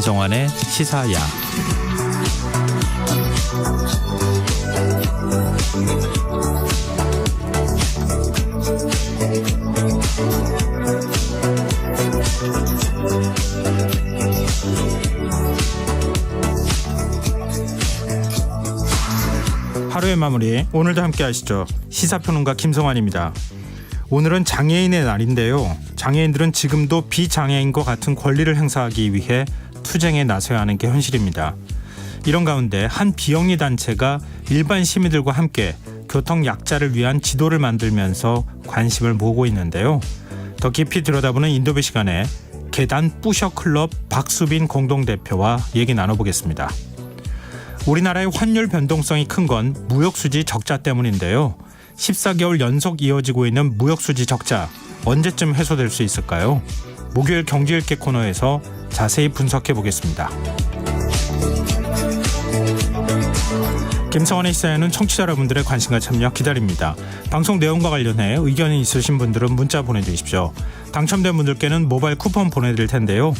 김성환의 시사야. 하루의 마무리, 오늘도 함께 하시죠. 시사평론가 김성환입니다. 오늘은 장애인의 날인데요. 장애인들은 지금도 비장애인과 같은 권리를 행사하기 위해 투쟁에 나서야 하는 게 현실입니다. 이런 가운데 한 비영리 단체가 일반 시민들과 함께 교통 약자를 위한 지도를 만들면서 관심을 모으고 있는데요. 더 깊이 들여다보는 인터뷰 시간에 계단 뿌셔 클럽 박수빈 공동대표와 얘기 나눠보겠습니다. 우리나라의 환율 변동성이 큰 건 무역수지 적자 때문인데요. 14개월 연속 이어지고 있는 무역수지 적자, 언제쯤 해소될 수 있을까요? 목요일 경제일기 코너에서 자세히 분석해 보겠습니다. 김성환의 시사에는 청취자 여러분들의 관심과 참여 기다립니다. 방송 내용과 관련해 의견이 있으신 분들은 문자 보내주십시오. 당첨된 분들께는 모바일 쿠폰 보내드릴 텐데요.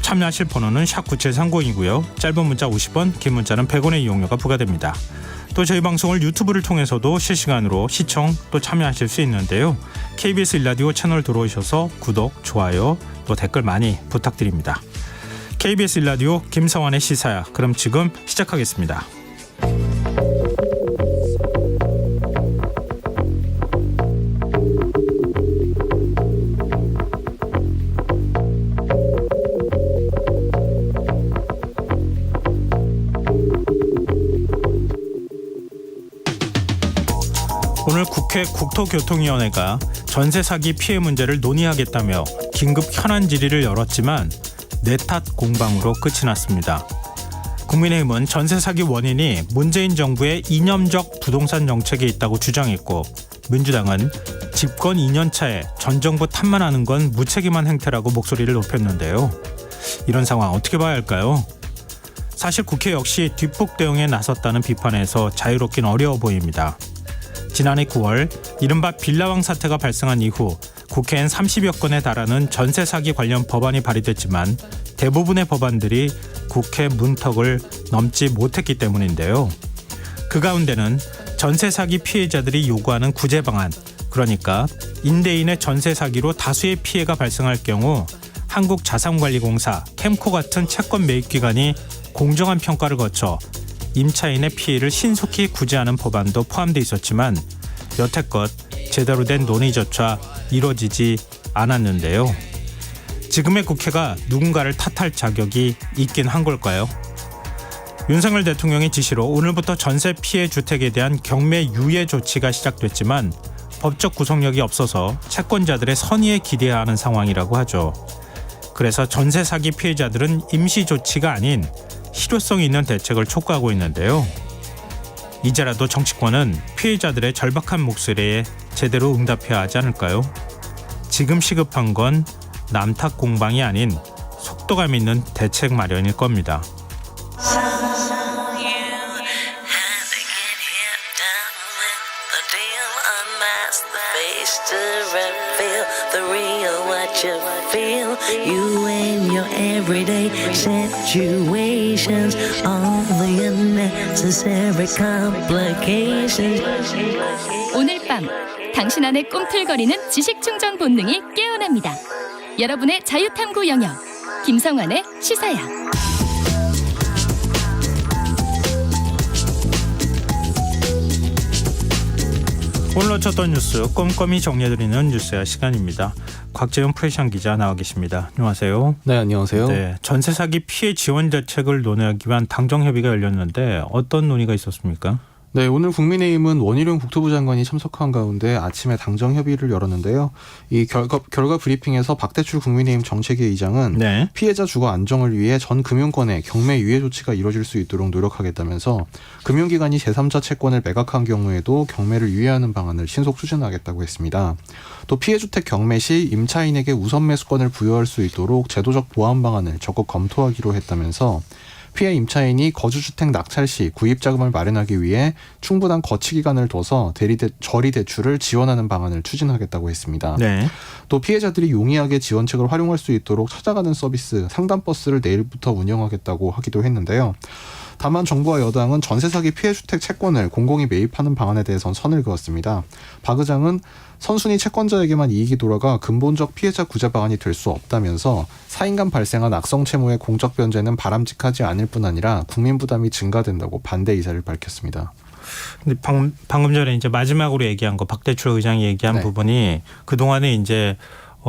참여하실 번호는 샵9730이고요. 짧은 문자 50원, 긴 문자는 100원의 이용료가 부과됩니다. 또 저희 방송을 유튜브를 통해서도 실시간으로 시청 또 참여하실 수 있는데요. KBS 1라디오 채널 들어오셔서 구독, 좋아요, 또 댓글 많이 부탁드립니다. KBS 1라디오 김성환의 시사야. 그럼 지금 시작하겠습니다. 오늘 국회 국토교통위원회가 전세 사기 피해 문제를 논의하겠다며 긴급 현안 질의를 열었지만 내탓 공방으로 끝이 났습니다. 국민의힘은 전세 사기 원인이 문재인 정부의 이념적 부동산 정책에 있다고 주장했고, 민주당은 집권 2년 차에 전 정부 탓만하는 건 무책임한 행태라고 목소리를 높였는데요. 이런 상황 어떻게 봐야 할까요? 사실 국회 역시 뒷북 대응에 나섰다는 비판에서 자유롭긴 어려워 보입니다. 지난해 9월 이른바 빌라왕 사태가 발생한 이후 국회엔 30여 건에 달하는 전세 사기 관련 법안이 발의됐지만 대부분의 법안들이 국회 문턱을 넘지 못했기 때문인데요. 그 가운데는 전세 사기 피해자들이 요구하는 구제 방안, 그러니까 임대인의 전세 사기로 다수의 피해가 발생할 경우 한국자산관리공사, 캠코 같은 채권 매입기관이 공정한 평가를 거쳐 임차인의 피해를 신속히 구제하는 법안도 포함돼 있었지만 여태껏 제대로 된 논의조차 이루어지지 않았는데요. 지금의 국회가 누군가를 탓할 자격이 있긴 한 걸까요? 윤석열 대통령의 지시로 오늘부터 전세 피해 주택에 대한 경매 유예 조치가 시작됐지만 법적 구속력이 없어서 채권자들의 선의에 기대해야 하는 상황이라고 하죠. 그래서 전세 사기 피해자들은 임시 조치가 아닌 실효성 있는 대책을 촉구하고 있는데요. 이제라도 정치권은 피해자들의 절박한 목소리에 제대로 응답해야 하지 않을까요? 지금 시급한 건 남탓 공방이 아닌 속도감 있는 대책 마련일 겁니다. You and your everyday situations, all the unnecessary complications. 오늘 밤 당신 안에 꿈틀거리는 지식 충전 본능이 깨어납니다. 여러분의 자유탐구 영역 김성환의 시사야. 오늘 놓쳤던 뉴스 꼼꼼히 정리해드리는 뉴스야 시간입니다. 곽재훈 프레시안 기자 나와 계십니다. 안녕하세요. 네, 안녕하세요. 네, 전세 사기 피해 지원 대책을 논의하기 위한 당정협의가 열렸는데 어떤 논의가 있었습니까? 네, 오늘 국민의힘은 원희룡 국토부 장관이 참석한 가운데 아침에 당정 협의를 열었는데요. 이 결과 브리핑에서 박대출 국민의힘 정책위 의장은 피해자 주거 안정을 위해 전 금융권에 경매 유예 조치가 이루어질 수 있도록 노력하겠다면서 금융기관이 제3자 채권을 매각한 경우에도 경매를 유예하는 방안을 신속 추진하겠다고 했습니다. 또 피해주택 경매 시 임차인에게 우선 매수권을 부여할 수 있도록 제도적 보완 방안을 적극 검토하기로 했다면서 피해 임차인이 거주주택 낙찰 시 구입자금을 마련하기 위해 충분한 거치 기간을 둬서 저리 대출을 지원하는 방안을 추진하겠다고 했습니다. 네. 또 피해자들이 용이하게 지원책을 활용할 수 있도록 찾아가는 서비스 상담버스를 내일부터 운영하겠다고 하기도 했는데요. 다만 정부와 여당은 전세 사기 피해 주택 채권을 공공이 매입하는 방안에 대해선 선을 그었습니다. 박 의장은 선순위 채권자에게만 이익이 돌아가 근본적 피해자 구제 방안이 될 수 없다면서 사인 간 발생한 악성 채무의 공적 변제는 바람직하지 않을 뿐 아니라 국민 부담이 증가된다고 반대 의사를 밝혔습니다. 근데 방금 전에 이제 마지막으로 얘기한 거 박대출 의장이 얘기한 네. 부분이 그동안에 이제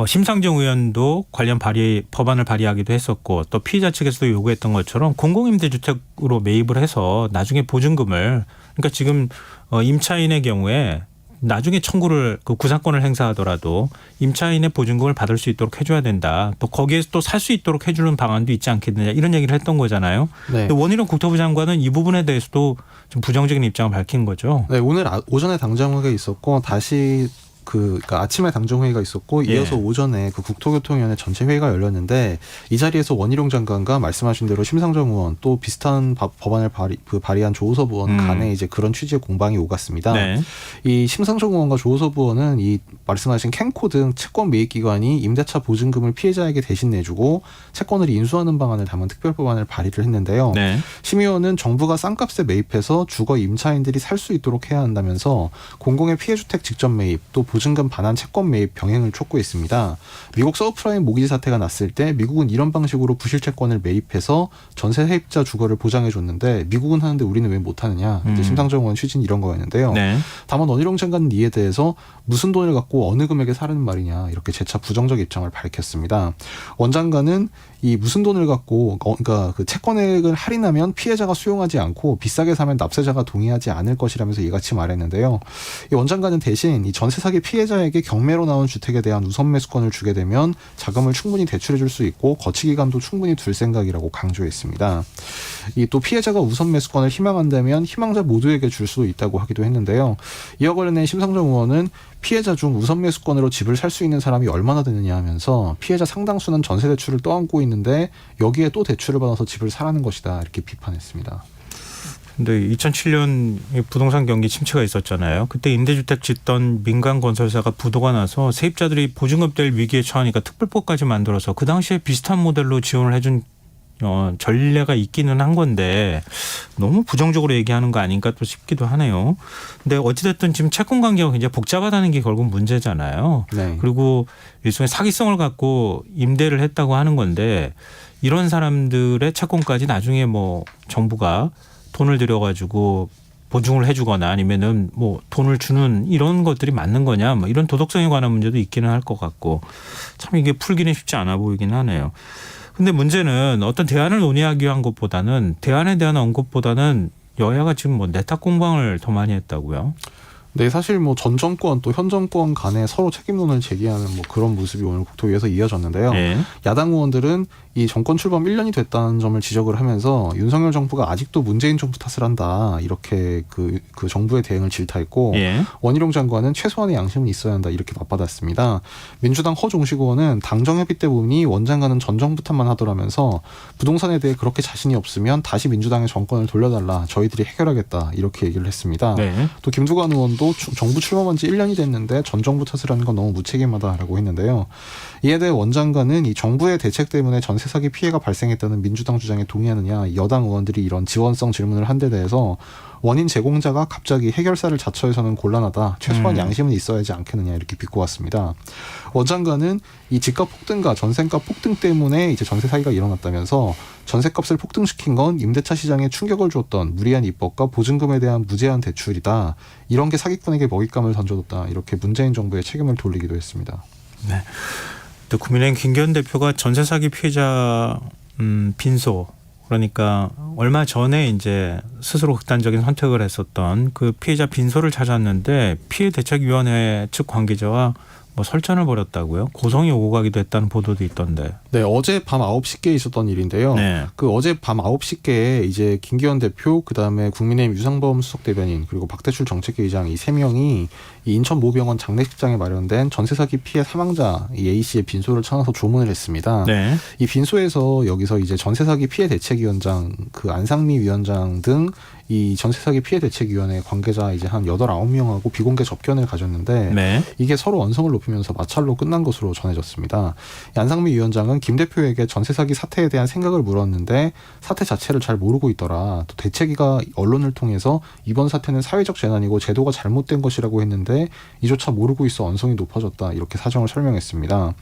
심상정 의원도 관련 법안을 발의하기도 했었고 또 피해자 측에서도 요구했던 것처럼 공공임대주택으로 매입을 해서 나중에 보증금을 그러니까 지금 임차인의 경우에 나중에 청구를 그 구상권을 행사하더라도 임차인의 보증금을 받을 수 있도록 해줘야 된다. 또 거기에서 또 살 수 있도록 해주는 방안도 있지 않겠느냐 이런 얘기를 했던 거잖아요. 네. 원희룡 국토부 장관은 이 부분에 대해서도 좀 부정적인 입장을 밝힌 거죠. 네, 오늘 오전에 당정회가 있었고 다시 그러니까 아침에 당정회의가 있었고 이어서 오전에 그 국토교통위원회 전체 회의가 열렸는데 이 자리에서 원희룡 장관과 말씀하신 대로 심상정 의원 또 비슷한 법안을 발의한 조호섭 의원 간에 이제 그런 취지의 공방이 오갔습니다. 네. 이 심상정 의원과 조호섭 의원은 이 말씀하신 캔코 등 채권 매입 기관이 임대차 보증금을 피해자에게 대신 내주고 채권을 인수하는 방안을 담은 특별법안을 발의를 했는데요. 네. 심 의원은 정부가 싼값에 매입해서 주거 임차인들이 살 수 있도록 해야 한다면서 공공의 피해주택 직접 매입 또 보증금 반환 채권 매입 병행을 촉구했습니다. 미국 서브프라임 모기지 사태가 났을 때 미국은 이런 방식으로 부실채권을 매입해서 전세 세입자 주거를 보장해 줬는데 미국은 하는데 우리는 왜 못하느냐. 이제 심상정 의원 취지는 이런 거였는데요. 네. 다만 원희룡 장관은 이에 대해서 무슨 돈을 갖고 어느 금액에 사는 말이냐 이렇게 재차 부정적 입장을 밝혔습니다. 원 장관은 이 무슨 돈을 갖고 그러니까 그 채권액을 할인하면 피해자가 수용하지 않고 비싸게 사면 납세자가 동의하지 않을 것이라면서 이같이 말했는데요. 이 원 장관은 대신 이 전세 사기 피해자에게 경매로 나온 주택에 대한 우선 매수권을 주게 되면 자금을 충분히 대출해 줄 수 있고 거치 기간도 충분히 둘 생각이라고 강조했습니다. 이 또 피해자가 우선 매수권을 희망한다면 희망자 모두에게 줄 수도 있다고 하기도 했는데요. 이와 관련해 심상정 의원은 피해자 중 우선 매수권으로 집을 살 수 있는 사람이 얼마나 되느냐 하면서 피해자 상당수는 전세 대출을 떠안고 있는데 여기에 또 대출을 받아서 집을 사라는 것이다 이렇게 비판했습니다. 근데 2007년 부동산 경기 침체가 있었잖아요. 그때 임대주택 짓던 민간 건설사가 부도가 나서 세입자들이 보증금 뗄 위기에 처하니까 특별법까지 만들어서 그 당시에 비슷한 모델로 지원을 해준 전례가 있기는 한 건데 너무 부정적으로 얘기하는 거 아닌가 또 싶기도 하네요. 근데 어찌됐든 지금 채권 관계가 굉장히 복잡하다는 게 결국 문제잖아요. 네. 그리고 일종의 사기성을 갖고 임대를 했다고 하는 건데 이런 사람들의 채권까지 나중에 뭐 정부가 돈을 들여가지고 보증을 해주거나 아니면은 뭐 돈을 주는 이런 것들이 맞는 거냐 뭐 이런 도덕성에 관한 문제도 있기는 할 것 같고 참 이게 풀기는 쉽지 않아 보이긴 하네요. 근데 문제는 어떤 대안을 논의하기 위한 것보다는 대안에 대한 언급보다는 여야가 지금 뭐 내탁 공방을 더 많이 했다고요. 네, 사실 뭐 전 정권 또 현 정권 간에 서로 책임론을 제기하는 뭐 그런 모습이 오늘 국토위에서 이어졌는데요. 네. 야당 의원들은 이 정권 출범 1년이 됐다는 점을 지적을 하면서 윤석열 정부가 아직도 문재인 정부 탓을 한다 이렇게 그 정부의 대응을 질타했고 예. 원희룡 장관은 최소한의 양심은 있어야 한다 이렇게 맞받았습니다. 민주당 허종식 의원은 당정협의 때 보니 원 장관은 전 정부 탓만 하더라면서 부동산에 대해 그렇게 자신이 없으면 다시 민주당의 정권을 돌려달라 저희들이 해결하겠다 이렇게 얘기를 했습니다. 네. 또 김두관 의원도 정부 출범한 지 1년이 됐는데 전 정부 탓을 하는 건 너무 무책임하다라고 했는데요. 이에 대해 원 장관은 이 정부의 대책 때문에 전세 사기 피해가 발생했다는 민주당 주장에 동의하느냐 여당 의원들이 이런 지원성 질문을 한 데 대해서 원인 제공자가 갑자기 해결사를 자처해서는 곤란하다. 최소한 양심은 있어야 하지 않겠느냐 이렇게 비꼬았습니다. 원 장관은 이 집값 폭등과 전세값 폭등 때문에 이제 전세 사기가 일어났다면서 전세값을 폭등시킨 건 임대차 시장에 충격을 줬던 무리한 입법과 보증금에 대한 무제한 대출이다. 이런 게 사기꾼에게 먹잇감을 던져뒀다. 이렇게 문재인 정부의 책임을 돌리기도 했습니다. 네. 국민의힘 김기현 대표가 전세 사기 피해자 빈소 그러니까 얼마 전에 이제 스스로 극단적인 선택을 했었던 그 피해자 빈소를 찾았는데 피해대책위원회 측 관계자와 뭐 설전을 벌였다고요. 고성이 오고 가기도 했다는 보도도 있던데 네, 어제 밤 9시께 있었던 일인데요. 네. 그 어제 밤 9시께 이제 김기현 대표, 그다음에 국민의힘 유상범 수석 대변인, 그리고 박대출 정책위 의장 이 3명이 이 인천 모병원 장례식장에 마련된 전세 사기 피해 사망자 이 A 씨의 빈소를 찾아서 조문을 했습니다. 네. 이 빈소에서 여기서 이제 전세 사기 피해 대책위원장, 그 안상미 위원장 등 이 전세 사기 피해 대책위원회 관계자 이제 한 8, 9명하고 비공개 접견을 가졌는데 네. 이게 서로 언성을 높이면서 마찰로 끝난 것으로 전해졌습니다. 이 안상미 위원장은 김 대표에게 전세 사기 사태에 대한 생각을 물었는데 사태 자체를 잘 모르고 있더라. 또 대책위가 언론을 통해서 이번 사태는 사회적 재난이고 제도가 잘못된 것이라고 했는데 이조차 모르고 있어 언성이 높아졌다. 이렇게 사정을 설명했습니다.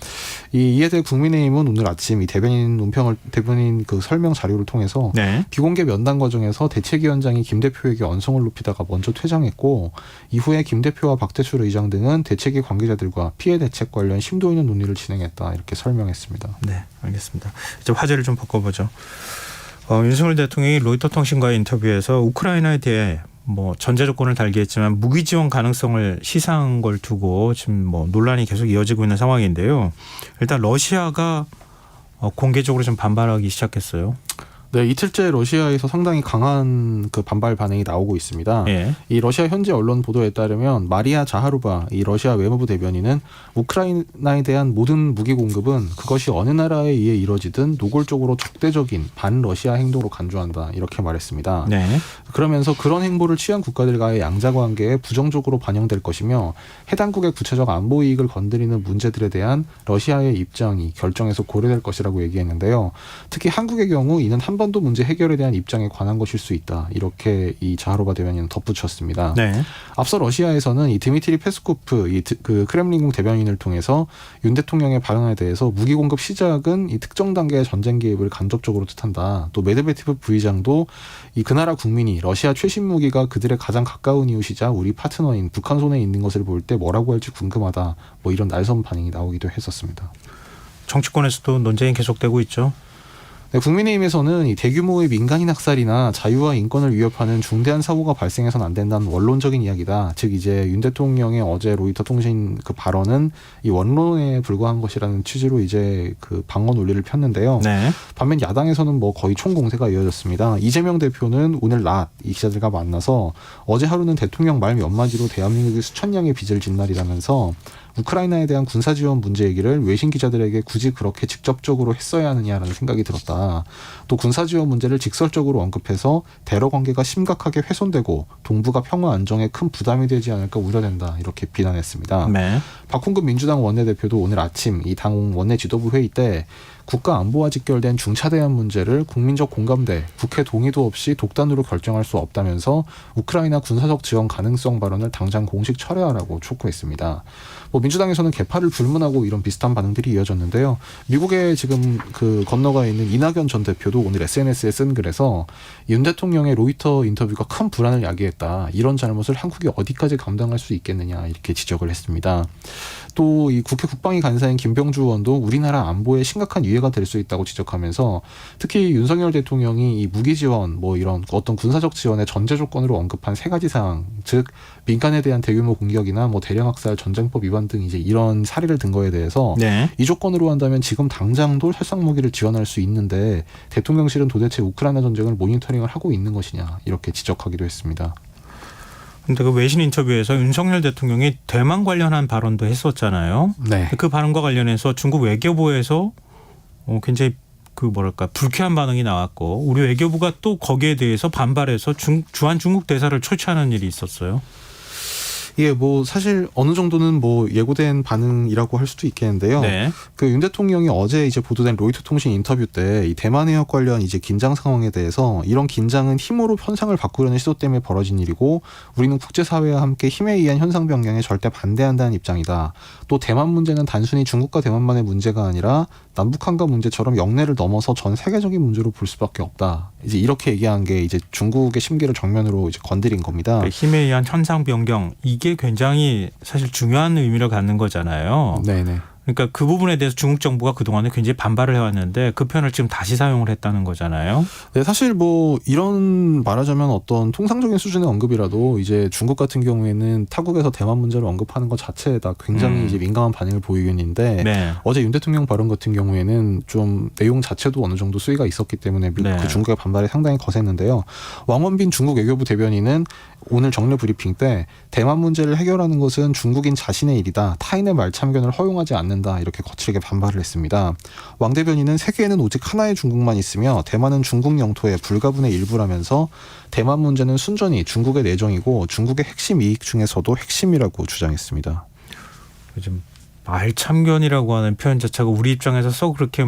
이에 대해 국민의힘은 오늘 아침 이 대변인 그 설명 자료를 통해서 네. 비공개 면담 과정에서 대책위원장이 김 대표에게 언성을 높이다가 먼저 퇴장했고 이후에 김 대표와 박대출 의장 등은 대책위 관계자들과 피해 대책 관련 심도 있는 논의를 진행했다. 이렇게 설명했습니다. 네, 알겠습니다. 이제 화제를 좀 바꿔보죠. 윤석열 대통령이 로이터 통신과의 인터뷰에서 우크라이나에 대해 뭐 전제 조건을 달게 했지만 무기 지원 가능성을 시사한 걸 두고 지금 뭐 논란이 계속 이어지고 있는 상황인데요. 일단 러시아가 공개적으로 좀 반발하기 시작했어요. 네, 이틀째 러시아에서 상당히 강한 그 반발 반응이 나오고 있습니다. 예. 이 러시아 현지 언론 보도에 따르면 마리아 자하루바 이 러시아 외무부 대변인은 우크라이나에 대한 모든 무기 공급은 그것이 어느 나라에 의해 이뤄지든 노골적으로 적대적인 반러시아 행동으로 간주한다. 이렇게 말했습니다. 네. 그러면서 그런 행보를 취한 국가들과의 양자 관계에 부정적으로 반영될 것이며 해당국의 구체적 안보 이익을 건드리는 문제들에 대한 러시아의 입장이 결정에서 고려될 것이라고 얘기했는데요. 특히 한국의 경우 이는 한반도 문제 해결에 대한 입장에 관한 것일 수 있다. 이렇게 이 자하로바 대변인은 덧붙였습니다. 네. 앞서 러시아에서는 이 드미트리 페스코프 그 크렘린궁 대변인을 통해서 윤 대통령의 발언에 대해서 무기 공급 시작은 이 특정 단계의 전쟁 개입을 간접적으로 뜻한다. 또 메드베티프 부의장도 이 그 나라 국민이 러시아 최신 무기가 그들의 가장 가까운 이웃이자 우리 파트너인 북한 손에 있는 것을 볼 때 뭐라고 할지 궁금하다. 뭐 이런 날선 반응이 나오기도 했었습니다. 정치권에서도 논쟁이 계속되고 있죠. 네, 국민의힘에서는 이 대규모의 민간인 학살이나 자유와 인권을 위협하는 중대한 사고가 발생해서는 안 된다는 원론적인 이야기다. 즉 이제 윤 대통령의 어제 로이터 통신 그 발언은 이 원론에 불과한 것이라는 취지로 이제 그 방어 논리를 폈는데요. 네. 반면 야당에서는 뭐 거의 총공세가 이어졌습니다. 이재명 대표는 오늘 낮 이 기자들과 만나서 어제 하루는 대통령 말 몇 마디로 대한민국의 수천 량의 빚을 진 날이라면서 우크라이나에 대한 군사 지원 문제 얘기를 외신 기자들에게 굳이 그렇게 직접적으로 했어야 하느냐라는 생각이 들었다. 또 군사 지원 문제를 직설적으로 언급해서 대러 관계가 심각하게 훼손되고 동북아 평화 안정에 큰 부담이 되지 않을까 우려된다. 이렇게 비난했습니다. 네. 박홍근 민주당 원내대표도 오늘 아침 이 당 원내 지도부 회의 때 국가 안보와 직결된 중차대한 문제를 국민적 공감대, 국회 동의도 없이 독단으로 결정할 수 없다면서 우크라이나 군사적 지원 가능성 발언을 당장 공식 철회하라고 촉구했습니다. 뭐 민주당에서는 개파를 불문하고 이런 비슷한 반응들이 이어졌는데요. 미국에 지금 그 건너가 있는 이낙연 전 대표도 오늘 SNS에 쓴 글에서 윤 대통령의 로이터 인터뷰가 큰 불안을 야기했다. 이런 잘못을 한국이 어디까지 감당할 수 있겠느냐 이렇게 지적을 했습니다. 또 이 국회 국방위 간사인 김병주 의원도 우리나라 안보에 심각한 위해가 될 수 있다고 지적하면서 특히 윤석열 대통령이 이 무기 지원 뭐 이런 어떤 군사적 지원의 전제 조건으로 언급한 3가지 사항, 즉 민간에 대한 대규모 공격이나 뭐 대량 학살, 전쟁법 위반 등 이제 이런 사례를 든 거에 대해서 네. 이 조건으로 한다면 지금 당장도 살상 무기를 지원할 수 있는데 대통령실은 도대체 우크라이나 전쟁을 모니터링을 하고 있는 것이냐 이렇게 지적하기도 했습니다. 근데 그 외신 인터뷰에서 윤석열 대통령이 대만 관련한 발언도 했었잖아요. 네. 그 발언과 관련해서 중국 외교부에서 굉장히 그 뭐랄까 불쾌한 반응이 나왔고 우리 외교부가 또 거기에 대해서 반발해서 주한 중국 대사를 초치하는 일이 있었어요. 예, 뭐 사실 어느 정도는 뭐 예고된 반응이라고 할 수도 있겠는데요. 네. 그 윤 대통령이 어제 이제 보도된 로이터 통신 인터뷰 때 이 대만 해역 관련 이제 긴장 상황에 대해서 이런 긴장은 힘으로 현상을 바꾸려는 시도 때문에 벌어진 일이고 우리는 국제사회와 함께 힘에 의한 현상 변경에 절대 반대한다는 입장이다. 또 대만 문제는 단순히 중국과 대만만의 문제가 아니라 남북한가 문제처럼 영내를 넘어서 전 세계적인 문제로 볼 수밖에 없다. 이제 이렇게 얘기한 게 이제 중국의 심기를 정면으로 이제 건드린 겁니다. 힘에 의한 현상 변경 이게 굉장히 사실 중요한 의미를 갖는 거잖아요. 네네. 그러니까 그 부분에 대해서 중국 정부가 그동안에 굉장히 반발을 해왔는데 그 표현을 지금 다시 사용을 했다는 거잖아요. 네, 사실 뭐 이런 말하자면 어떤 통상적인 수준의 언급이라도 이제 중국 같은 경우에는 타국에서 대만 문제를 언급하는 것 자체에다 굉장히 이제 민감한 반응을 보이는데 네. 어제 윤 대통령 발언 같은 경우에는 좀 내용 자체도 어느 정도 수위가 있었기 때문에 네. 그 중국의 반발이 상당히 거셌는데요. 왕원빈 중국 외교부 대변인은 오늘 정례 브리핑 때 대만 문제를 해결하는 것은 중국인 자신의 일이다. 타인의 말참견을 허용하지 않는다. 이렇게 거칠게 반발을 했습니다. 왕 대변인은 세계에는 오직 하나의 중국만 있으며 대만은 중국 영토의 불가분의 일부라면서 대만 문제는 순전히 중국의 내정이고 중국의 핵심 이익 중에서도 핵심이라고 주장했습니다. 요즘 말참견이라고 하는 표현 자체가 우리 입장에서 썩 그렇게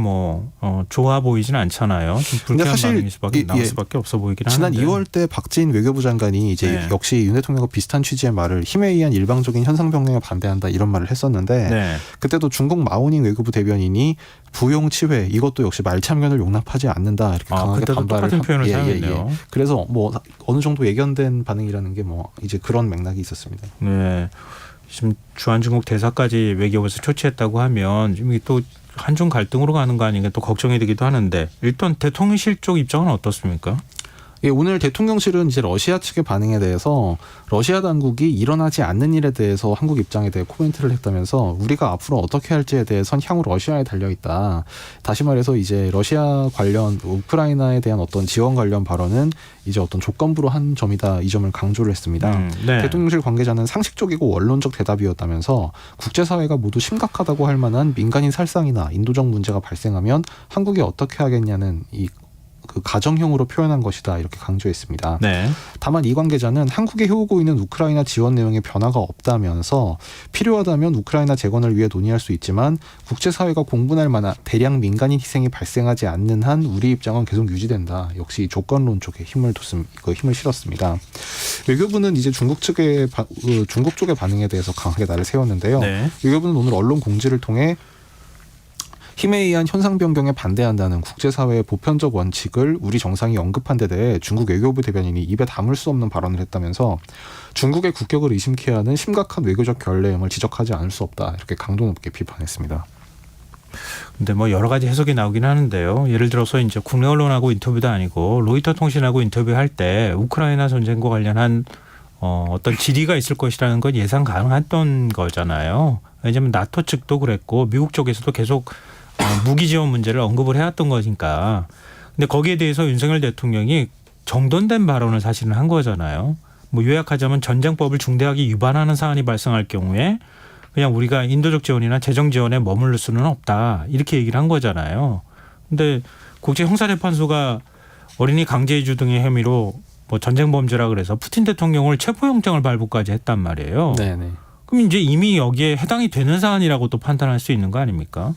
좋아 보이진 않잖아요. 좀 불쾌한 반응일 수밖에 나올 수밖에 없어 보이긴 지난 하는데. 지난 2월 때 박지인 외교부 장관이 이제 네. 역시 윤 대통령과 비슷한 취지의 말을 힘에 의한 일방적인 현상 변경에 반대한다 이런 말을 했었는데 네. 그때도 중국 마오닝 외교부 대변인이 부용치회 이것도 역시 말참견을 용납하지 않는다 이렇게 강하게 그때도 반발을 똑같은 표현을 사용했네요. 그래서 뭐 어느 정도 예견된 반응이라는 게 뭐 이제 그런 맥락이 있었습니다. 네. 지금 주한중국 대사까지 외교부에서 초치했다고 하면 지금 또 한중 갈등으로 가는 거 아닌가 또 걱정이 되기도 하는데 일단 대통령실 쪽 입장은 어떻습니까? 예, 오늘 대통령실은 이제 러시아 측의 반응에 대해서 러시아 당국이 일어나지 않는 일에 대해서 한국 입장에 대해 코멘트를 했다면서 우리가 앞으로 어떻게 할지에 대해선 향후 러시아에 달려 있다. 다시 말해서 이제 러시아 관련 우크라이나에 대한 어떤 지원 관련 발언은 이제 어떤 조건부로 한 점이다. 이 점을 강조를 했습니다. 네. 대통령실 관계자는 상식적이고 원론적 대답이었다면서 국제사회가 모두 심각하다고 할 만한 민간인 살상이나 인도적 문제가 발생하면 한국이 어떻게 하겠냐는 그 가정형으로 표현한 것이다 이렇게 강조했습니다. 네. 다만 이 관계자는 한국이 해오고 있는 우크라이나 지원 내용에 변화가 없다면서 필요하다면 우크라이나 재건을 위해 논의할 수 있지만 국제사회가 공분할 만한 대량 민간인 희생이 발생하지 않는 한 우리 입장은 계속 유지된다. 역시 조건론 쪽에 힘을 실었습니다. 외교부는 이제 중국 쪽의 반응에 대해서 강하게 날을 세웠는데요. 네. 외교부는 오늘 언론 공지를 통해 힘에 의한 현상 변경에 반대한다는 국제사회의 보편적 원칙을 우리 정상이 언급한 데 대해 중국 외교부 대변인이 입에 담을 수 없는 발언을 했다면서 중국의 국격을 의심케 하는 심각한 외교적 결례임을 지적하지 않을 수 없다. 이렇게 강도 높게 비판했습니다. 근데 여러 가지 해석이 나오긴 하는데요. 예를 들어서 이제 국내 언론하고 인터뷰도 아니고 로이터 통신하고 인터뷰할 때 우크라이나 전쟁과 관련한 어떤 질의가 있을 것이라는 건 예상 가능했던 거잖아요. 왜냐하면 나토 측도 그랬고 미국 쪽에서도 계속 무기 지원 문제를 언급을 해왔던 거니까. 근데 거기에 대해서 윤석열 대통령이 정돈된 발언을 사실은 한 거잖아요. 요약하자면 전쟁법을 중대하게 위반하는 사안이 발생할 경우에 그냥 우리가 인도적 지원이나 재정 지원에 머무를 수는 없다. 이렇게 얘기를 한 거잖아요. 근데 국제형사재판소가 어린이 강제이주 등의 혐의로 전쟁 범죄라 그래서 푸틴 대통령을 체포영장을 발부까지 했단 말이에요. 네네. 그럼 이제 이미 여기에 해당이 되는 사안이라고 또 판단할 수 있는 거 아닙니까?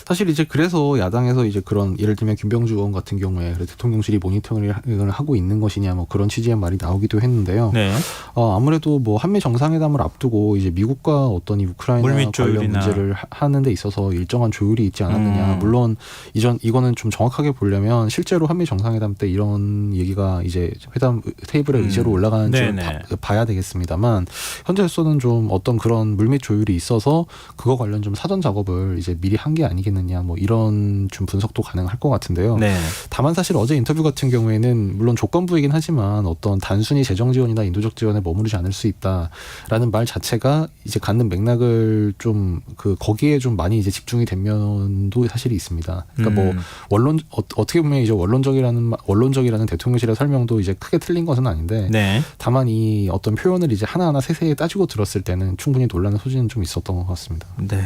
사실 이제 그래서 야당에서 이제 그런 예를 들면 김병주 의원 같은 경우에 대통령실이 모니터링을 하고 있는 것이냐 그런 취지의 말이 나오기도 했는데요. 네. 아무래도 한미 정상회담을 앞두고 이제 미국과 어떤 이 우크라이나 관련 문제를 하는 데 있어서 일정한 조율이 있지 않았느냐. 물론 이거는 좀 정확하게 보려면 실제로 한미 정상회담 때 이런 얘기가 이제 회담 테이블에 의제로 올라가는 줄 봐야 되겠습니다만 현재로서는 좀 어떤 그런 물밑 조율이 있어서 그거 관련 좀 사전 작업을 이제 미리 한 게 아니겠느냐 이런 좀 분석도 가능할 것 같은데요. 네. 다만 사실 어제 인터뷰 같은 경우에는 물론 조건부이긴 하지만 어떤 단순히 재정 지원이나 인도적 지원에 머무르지 않을 수 있다라는 말 자체가 이제 갖는 맥락을 좀 거기에 좀 많이 이제 집중이 된 면도 사실이 있습니다. 그러니까 원론 어떻게 보면 이제 원론적이라는 대통령실의 설명도 이제 크게 틀린 것은 아닌데 네. 다만 이 어떤 표현을 이제 하나하나 세세히 따지고 들었을 때는 충분히 논란의 소지는 좀 있었던 것 같습니다. 네.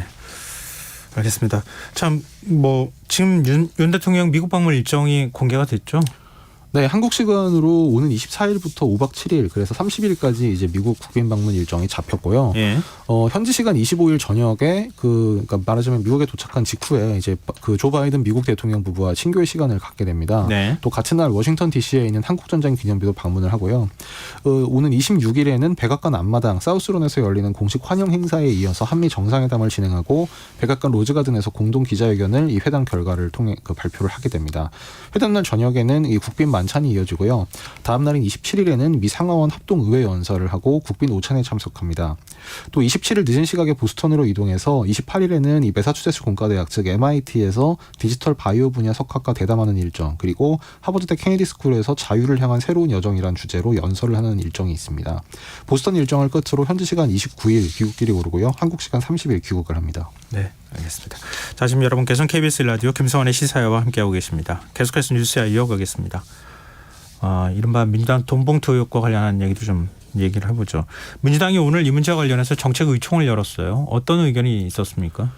알겠습니다. 참 지금 윤 대통령 미국 방문 일정이 공개가 됐죠? 네, 한국 시간으로 오는 24일부터 5박 7일, 그래서 30일까지 이제 미국 국빈 방문 일정이 잡혔고요. 예. 현지 시간 25일 저녁에 그러니까 말하자면 미국에 도착한 직후에 이제 조 바이든 미국 대통령 부부와 친교의 시간을 갖게 됩니다. 네. 또 같은 날 워싱턴 DC에 있는 한국전쟁 기념비도 방문을 하고요. 오는 26일에는 백악관 앞마당 사우스론에서 열리는 공식 환영 행사에 이어서 한미 정상회담을 진행하고 백악관 로즈가든에서 공동 기자회견을 이 회담 결과를 통해 발표를 하게 됩니다. 회담 날 저녁에는 이 국빈 만찬이 이어지고요. 다음 날인 27일에는 미 상하원 합동의회 연설을 하고 국빈 오찬에 참석합니다. 또 27일 늦은 시각에 보스턴으로 이동해서 28일에는 이 매사추세츠 공과대학 즉 MIT에서 디지털 바이오 분야 석학과 대담하는 일정, 그리고 하버드대 케네디 스쿨에서 자유를 향한 새로운 여정이란 주제로 연설을 하는 일정이 있습니다. 보스턴 일정을 끝으로 현지 시간 29일 귀국길이 오르고요. 한국 시간 30일 귀국을 합니다. 네, 알겠습니다. 자, 지금 여러분께서는 KBS 라디오 김성환의 시사회와 함께하고 계십니다. 계속해서 뉴스야 이어가겠습니다. 이른바 민주당 돈봉투 의혹과 관련한 얘기도 좀 얘기를 해보죠. 민주당이 오늘 이 문제와 관련해서 정책의총을 열었어요. 어떤 의견이 있었습니까?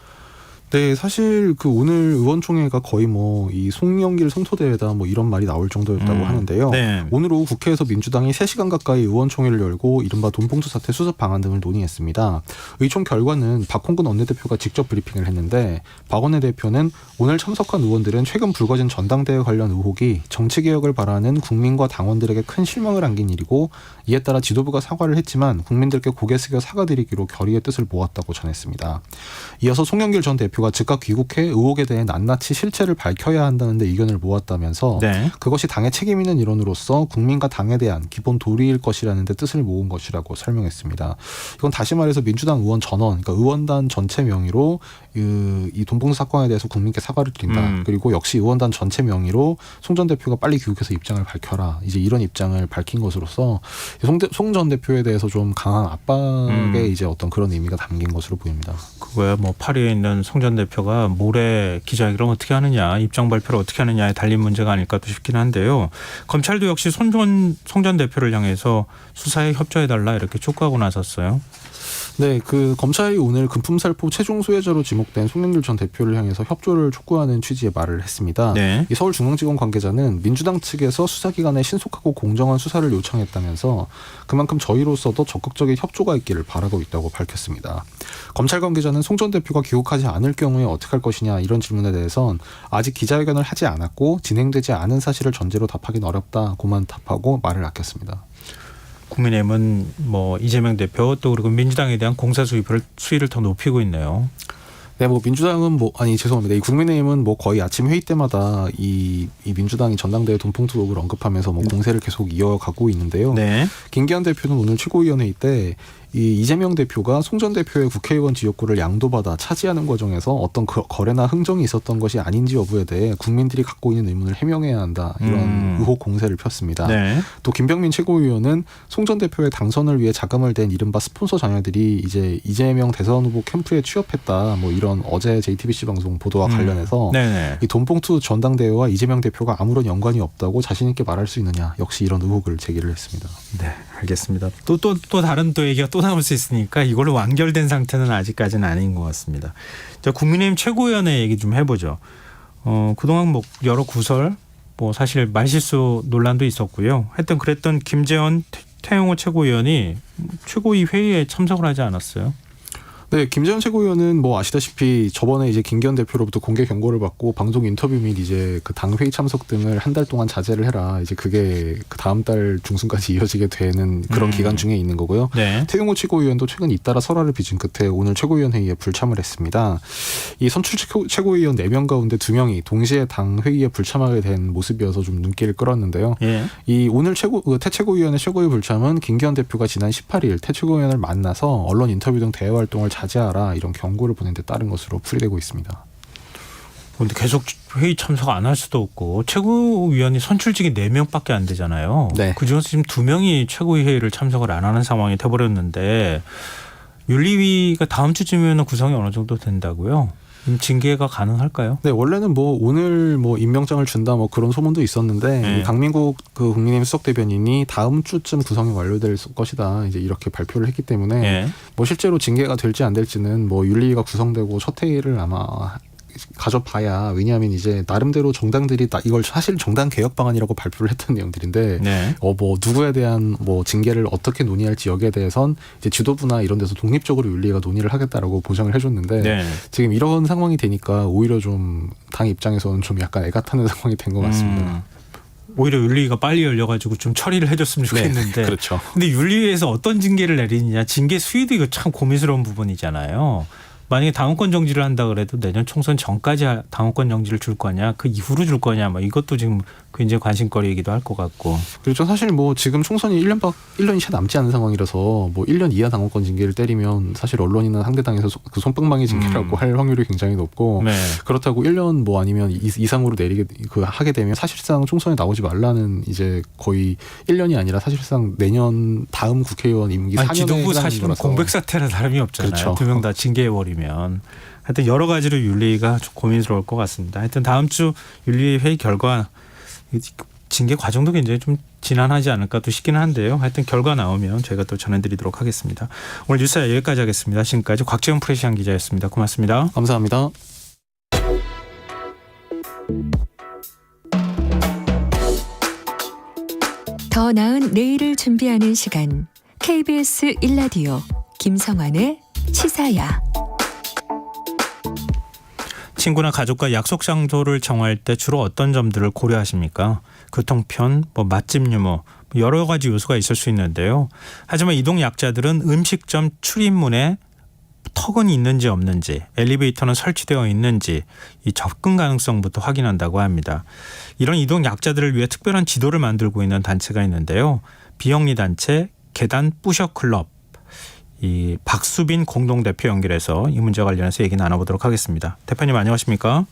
네, 사실 그 오늘 의원총회가 거의 뭐 이 송영길 성토대회다 뭐 이런 말이 나올 정도였다고 하는데요. 네. 오늘 오후 국회에서 민주당이 3시간 가까이 의원총회를 열고 이른바 돈봉투 사태 수습 방안 등을 논의했습니다. 의총 결과는 박홍근 원내대표가 직접 브리핑을 했는데 박 원내대표는 오늘 참석한 의원들은 최근 불거진 전당대회 관련 의혹이 정치개혁을 바라는 국민과 당원들에게 큰 실망을 안긴 일이고 이에 따라 지도부가 사과를 했지만 국민들께 고개 숙여 사과드리기로 결의의 뜻을 모았다고 전했습니다. 이어서 송영길 전 대표가 즉각 귀국해 의혹에 대해 낱낱이 실체를 밝혀야 한다는 데 의견을 모았다면서 네. 그것이 당의 책임 있는 일원으로서 국민과 당에 대한 기본 도리일 것이라는 데 뜻을 모은 것이라고 설명했습니다. 이건 다시 말해서 민주당 의원 전원, 그러니까 의원단 전체 명의로 이 돈봉투 사건에 대해서 국민께 사과를 드린다. 그리고 역시 의원단 전체 명의로 송 전 대표가 빨리 귀국해서 입장을 밝혀라. 이제 이런 입장을 밝힌 것으로서 송 전 대표에 대해서 좀 강한 압박의 이제 어떤 그런 의미가 담긴 것으로 보입니다. 그거야 뭐 파리에 있는 송 전 대표가 모레 기자회견을 어떻게 하느냐, 입장 발표를 어떻게 하느냐에 달린 문제가 아닐까 싶긴 한데요. 검찰도 역시 송 전 대표를 향해서 수사에 협조해달라 이렇게 촉구하고 나섰어요. 네, 그 검찰이 오늘 금품살포 최종 수혜자로 지목된 송영길 전 대표를 향해서 협조를 촉구하는 취지의 말을 했습니다. 네. 이 서울중앙지검 관계자는 민주당 측에서 수사기관에 신속하고 공정한 수사를 요청했다면서 그만큼 저희로서도 적극적인 협조가 있기를 바라고 있다고 밝혔습니다. 검찰 관계자는 송 전 대표가 귀국하지 않을 경우에 어떻게 할 것이냐 이런 질문에 대해선 아직 기자회견을 하지 않았고 진행되지 않은 사실을 전제로 답하기는 어렵다고만 답하고 말을 아꼈습니다. 국민의힘은 뭐 이재명 대표 또 그리고 민주당에 대한 공사 수위를 더 높이고 있네요. 네, 뭐 민주당은 죄송합니다. 이 국민의힘은 뭐 거의 아침 회의 때마다 이 민주당이 전당대회 돈봉투 의혹을 언급하면서 뭐 공세를 계속 이어가고 있는데요. 네. 김기현 대표는 오늘 최고위원회의 때 이 이재명 대표가 송 전 대표의 국회의원 지역구를 양도받아 차지하는 과정에서 어떤 거래나 흥정이 있었던 것이 아닌지 여부에 대해 국민들이 갖고 있는 의문을 해명해야 한다. 이런 의혹 공세를 폈습니다. 네. 또 김병민 최고위원은 송 전 대표의 당선을 위해 자금을 댄 이른바 스폰서 자녀들이 이제 이재명 대선 후보 캠프에 취업했다. 뭐 이런 어제 JTBC 방송 보도와 관련해서 이 돈봉투 전당대회와 이재명 대표가 아무런 연관이 없다고 자신 있게 말할 수 있느냐. 역시 이런 의혹을 제기를 했습니다. 네, 알겠습니다. 또 다른 또 얘기가 또 나올 수 있으니까 이걸로 완결된 상태는 아직까지는 아닌 것 같습니다. 자, 국민의힘 최고위원회 얘기 좀 해보죠. 그동안 뭐 여러 구설, 뭐 사실 말실수 논란도 있었고요. 하여튼 그랬던 김재원 태영호 최고위원이 최고위 회의에 참석을 하지 않았어요. 네, 김재원 최고위원은 뭐 아시다시피 저번에 이제 김기현 대표로부터 공개 경고를 받고 방송 인터뷰 및 이제 그 당 회의 참석 등을 한 달 동안 자제를 해라. 이제 그게 그 다음 달 중순까지 이어지게 되는 그런 기간 중에 있는 거고요. 네. 태용호 최고위원도 최근 잇따라 설화를 빚은 끝에 오늘 최고위원 회의에 불참을 했습니다. 이 선출 최고위원 4명 가운데 2명이 동시에 당 회의에 불참하게 된 모습이어서 좀 눈길을 끌었는데요. 예. 이 오늘 태 최고위원의 최고위 불참은 김기현 대표가 지난 18일 태 최고위원을 만나서 언론 인터뷰 등 대외 활동을 자제하라 이런 경고를 보낸 데 따른 것으로 풀이되고 있습니다. 그런데 계속 회의 참석 안 할 수도 없고 최고위원이 선출직이 4명밖에 안 되잖아요. 네. 그중에서 지금 2명이 최고위 회의를 참석을 안 하는 상황이 돼버렸는데 윤리위가 다음 주쯤이면 구성이 어느 정도 된다고요? 징계가 가능할까요? 네, 원래는 뭐 오늘 뭐 임명장을 준다 뭐 그런 소문도 있었는데 네. 강민국 그 국민의힘 수석 대변인이 다음 주쯤 구성이 완료될 것이다 이제 이렇게 발표를 했기 때문에 네. 뭐 실제로 징계가 될지 안 될지는 뭐 윤리위가 구성되고 첫 회의를 아마 가져봐야, 왜냐하면 이제 나름대로 정당들이 이걸 사실 정당 개혁 방안이라고 발표를 했던 내용들인데 네. 뭐 누구에 대한 뭐 징계를 어떻게 논의할지 여기에 대해선 이제 지도부나 이런 데서 독립적으로 윤리위가 논의를 하겠다라고 보장을 해줬는데 네. 지금 이런 상황이 되니까 오히려 좀 당 입장에서는 좀 약간 애가 타는 상황이 된 것 같습니다. 오히려 윤리위가 빨리 열려가지고 좀 처리를 해줬으면 좋겠는데. 네, 그렇죠. 근데 윤리위에서 어떤 징계를 내리느냐, 징계 수위도 이거 참 고민스러운 부분이잖아요. 만약에 당원권 정지를 한다 그래도 내년 총선 전까지 당원권 정지를 줄 거냐, 그 이후로 줄 거냐, 뭐 이것도 지금 굉장히 관심거리이기도 할 것 같고. 그렇죠. 사실 뭐 지금 총선이 1년이 채 남지 않은 상황이라서 뭐 1년 이하 당원권 징계를 때리면 사실 언론이나 상대당에서 그 손방망이 징계라고 할 확률이 굉장히 높고 네. 그렇다고 1년 뭐 아니면 이상으로 하게 되면 사실상 총선에 나오지 말라는 이제 거의 1년이 아니라 사실상 내년 다음 국회의원 임기 4년에 지도부 사실은 공백 사퇴는 다름이 없잖아요. 그렇죠. 2명 다 징계해버리면. 하여튼 여러 가지로 윤리가 좀 고민스러울 것 같습니다. 하여튼 다음 주 윤리회의 결과 징계 과정도 굉장히 좀 지난하지 않을까 또 싶기는 한데요. 하여튼 결과 나오면 저희가 또 전해드리도록 하겠습니다. 오늘 뉴스 여기까지 하겠습니다. 지금까지 곽재훈 프레시안 기자였습니다. 고맙습니다. 감사합니다. 더 나은 내일을 준비하는 시간 KBS 1라디오 김성환의 시사야. 친구나 가족과 약속 장소를 정할 때 주로 어떤 점들을 고려하십니까? 교통편, 맛집 유무 여러 가지 요소가 있을 수 있는데요. 하지만 이동 약자들은 음식점 출입문에 턱은 있는지 없는지, 엘리베이터는 설치되어 있는지 이 접근 가능성부터 확인한다고 합니다. 이런 이동 약자들을 위해 특별한 지도를 만들고 있는 단체가 있는데요. 비영리 단체 계단 뿌셔 클럽. 이 박수빈 공동대표 연결해서 이 문제와 관련해서 얘기 나눠보도록 하겠습니다. 대표님 안녕하십니까?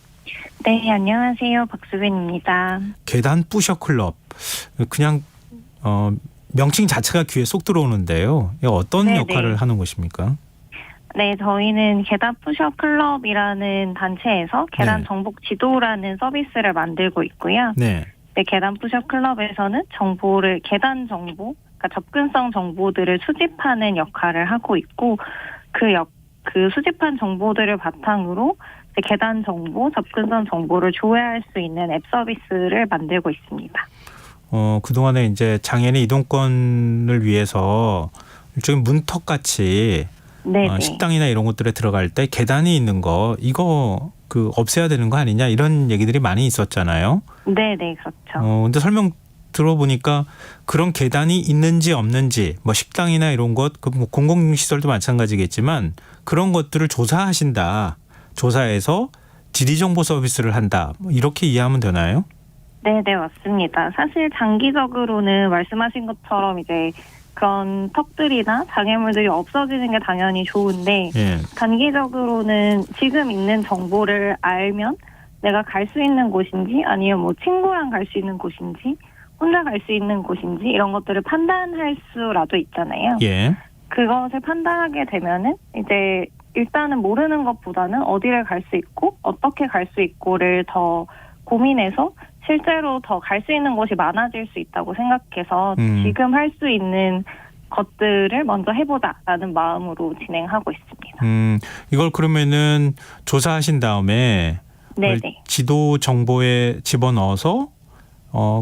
네, 안녕하세요. 박수빈입니다. 계단 뿌셔 클럽. 그냥 명칭 자체가 귀에 쏙 들어오는데요. 어떤 네네. 역할을 하는 곳입니까? 네, 저희는 계단 푸셔 클럽이라는 단체에서 계단 네. 정복 지도라는 서비스를 만들고 있고요. 네. 네, 계단 푸셔 클럽에서는 계단 정보, 그러니까 접근성 정보들을 수집하는 역할을 하고 있고 그 수집한 정보들을 바탕으로 계단 정보, 접근성 정보를 조회할 수 있는 앱 서비스를 만들고 있습니다. 그동안에 이제 장애인의 이동권을 위해서 일종의 문턱같이 식당이나 이런 곳들에 들어갈 때 계단이 있는 거 이거 없애야 되는 거 아니냐 이런 얘기들이 많이 있었잖아요. 네, 그렇죠. 근데 설명 들어보니까 그런 계단이 있는지 없는지 식당이나 이런 것 공공시설도 마찬가지겠지만 그런 것들을 조사하신다. 조사해서 지리정보 서비스를 한다. 이렇게 이해하면 되나요? 네, 맞습니다. 사실 장기적으로는 말씀하신 것처럼 이제 그런 턱들이나 장애물들이 없어지는 게 당연히 좋은데 예. 단기적으로는 지금 있는 정보를 알면 내가 갈 수 있는 곳인지 아니면 친구랑 갈 수 있는 곳인지 혼자 갈 수 있는 곳인지 이런 것들을 판단할 수라도 있잖아요. 예. 그것을 판단하게 되면은 이제 일단은 모르는 것보다는 어디를 갈 수 있고 어떻게 갈 수 있고를 더 고민해서 실제로 더 갈 수 있는 곳이 많아질 수 있다고 생각해서 지금 할 수 있는 것들을 먼저 해보자라는 마음으로 진행하고 있습니다. 이걸 그러면은 조사하신 다음에 네네. 지도 정보에 집어넣어서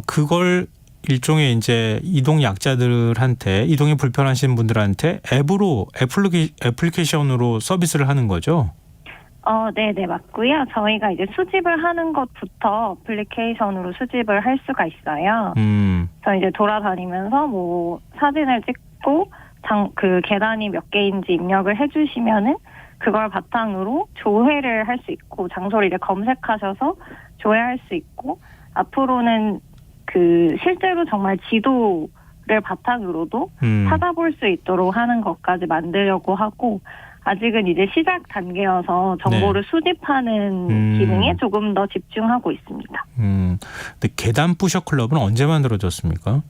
그걸 일종의 이제 이동 약자들한테 이동이 불편하신 분들한테 애플리케이션으로 서비스를 하는 거죠? 네네, 맞고요. 저희가 이제 수집을 하는 것부터 애플리케이션으로 수집을 할 수가 있어요. 저 이제 돌아다니면서 사진을 찍고 그 계단이 몇 개인지 입력을 해주시면은 그걸 바탕으로 조회를 할 수 있고 장소를 이제 검색하셔서 조회할 수 있고 앞으로는 실제로 정말 지도를 바탕으로도 찾아볼 수 있도록 하는 것까지 만들려고 하고 아직은 이제 시작 단계여서 정보를 수집하는 기능에 조금 더 집중하고 있습니다. 근데 계단 뿌셔 클럽은 언제 만들어졌습니까?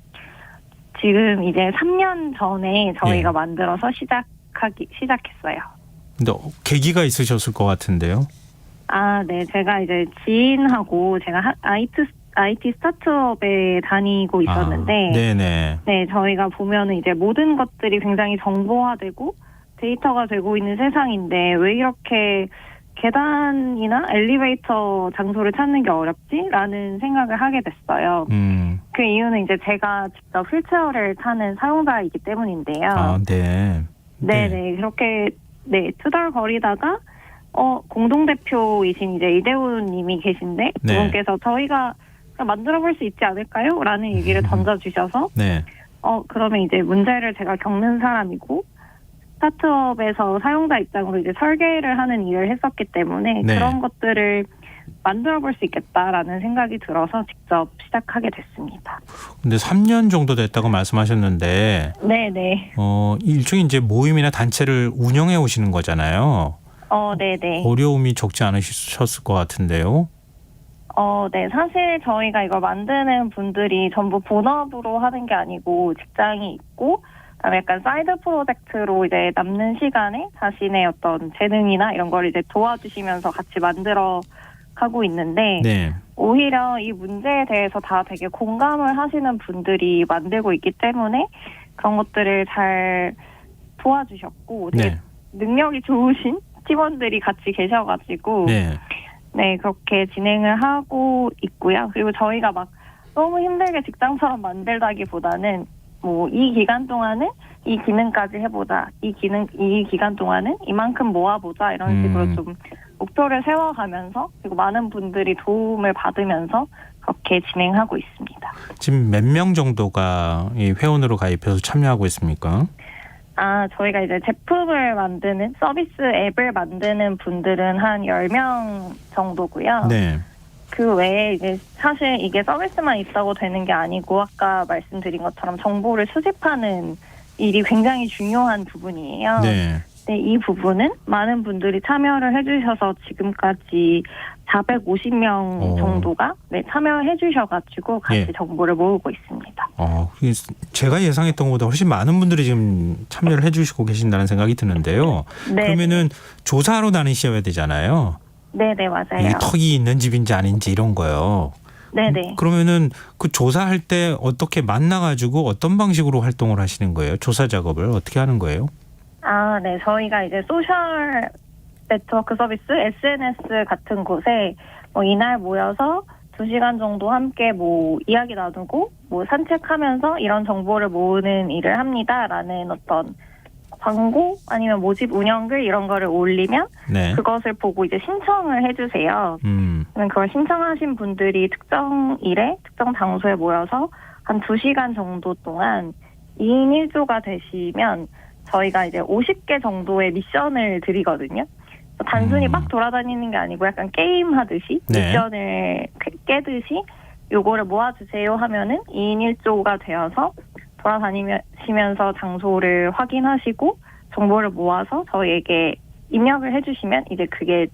지금 이제 3년 전에 저희가 만들어서 시작했어요. 근데 계기가 있으셨을 것 같은데요. 네. 제가 이제 지인하고 제가 IT 스타트업에 다니고 있었는데 네네. 네, 저희가 보면은 이제 모든 것들이 굉장히 정보화되고 데이터가 되고 있는 세상인데 왜 이렇게 계단이나 엘리베이터 장소를 찾는 게 어렵지? 라는 생각을 하게 됐어요. 그 이유는 이제 제가 직접 휠체어를 타는 사용자이기 때문인데요. 네. 네네. 그렇게 투덜거리다가 공동대표이신 이제 이대훈 님이 계신데 그분께서 저희가 만들어 볼 수 있지 않을까요? 라는 얘기를 던져주셔서 그러면 이제 문제를 제가 겪는 사람이고 스타트업에서 사용자 입장으로 이제 설계를 하는 일을 했었기 때문에 그런 것들을 만들어 볼 수 있겠다라는 생각이 들어서 직접 시작하게 됐습니다. 근데 3년 정도 됐다고 말씀하셨는데, 네네. 일종의 이제 모임이나 단체를 운영해 오시는 거잖아요. 네네. 어려움이 적지 않으셨을 것 같은데요. 네. 사실 저희가 이걸 만드는 분들이 전부 본업으로 하는 게 아니고 직장이 있고, 그다음에 약간 사이드 프로젝트로 이제 남는 시간에 자신의 어떤 재능이나 이런 걸 이제 도와주시면서 같이 만들어 가고 있는데, 네. 오히려 이 문제에 대해서 다 되게 공감을 하시는 분들이 만들고 있기 때문에 그런 것들을 잘 도와주셨고, 되게 네. 능력이 좋으신 팀원들이 같이 계셔가지고, 네. 네, 그렇게 진행을 하고 있고요. 그리고 저희가 막 너무 힘들게 직장처럼 만들다기보다는 뭐 이 기간 동안은 이 기능까지 해보자. 이 기간 동안은 이만큼 모아보자. 이런 식으로 좀 목표를 세워가면서 그리고 많은 분들이 도움을 받으면서 그렇게 진행하고 있습니다. 지금 몇 명 정도가 이 회원으로 가입해서 참여하고 있습니까? 저희가 이제 제품을 만드는 서비스 앱을 만드는 분들은 한 10명 정도고요. 네. 그 외에 이제 사실 이게 서비스만 있다고 되는 게 아니고 아까 말씀드린 것처럼 정보를 수집하는 일이 굉장히 중요한 부분이에요. 네. 네, 이 부분은 많은 분들이 참여를 해주셔서 지금까지 450명 정도가 참여해 주셔가지고 같이 예. 정보를 모으고 있습니다. 제가 예상했던 것보다 훨씬 많은 분들이 지금 참여를 해주시고 계신다는 생각이 드는데요. 네. 그러면은 조사로 다니셔야 되잖아요. 네네, 맞아요. 이 턱이 있는 집인지 아닌지 이런 거요. 네네. 그러면은 그 조사할 때 어떻게 만나가지고 어떤 방식으로 활동을 하시는 거예요? 조사 작업을 어떻게 하는 거예요? 네. 저희가 이제 소셜 네트워크 서비스, SNS 같은 곳에 이날 모여서 2시간 정도 함께 이야기 나누고 산책하면서 이런 정보를 모으는 일을 합니다라는 어떤 광고 아니면 모집 운영글 이런 거를 올리면 네. 그것을 보고 이제 신청을 해주세요. 그러면 그걸 신청하신 분들이 특정 일에 특정 장소에 모여서 한 2시간 정도 동안 2인 1조가 되시면 저희가 이제 50개 정도의 미션을 드리거든요. 단순히 막 돌아다니는 게 아니고 약간 게임 하듯이 네. 미션을 깨듯이 요거를 모아주세요 하면은 2인 1조가 되어서 돌아다니시면서 장소를 확인하시고 정보를 모아서 저희에게 입력을 해주시면 이제 그게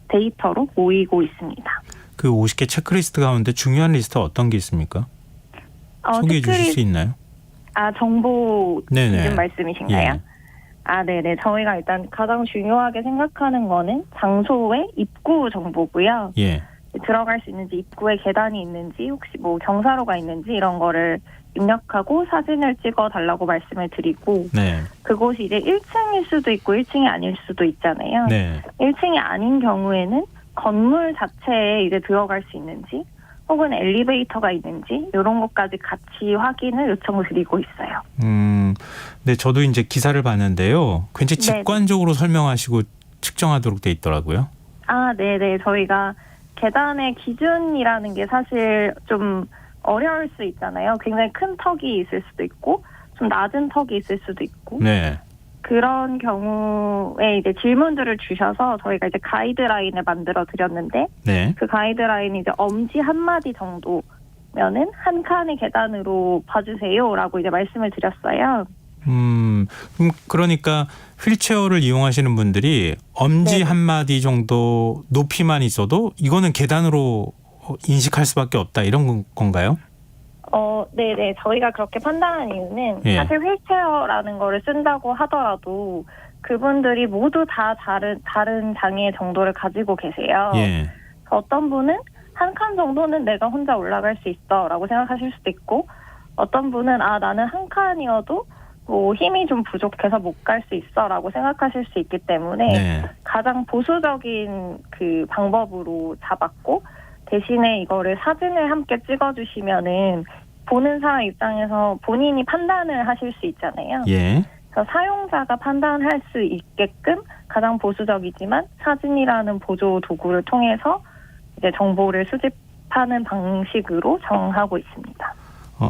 데이터로 모이고 있습니다. 그 50개 체크리스트 가운데 중요한 리스트 어떤 게 있습니까? 소개해 주실 수 있나요? 정보 네네. 기준 말씀이신가요? 예. 네네. 저희가 일단 가장 중요하게 생각하는 거는 장소의 입구 정보고요. 예. 들어갈 수 있는지 입구에 계단이 있는지 혹시 경사로가 있는지 이런 거를 입력하고 사진을 찍어 달라고 말씀을 드리고 네. 그곳이 이제 1층일 수도 있고 1층이 아닐 수도 있잖아요. 네. 1층이 아닌 경우에는 건물 자체에 이제 들어갈 수 있는지 혹은 엘리베이터가 있는지 이런 것까지 같이 확인을 요청드리고 있어요. 네, 저도 이제 기사를 봤는데요. 굉장히 직관적으로 설명하시고 측정하도록 돼 있더라고요. 네네. 저희가 계단의 기준이라는 게 사실 좀 어려울 수 있잖아요. 굉장히 큰 턱이 있을 수도 있고 좀 낮은 턱이 있을 수도 있고 네. 그런 경우에 이제 질문들을 주셔서 저희가 이제 가이드라인을 만들어 드렸는데 네. 그 가이드라인이 이제 엄지 한마디 정도면은 한 칸의 계단으로 봐주세요라고 이제 말씀을 드렸어요. 그러니까 휠체어를 이용하시는 분들이 엄지 네. 한마디 정도 높이만 있어도 이거는 계단으로 인식할 수밖에 없다 이런 건가요? 네네. 저희가 그렇게 판단한 이유는 사실 휠체어라는 거를 쓴다고 하더라도 그분들이 모두 다 다른 장애 정도를 가지고 계세요. 예. 어떤 분은 한 칸 정도는 내가 혼자 올라갈 수 있어라고 생각하실 수도 있고 어떤 분은 나는 한 칸이어도 힘이 좀 부족해서 못 갈 수 있어라고 생각하실 수 있기 때문에 가장 보수적인 그 방법으로 잡았고 대신에 이거를 사진을 함께 찍어주시면은 보는 사람 입장에서 본인이 판단을 하실 수 있잖아요. 예. 그래서 사용자가 판단할 수 있게끔 가장 보수적이지만 사진이라는 보조 도구를 통해서 이제 정보를 수집하는 방식으로 정하고 있습니다.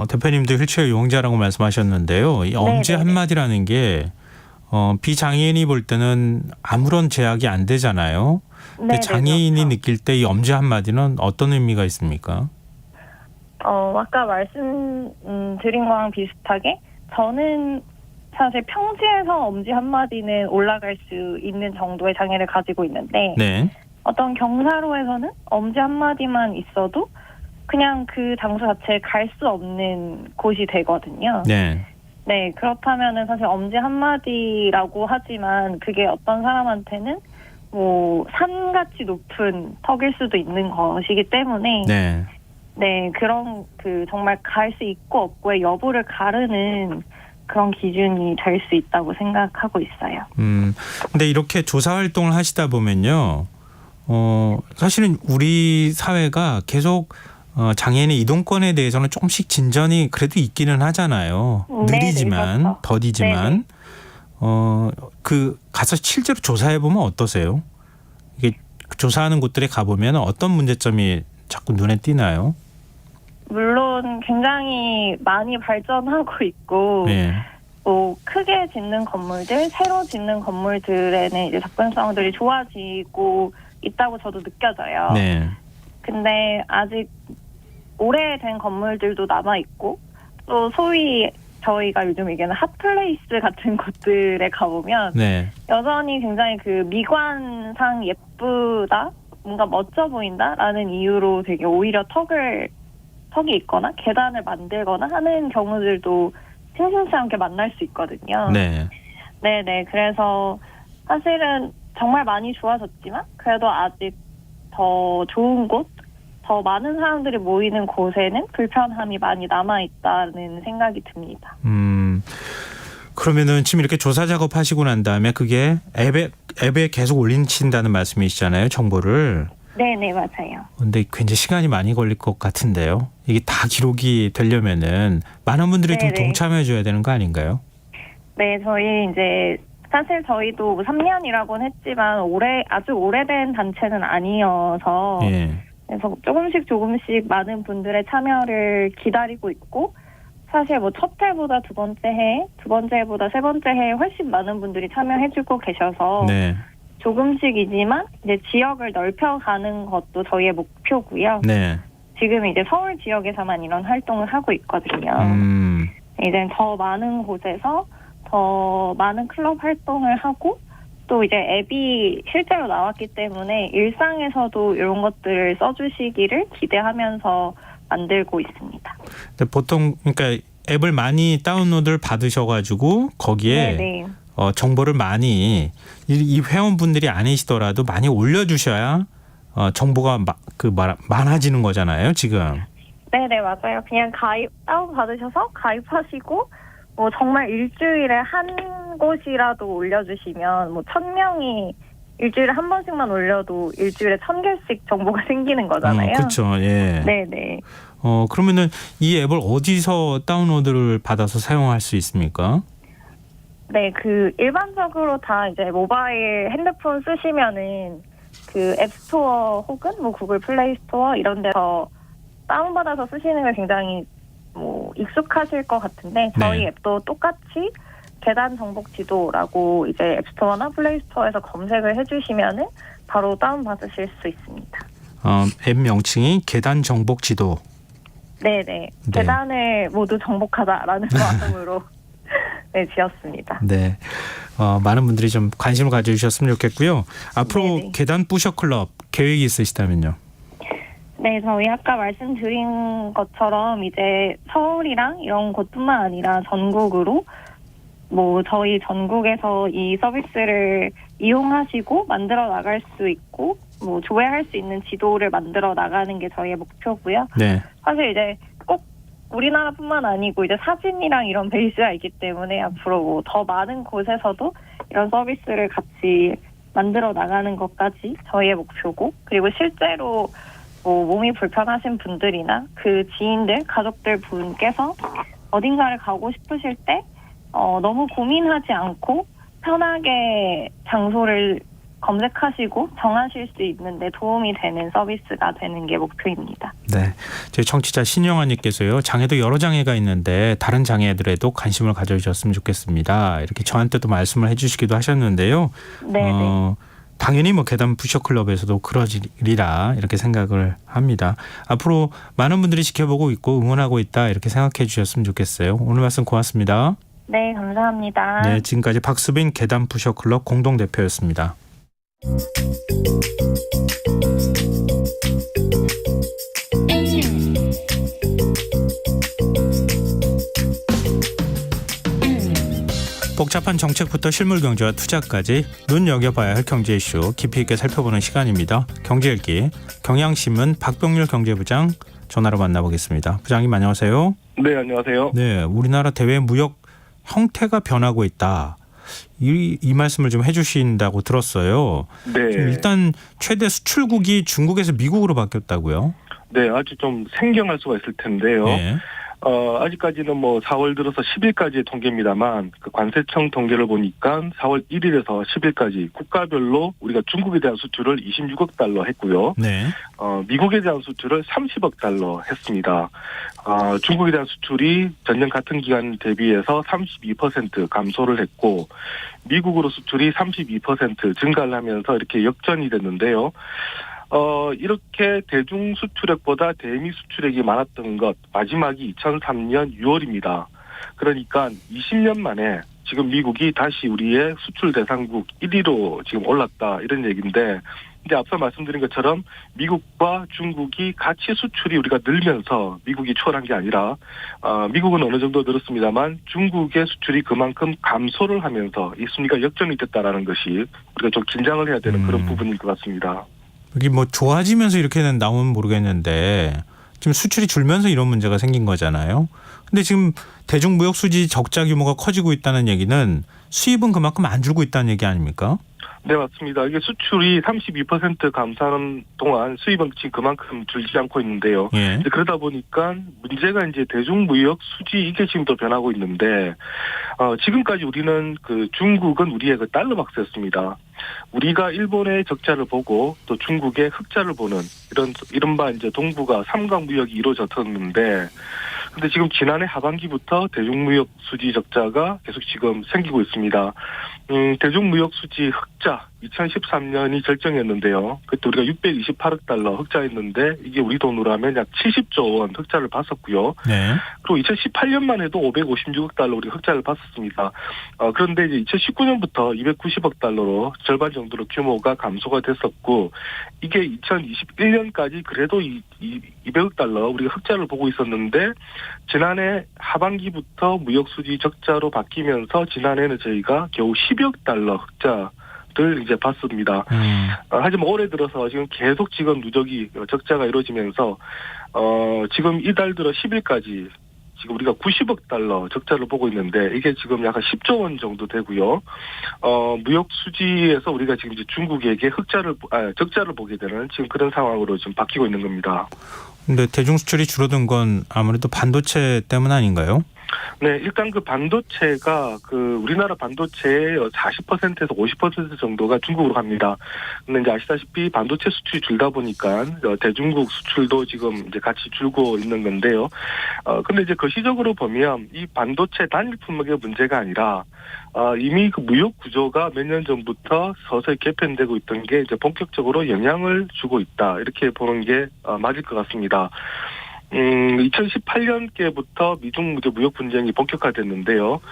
대표님도 휠체어 이용자라고 말씀하셨는데요. 이 엄지 한마디라는 게 비장애인이 볼 때는 아무런 제약이 안 되잖아요. 근데 네, 장애인이 그렇죠. 느낄 때 이 엄지 한마디는 어떤 의미가 있습니까? 아까 말씀드린 거랑 비슷하게 저는 사실 평지에서 엄지 한마디는 올라갈 수 있는 정도의 장애를 가지고 있는데 네. 어떤 경사로에서는 엄지 한마디만 있어도 그냥 그 장소 자체에 갈 수 없는 곳이 되거든요. 네. 네, 그렇다면은 사실 엄지 한마디라고 하지만 그게 어떤 사람한테는 뭐 산같이 높은 턱일 수도 있는 것이기 때문에 네. 네, 그런 정말 갈 수 있고 없고의 여부를 가르는 그런 기준이 될 수 있다고 생각하고 있어요. 근데 이렇게 조사 활동을 하시다 보면요. 사실은 우리 사회가 계속 장애인의 이동권에 대해서는 조금씩 진전이 그래도 있기는 하잖아요. 느리지만, 그렇죠. 더디지만. 가서 실제로 조사해 보면 어떠세요? 이게 조사하는 곳들에 가보면 어떤 문제점이 자꾸 눈에 띄나요? 물론 굉장히 많이 발전하고 있고 네. 크게 짓는 건물들, 새로 짓는 건물들에는 이제 접근성들이 좋아지고 있다고 저도 느껴져요. 네. 근데 아직 오래된 건물들도 남아 있고 또 소위 저희가 요즘 얘기하는 핫플레이스 같은 곳들에 가보면 네. 여전히 굉장히 미관상 예쁘다, 뭔가 멋져 보인다라는 이유로 되게 오히려 턱이 있거나 계단을 만들거나 하는 경우들도 심심치 않게 만날 수 있거든요. 네. 네네. 그래서 사실은 정말 많이 좋아졌지만 그래도 아직 더 좋은 곳, 더 많은 사람들이 모이는 곳에는 불편함이 많이 남아있다는 생각이 듭니다. 그러면은 지금 이렇게 조사 작업하시고 난 다음에 그게 앱에 계속 올리신다는 말씀이시잖아요, 정보를. 네네, 맞아요. 근데 굉장히 시간이 많이 걸릴 것 같은데요. 이게 다 기록이 되려면은 많은 분들이 좀 네네. 동참해 줘야 되는 거 아닌가요? 네, 저희 이제 사실 저희도 3년이라고는 했지만 아주 오래된 단체는 아니어서 예. 그래서 조금씩 많은 분들의 참여를 기다리고 있고 사실 첫 해보다 두 번째 해보다 세 번째 해에 훨씬 많은 분들이 참여해주고 계셔서 네. 조금씩이지만 이제 지역을 넓혀가는 것도 저희의 목표고요. 네. 지금 이제 서울 지역에서만 이런 활동을 하고 있거든요. 이제 더 많은 곳에서 더 많은 클럽 활동을 하고 또 이제 앱이 실제로 나왔기 때문에 일상에서도 이런 것들을 써주시기를 기대하면서 만들고 있습니다. 근데 보통 그러니까 앱을 많이 다운로드를 받으셔가지고 거기에 네네. 정보를 많이 이 회원분들이 아니시더라도 많이 올려주셔야 정보가 많아지는 거잖아요, 지금. 네네, 맞아요. 그냥 다운받으셔서 가입하시고 정말 일주일에 한 곳이라도 올려주시면 1,000명이 일주일에 한 번씩만 올려도 일주일에 1,000개씩 정보가 생기는 거잖아요. 그렇죠. 예. 네네. 그러면은 이 앱을 어디서 다운로드를 받아서 사용할 수 있습니까? 네, 일반적으로 다 이제 모바일 핸드폰 쓰시면은 앱스토어 혹은 구글 플레이 스토어 이런 데서 다운받아서 쓰시는 게 굉장히 익숙하실 것 같은데 저희 네. 앱도 똑같이 계단 정복 지도라고 이제 앱스토어나 플레이 스토어에서 검색을 해주시면은 바로 다운받으실 수 있습니다. 앱 명칭이 계단 정복 지도. 네네. 네. 계단을 모두 정복하자라는 마음으로 네, 지었습니다. 네. 많은 분들이 좀 관심을 가져주셨으면 좋겠고요. 앞으로 네네. 계단 부셔 클럽 계획이 있으시다면요? 네, 저희 아까 말씀드린 것처럼 이제 서울이랑 이런 곳뿐만 아니라 전국으로 저희 전국에서 이 서비스를 이용하시고 만들어 나갈 수 있고 조회할 수 있는 지도를 만들어 나가는 게 저희의 목표고요. 네. 사실 이제 꼭 우리나라뿐만 아니고 이제 사진이랑 이런 베이스가 있기 때문에 앞으로 더 많은 곳에서도 이런 서비스를 같이 만들어 나가는 것까지 저희의 목표고 그리고 실제로 몸이 불편하신 분들이나 그 지인들, 가족들 분께서 어딘가를 가고 싶으실 때 너무 고민하지 않고 편하게 장소를 검색하시고 정하실 수 있는 데 도움이 되는 서비스가 되는 게 목표입니다. 네, 저희 청취자 신영아님께서요. 장애도 여러 장애가 있는데 다른 장애들에도 관심을 가져주셨으면 좋겠습니다. 이렇게 저한테도 말씀을 해주시기도 하셨는데요. 네. 당연히 뭐 계단 푸셔클럽에서도 그러리라 이렇게 생각을 합니다. 앞으로 많은 분들이 지켜보고 있고 응원하고 있다 이렇게 생각해 주셨으면 좋겠어요. 오늘 말씀 고맙습니다. 네, 감사합니다. 네, 지금까지 박수빈 계단 푸셔클럽 공동대표였습니다. 복잡한 정책부터 실물 경제와 투자까지 눈여겨봐야 할 경제 이슈 깊이 있게 살펴보는 시간입니다. 경제읽기 경향신문 박병률 경제부장 전화로 만나보겠습니다. 부장님 안녕하세요. 네, 안녕하세요. 네, 우리나라 대외 무역 형태가 변하고 있다. 이 말씀을 좀 해주신다고 들었어요. 네. 지금 일단 최대 수출국이 중국에서 미국으로 바뀌었다고요? 네, 아주 좀 생경할 수가 있을 텐데요. 네. 아직까지는 뭐 4월 들어서 10일까지의 통계입니다만 그 관세청 통계를 보니까 4월 1일에서 10일까지 국가별로 우리가 중국에 대한 수출을 26억 달러 했고요. 네. 미국에 대한 수출을 30억 달러 했습니다. 중국에 대한 수출이 전년 같은 기간 대비해서 32% 감소를 했고 미국으로 수출이 32% 증가를 하면서 이렇게 역전이 됐는데요. 이렇게 대중 수출액보다 대미 수출액이 많았던 것 마지막이 2003년 6월입니다. 그러니까 20년 만에 지금 미국이 다시 우리의 수출 대상국 1위로 지금 올랐다 이런 얘기인데 이제 앞서 말씀드린 것처럼 미국과 중국이 같이 수출이 우리가 늘면서 미국이 추월한 게 아니라 미국은 어느 정도 늘었습니다만 중국의 수출이 그만큼 감소를 하면서 이 순위가 역전이 됐다라는 것이 우리가 좀 긴장을 해야 되는 그런 부분인 것 같습니다. 이게 뭐 좋아지면서 이렇게는 나오면 모르겠는데 지금 수출이 줄면서 이런 문제가 생긴 거잖아요. 근데 지금 대중무역 수지 적자 규모가 커지고 있다는 얘기는 수입은 그만큼 안 줄고 있다는 얘기 아닙니까? 네, 맞습니다. 이게 수출이 32% 감소하는 동안 수입은 지금 그만큼 줄지 않고 있는데요. 예. 그러다 보니까 문제가 이제 대중무역 수지 이게 지금 또 변하고 있는데 지금까지 우리는 그 중국은 우리의 그 달러 박스였습니다. 우리가 일본의 적자를 보고 또 중국의 흑자를 보는 이른바 이제 동북아 삼각무역이 이루어졌었는데 근데 지금 지난해 하반기부터 대중무역 수지 적자가 계속 지금 생기고 있습니다. 대중무역 수지 흑자 2013년이 절정이었는데요. 그때 우리가 628억 달러 흑자했는데 이게 우리 돈으로 하면 약 70조 원 흑자를 봤었고요. 네. 그리고 2018년만 해도 556억 달러 우리 흑자를 봤었습니다. 그런데 이제 2019년부터 290억 달러로 절반 정도로 규모가 감소가 됐었고 이게 2021년까지 그래도 200억 달러 우리가 흑자를 보고 있었는데 지난해 하반기부터 무역수지 적자로 바뀌면서 지난해는 저희가 겨우 10억 달러 흑자를 이제 봤습니다. 하지만 올해 들어서 지금 계속 지금 누적이 적자가 이루어지면서 지금 이달 들어 10일까지 지금 우리가 90억 달러 적자를 보고 있는데 이게 지금 약간 10조 원 정도 되고요. 무역 수지에서 우리가 지금 이제 중국에게 적자를 보게 되는 지금 그런 상황으로 지금 바뀌고 있는 겁니다. 근데 대중 수출이 줄어든 건 아무래도 반도체 때문 아닌가요? 네, 일단 그 반도체가 우리나라 반도체의 40%에서 50% 정도가 중국으로 갑니다. 근데 이제 아시다시피 반도체 수출이 줄다 보니까 대중국 수출도 지금 이제 같이 줄고 있는 건데요. 근데 이제 거시적으로 보면 이 반도체 단일 품목의 문제가 아니라 이미 그 무역 구조가 몇 년 전부터 서서히 개편되고 있던 게 이제 본격적으로 영향을 주고 있다. 이렇게 보는 게 맞을 것 같습니다. 2018년께부터 미중 무역 분쟁이 본격화됐는데요.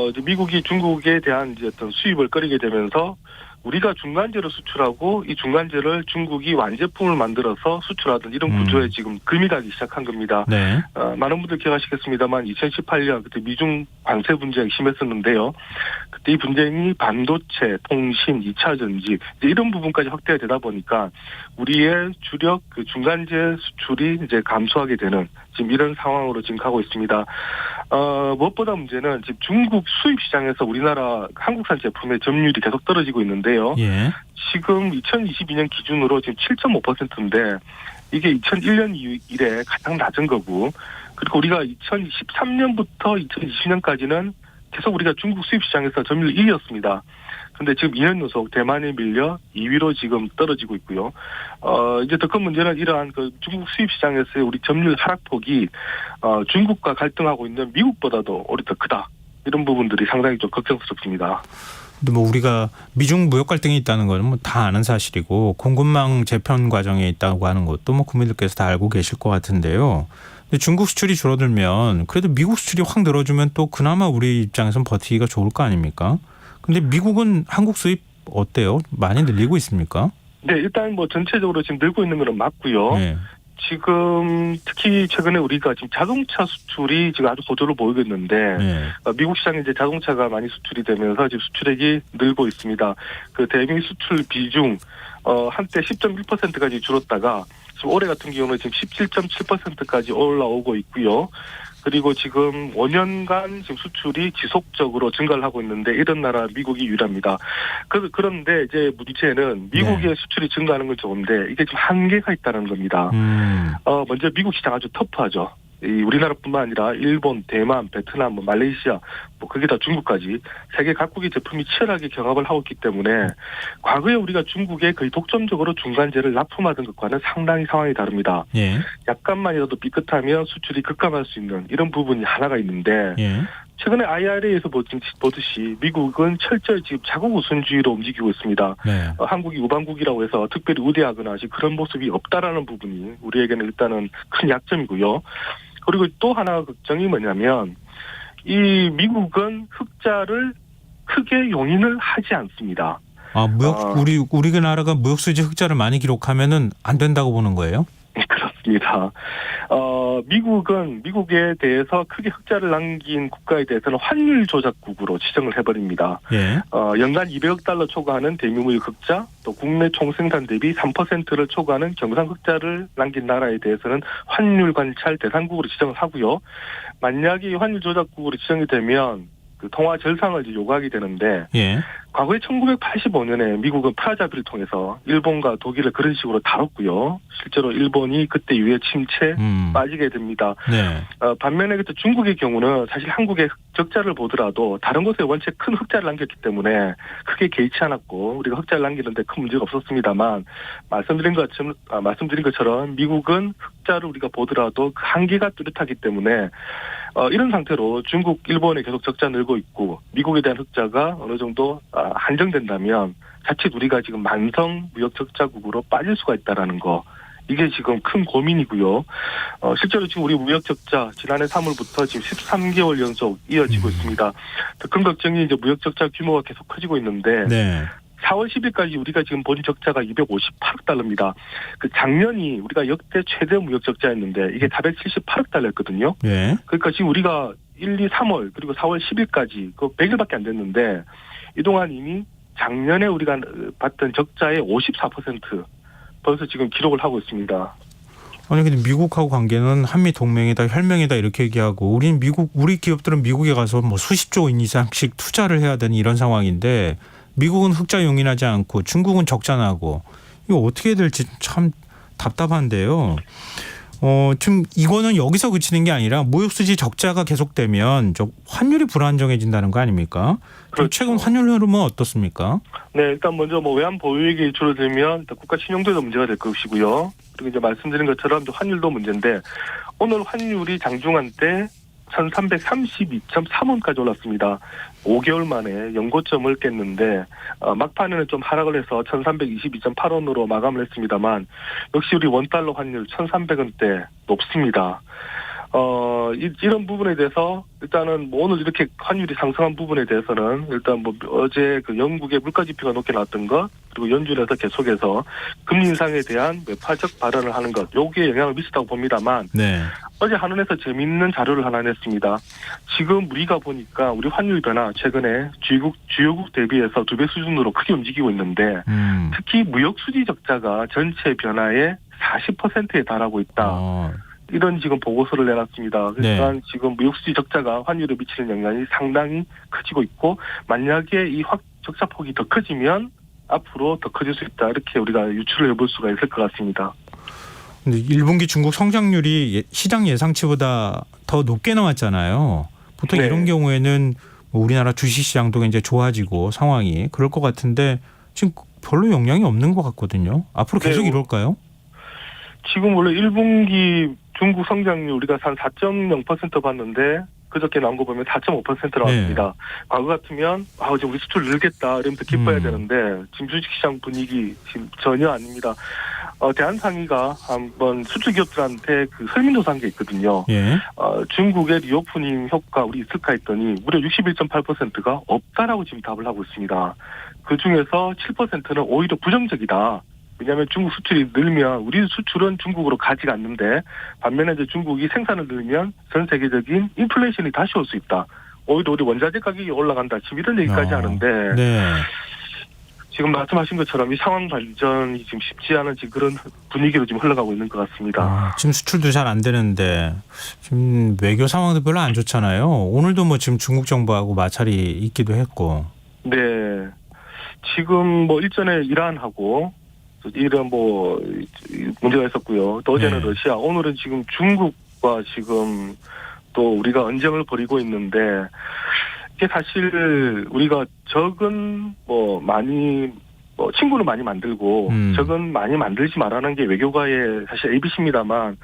이제 미국이 중국에 대한 이제 어떤 수입을 꺼리게 되면서 우리가 중간재를 수출하고 이 중간재를 중국이 완제품을 만들어서 수출하던 이런 구조에 지금 금이 가기 시작한 겁니다. 네. 많은 분들 기억하시겠습니다만 2018년 그때 미중 관세 분쟁이 심했었는데요. 그때 이 분쟁이 반도체, 통신, 2차 전지 이런 부분까지 확대가 되다 보니까 우리의 주력 그 중간재 수출이 이제 감소하게 되는 지금 이런 상황으로 지금 가고 있습니다. 무엇보다 문제는 지금 중국 수입 시장에서 우리나라 한국산 제품의 점유율이 계속 떨어지고 있는데요. 예. 지금 2022년 기준으로 지금 7.5%인데 이게 2001년 이래 가장 낮은 거고 그리고 우리가 2013년부터 2020년까지는 계속 우리가 중국 수입 시장에서 점유율 1위였습니다. 근데 지금 2년 연속 대만에 밀려 2위로 지금 떨어지고 있고요. 이제 더 큰 문제는 이러한 그 중국 수입 시장에서의 우리 점유율 하락폭이 중국과 갈등하고 있는 미국보다도 오히려 더 크다. 이런 부분들이 상당히 좀 걱정스럽습니다. 근데 뭐 우리가 미중 무역 갈등이 있다는 거는 뭐 다 아는 사실이고 공급망 재편 과정에 있다고 하는 것도 뭐 국민들께서 다 알고 계실 것 같은데요. 근데 중국 수출이 줄어들면 그래도 미국 수출이 확 늘어주면 또 그나마 우리 입장에선 버티기가 좋을 거 아닙니까? 근데 미국은 한국 수입 어때요? 많이 늘리고 있습니까? 네, 일단 뭐 전체적으로 지금 늘고 있는 건 맞고요. 네. 지금 특히 최근에 우리가 지금 자동차 수출이 지금 아주 고조를 보이고 있는데 네. 미국 시장에 이제 자동차가 많이 수출이 되면서 지금 수출액이 늘고 있습니다. 그 대미 수출 비중 한때 10.1%까지 줄었다가 지금 올해 같은 경우는 지금 17.7%까지 올라오고 있고요. 그리고 지금 5년간 지금 수출이 지속적으로 증가를 하고 있는데 이런 나라 미국이 유일합니다. 그런데 이제 문제는 미국의 네. 수출이 증가하는 건 좋은데 이게 좀 한계가 있다는 겁니다. 먼저 미국 시장 아주 터프하죠. 우리나라뿐만 아니라 일본, 대만, 베트남, 말레이시아, 그게 다 중국까지 세계 각국의 제품이 치열하게 경합을 하고 있기 때문에 과거에 우리가 중국에 거의 독점적으로 중간재를 납품하던 것과는 상당히 상황이 다릅니다. 예. 약간만이라도 삐끗하면 수출이 급감할 수 있는 이런 부분이 하나가 있는데 예. 최근에 IRA에서 보듯이 미국은 철저히 지금 자국 우선주의로 움직이고 있습니다. 네. 한국이 우방국이라고 해서 특별히 우대하거나 그런 모습이 없다라는 부분이 우리에게는 일단은 큰 약점이고요. 그리고 또 하나 걱정이 뭐냐면 이 미국은 흑자를 크게 용인을 하지 않습니다. 아, 우리나라가 무역 수지 흑자를 많이 기록하면은 안 된다고 보는 거예요? 그렇습니다. 미국에 대해서 크게 흑자를 남긴 국가에 대해서는 환율 조작국으로 지정을 해버립니다. 예. 연간 200억 달러 초과하는 대미무역 흑자, 또 국내 총생산 대비 3%를 초과하는 경상 흑자를 남긴 나라에 대해서는 환율 관찰 대상국으로 지정을 하고요. 만약에 이 환율 조작국으로 지정이 되면 그 통화 절상을 이제 요구하게 되는데 예. 과거에 1985년에 미국은 프라자비를 통해서 일본과 독일을 그런 식으로 다뤘고요. 실제로 일본이 그때 이후에 침체에 빠지게 됩니다. 네. 반면에 그때 중국의 경우는 사실 한국의 적자를 보더라도 다른 곳에 원체 큰 흑자를 남겼기 때문에 크게 개의치 않았고 우리가 흑자를 남기는데 큰 문제가 없었습니다만 말씀드린 것처럼 미국은 흑자를 우리가 보더라도 그 한계가 뚜렷하기 때문에 이런 상태로 중국, 일본에 계속 적자 늘고 있고 미국에 대한 흑자가 어느 정도 한정된다면 자칫 우리가 지금 만성 무역 적자국으로 빠질 수가 있다라는 거. 이게 지금 큰 고민이고요. 실제로 지금 우리 무역 적자 지난해 3월부터 지금 13개월 연속 이어지고 있습니다. 더 큰 걱정이 이제 무역 적자 규모가 계속 커지고 있는데 네. 4월 10일까지 우리가 지금 본 적자가 258억 달러입니다. 그 작년이 우리가 역대 최대 무역 적자였는데 이게 478억 달러였거든요. 예. 그러니까 지금 우리가 1, 2, 3월 그리고 4월 10일까지 그 100일밖에 안 됐는데 이동안 이미 작년에 우리가 봤던 적자의 54% 벌써 지금 기록을 하고 있습니다. 아니 근데 미국하고 관계는 한미 동맹이다, 혈맹이다 이렇게 얘기하고 우리 기업들은 미국에 가서 뭐 수십조 원 이상씩 투자를 해야 되는 이런 상황인데 미국은 흑자 용인하지 않고 중국은 적자 나고 이거 어떻게 될지 참 답답한데요. 지금 이거는 여기서 그치는 게 아니라 무역수지 적자가 계속되면 환율이 불안정해진다는 거 아닙니까? 그렇죠. 최근 환율 흐름은 어떻습니까? 네, 일단 먼저 외환 보유액이 줄어들면 일단 국가 신용도에도 문제가 될 것이고요. 그리고 이제 말씀드린 것처럼 환율도 문제인데 오늘 환율이 장중한 때 1332.3원까지 올랐습니다. 5개월 만에 연고점을 깼는데 막판에는 좀 하락을 해서 1322.8원으로 마감을 했습니다만 역시 우리 원달러 환율 1300원대 높습니다. 이런 부분에 대해서 일단은 오늘 이렇게 환율이 상승한 부분에 대해서는 일단 어제 그 영국의 물가지표가 높게 나왔던 것 그리고 연준에서 계속해서 금리 인상에 대한 매파적 발언을 하는 것 요기에 영향을 미쳤다고 봅니다만 네. 어제 한은에서 재미있는 자료를 하나 냈습니다. 지금 우리가 보니까 우리 환율 변화 최근에 주요국 대비해서 2배 수준으로 크게 움직이고 있는데 특히 무역 수지 적자가 전체 변화의 40%에 달하고 있다. 이런 지금 보고서를 내놨습니다. 그러니까 네. 지금 무역수지 적자가 환율에 미치는 영향이 상당히 커지고 있고 만약에 이 적자 폭이 더 커지면 앞으로 더 커질 수 있다. 이렇게 우리가 유추를 해볼 수가 있을 것 같습니다. 근데 1분기 중국 성장률이 시장 예상치보다 더 높게 나왔잖아요. 보통 네. 이런 경우에는 우리나라 주식시장도 이제 좋아지고 상황이 그럴 것 같은데 지금 별로 영향이 없는 것 같거든요. 앞으로 계속 네. 이럴까요? 지금 원래 1분기 중국 성장률 우리가 한 4.0% 봤는데 그저께 나온 거 보면 4.5% 나왔습니다. 과거 같으면 이제 우리 수출 늘겠다 이러면서 기뻐야 되는데 지금 주식시장 분위기 지금 전혀 아닙니다. 대한상의가 한번 수출 기업들한테 그 설문조사한 게 있거든요. 중국의 리오프닝 효과 우리 있을까 했더니 무려 61.8%가 없다라고 지금 답을 하고 있습니다. 그 중에서 7%는 오히려 부정적이다. 왜냐하면 중국 수출이 늘면 우리 수출은 중국으로 가지가 않는데 반면에 이제 중국이 생산을 늘면 전 세계적인 인플레이션이 다시 올 수 있다. 오히려 우리 원자재 가격이 올라간다. 지금 이런 얘기까지 하는데 지금 말씀하신 것처럼 이 상황 반전이 지금 쉽지 않은 지금 그런 분위기로 지금 흘러가고 있는 것 같습니다. 지금 수출도 잘 안 되는데 지금 외교 상황도 별로 안 좋잖아요. 오늘도 뭐 지금 중국 정부하고 마찰이 있기도 했고. 네. 지금 뭐 일전에 이란하고 이런 뭐 문제가 있었고요. 또 어제는 러시아, 오늘은 지금 중국과 지금 또 우리가 언쟁을 벌이고 있는데 이게 사실 우리가 적은 뭐 많이 친구는 많이 만들고 적은 많이 만들지 말라는 게 외교가의 사실 ABC입니다만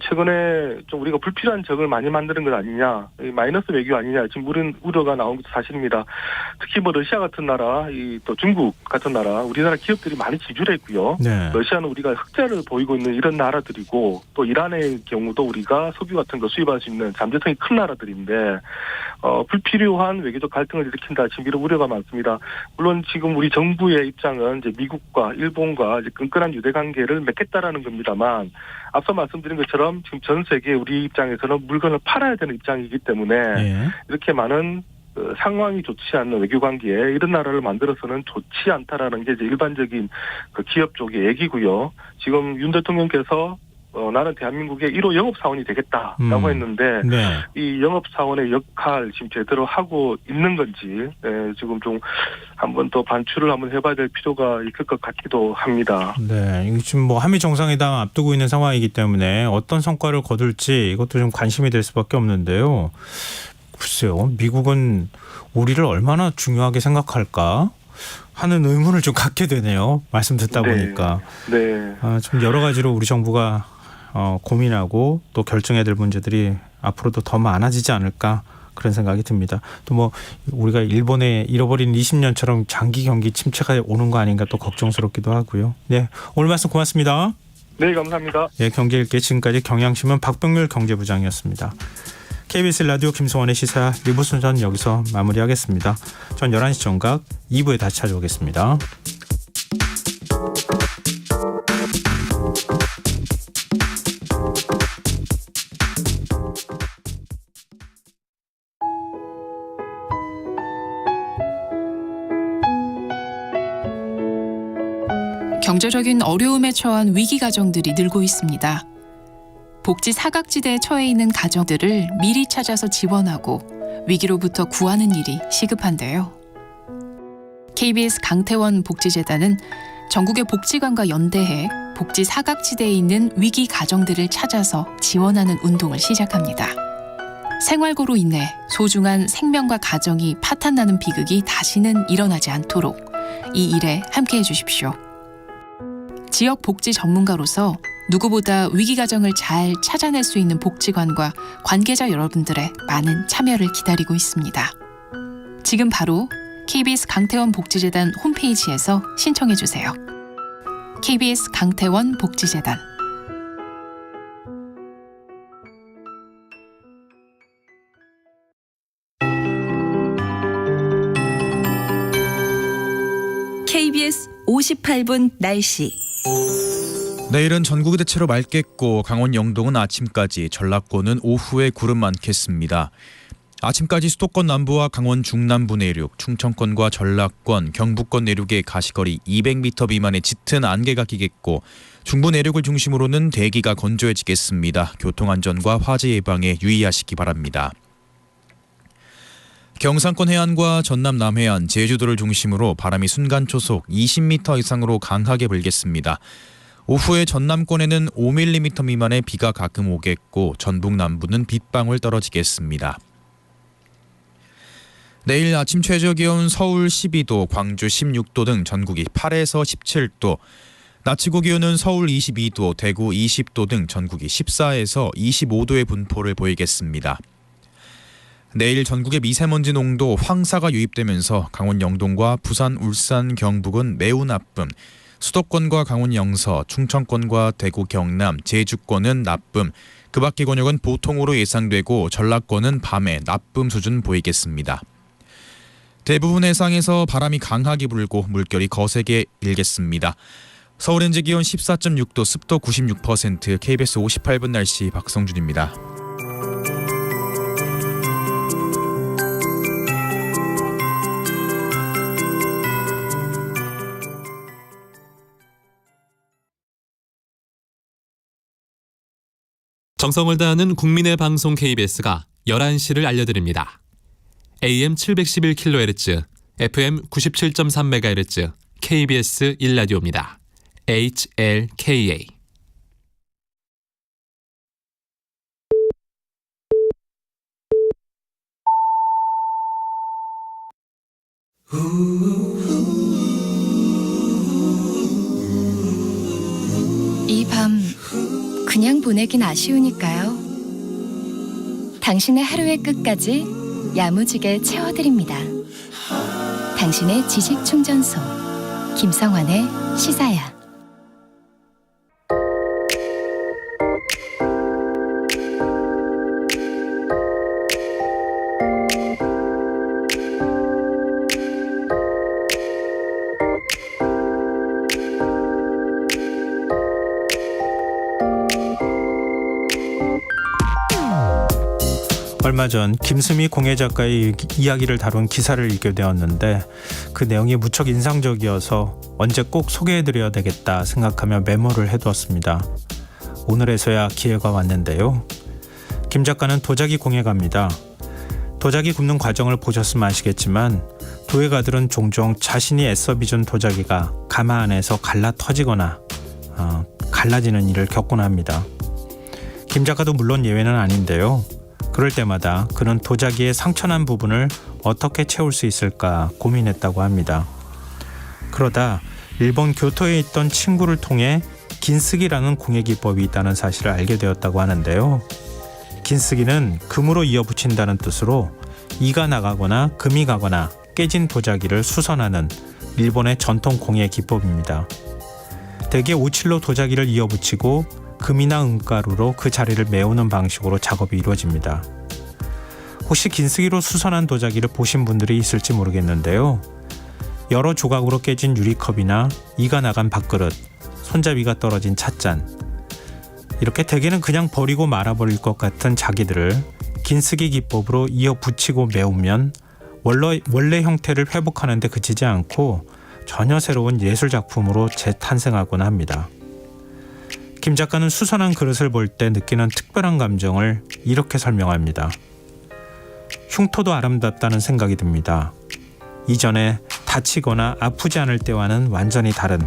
최근에 좀 우리가 불필요한 적을 많이 만드는 것 아니냐, 마이너스 외교 아니냐 지금 우려가 나온 것도 사실입니다. 특히 뭐 러시아 같은 나라, 또 중국 같은 나라, 우리나라 기업들이 많이 지출했고요. 러시아는 우리가 흑자를 보이고 있는 이런 나라들이고 또 이란의 경우도 우리가 석유 같은 거 수입할 수 있는 잠재성이 큰 나라들인데 불필요한 외교적 갈등을 일으킨다 지금 이런 우려가 많습니다. 물론 지금 우리 정부의 입장은 이제 미국과 일본과 이제 끈끈한 유대 관계를 맺겠다라는 겁니다만 앞서 말씀드린 것처럼 지금 전 세계 우리 입장에서는 물건을 팔아야 되는 입장이기 때문에 이렇게 많은 상황이 좋지 않는 외교 관계에 이런 나라를 만들어서는 좋지 않다라는 게 이제 일반적인 그 기업 쪽의 얘기고요. 지금 윤 대통령께서 나는 대한민국의 1호 영업사원이 되겠다라고 했는데 이 영업사원의 역할 지금 제대로 하고 있는 건지 지금 좀 한번 더 반추를 한번 해봐야 될 필요가 있을 것 같기도 합니다. 네, 지금 뭐 한미 정상회담 앞두고 있는 상황이기 때문에 어떤 성과를 거둘지 이것도 좀 관심이 될 수밖에 없는데요. 글쎄요, 미국은 우리를 얼마나 중요하게 생각할까 하는 의문을 좀 갖게 되네요. 말씀 듣다 보니까. 좀 여러 가지로 우리 정부가 고민하고 또 결정해야 될 문제들이 앞으로도 더 많아지지 않을까 그런 생각이 듭니다. 또 뭐 우리가 일본에 잃어버린 20년처럼 장기 경기 침체가 오는 거 아닌가 또 걱정스럽기도 하고요. 네, 오늘 말씀 고맙습니다. 네, 감사합니다. 네, 경제일기 지금까지 경향신문 박병률 경제부장이었습니다. KBS 라디오 김성환의 시사 1부 순서는 여기서 마무리하겠습니다. 전 11시 정각 2부에 다시 찾아오겠습니다. 경제적인 어려움에 처한 위기 가정들이 늘고 있습니다. 복지 사각지대에 처해 있는 가정들을 미리 찾아서 지원하고 위기로부터 구하는 일이 시급한데요. KBS 강태원 복지재단은 전국의 복지관과 연대해 복지 사각지대에 있는 위기 가정들을 찾아서 지원하는 운동을 시작합니다. 생활고로 인해 소중한 생명과 가정이 파탄나는 비극이 다시는 일어나지 않도록 이 일에 함께해 주십시오. 지역 복지 전문가로서 누구보다 위기 가정을 잘 찾아낼 수 있는 복지관과 관계자 여러분들의 많은 참여를 기다리고 있습니다. 지금 바로 KBS 강태원 복지재단 홈페이지에서 신청해 주세요. KBS 강태원 복지재단. KBS 58분 날씨. 내일은 전국이 대체로 맑겠고 강원 영동은 아침까지, 전라권은 오후에 구름 많겠습니다. 아침까지 수도권 남부와 강원 중남부 내륙, 충청권과 전라권, 경북권 내륙의 가시거리 200m 미만의 짙은 안개가 끼겠고 중부 내륙을 중심으로는 대기가 건조해지겠습니다. 교통안전과 화재 예방에 유의하시기 바랍니다. 경상권 해안과 전남 남해안, 제주도를 중심으로 바람이 순간초속 20m 이상으로 강하게 불겠습니다. 오후에 전남권에는 5mm 미만의 비가 가끔 오겠고 전북 남부는 빗방울 떨어지겠습니다. 내일 아침 최저기온 서울 12도, 광주 16도 등 전국이 8에서 17도, 낮 최고 기온은 서울 22도, 대구 20도 등 전국이 14에서 25도의 분포를 보이겠습니다. 내일 전국의 미세먼지 농도 황사가 유입되면서 강원 영동과 부산, 울산, 경북은 매우 나쁨, 수도권과 강원 영서, 충청권과 대구, 경남, 제주권은 나쁨, 그 밖의 권역은 보통으로 예상되고 전라권은 밤에 나쁨 수준 보이겠습니다. 대부분 해상에서 바람이 강하게 불고 물결이 거세게 일겠습니다. 서울 현재 기온 14.6도, 습도 96%, KBS 58분 날씨 박성준입니다. 정성을 다하는 국민의 방송 KBS가 11시를 알려드립니다. AM 711kHz, FM 97.3MHz, KBS 1라디오입니다. HLKA. 이 밤 그냥 보내긴 아쉬우니까요. 당신의 하루의 끝까지 야무지게 채워드립니다. 당신의 지식 충전소 김성환의 시사야. 얼마 전 김수미 공예 작가의 이야기를 다룬 기사를 읽게 되었는데 그 내용이 무척 인상적이어서 언제 꼭 소개해드려야 되겠다 생각하며 메모를 해두었습니다. 오늘에서야 기회가 왔는데요. 김 작가는 도자기 공예가입니다. 도자기 굽는 과정을 보셨으면 아시겠지만 도예가들은 종종 자신이 애써 빚은 도자기가 가마 안에서 갈라 터지거나 갈라지는 일을 겪곤 합니다. 김 작가도 물론 예외는 아닌데요. 그럴 때마다 그는 도자기의 상처난 부분을 어떻게 채울 수 있을까 고민했다고 합니다. 그러다 일본 교토에 있던 친구를 통해 긴쓰기라는 공예 기법이 있다는 사실을 알게 되었다고 하는데요. 긴쓰기는 금으로 이어붙인다는 뜻으로 이가 나가거나 금이 가거나 깨진 도자기를 수선하는 일본의 전통 공예 기법입니다. 대개 오칠로 도자기를 이어붙이고 금이나 은가루로 그 자리를 메우는 방식으로 작업이 이루어집니다. 혹시 긴쓰기로 수선한 도자기를 보신 분들이 있을지 모르겠는데요. 여러 조각으로 깨진 유리컵이나 이가 나간 밥그릇, 손잡이가 떨어진 찻잔, 이렇게 대개는 그냥 버리고 말아버릴 것 같은 자기들을 긴쓰기 기법으로 이어붙이고 메우면 원래 형태를 회복하는 데 그치지 않고 전혀 새로운 예술작품으로 재탄생하곤 합니다. 김 작가는 수선한 그릇을 볼 때 느끼는 특별한 감정을 이렇게 설명합니다. 흉터도 아름답다는 생각이 듭니다. 이전에 다치거나 아프지 않을 때와는 완전히 다른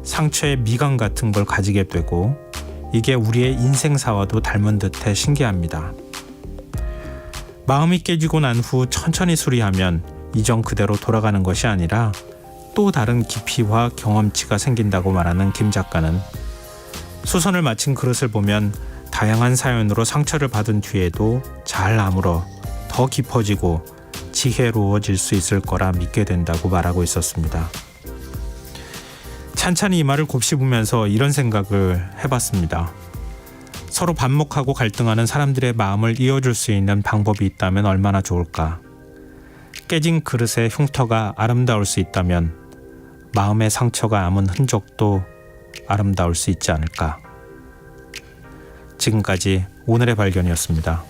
상처의 미감 같은 걸 가지게 되고 이게 우리의 인생사와도 닮은 듯해 신기합니다. 마음이 깨지고 난 후 천천히 수리하면 이전 그대로 돌아가는 것이 아니라 또 다른 깊이와 경험치가 생긴다고 말하는 김 작가는 수선을 마친 그릇을 보면 다양한 사연으로 상처를 받은 뒤에도 잘 아물어 더 깊어지고 지혜로워질 수 있을 거라 믿게 된다고 말하고 있었습니다. 찬찬히 이 말을 곱씹으면서 이런 생각을 해봤습니다. 서로 반목하고 갈등하는 사람들의 마음을 이어줄 수 있는 방법이 있다면 얼마나 좋을까. 깨진 그릇의 흉터가 아름다울 수 있다면 마음의 상처가 아문 흔적도 아름다울 수 있지 않을까. 지금까지 오늘의 발견이었습니다.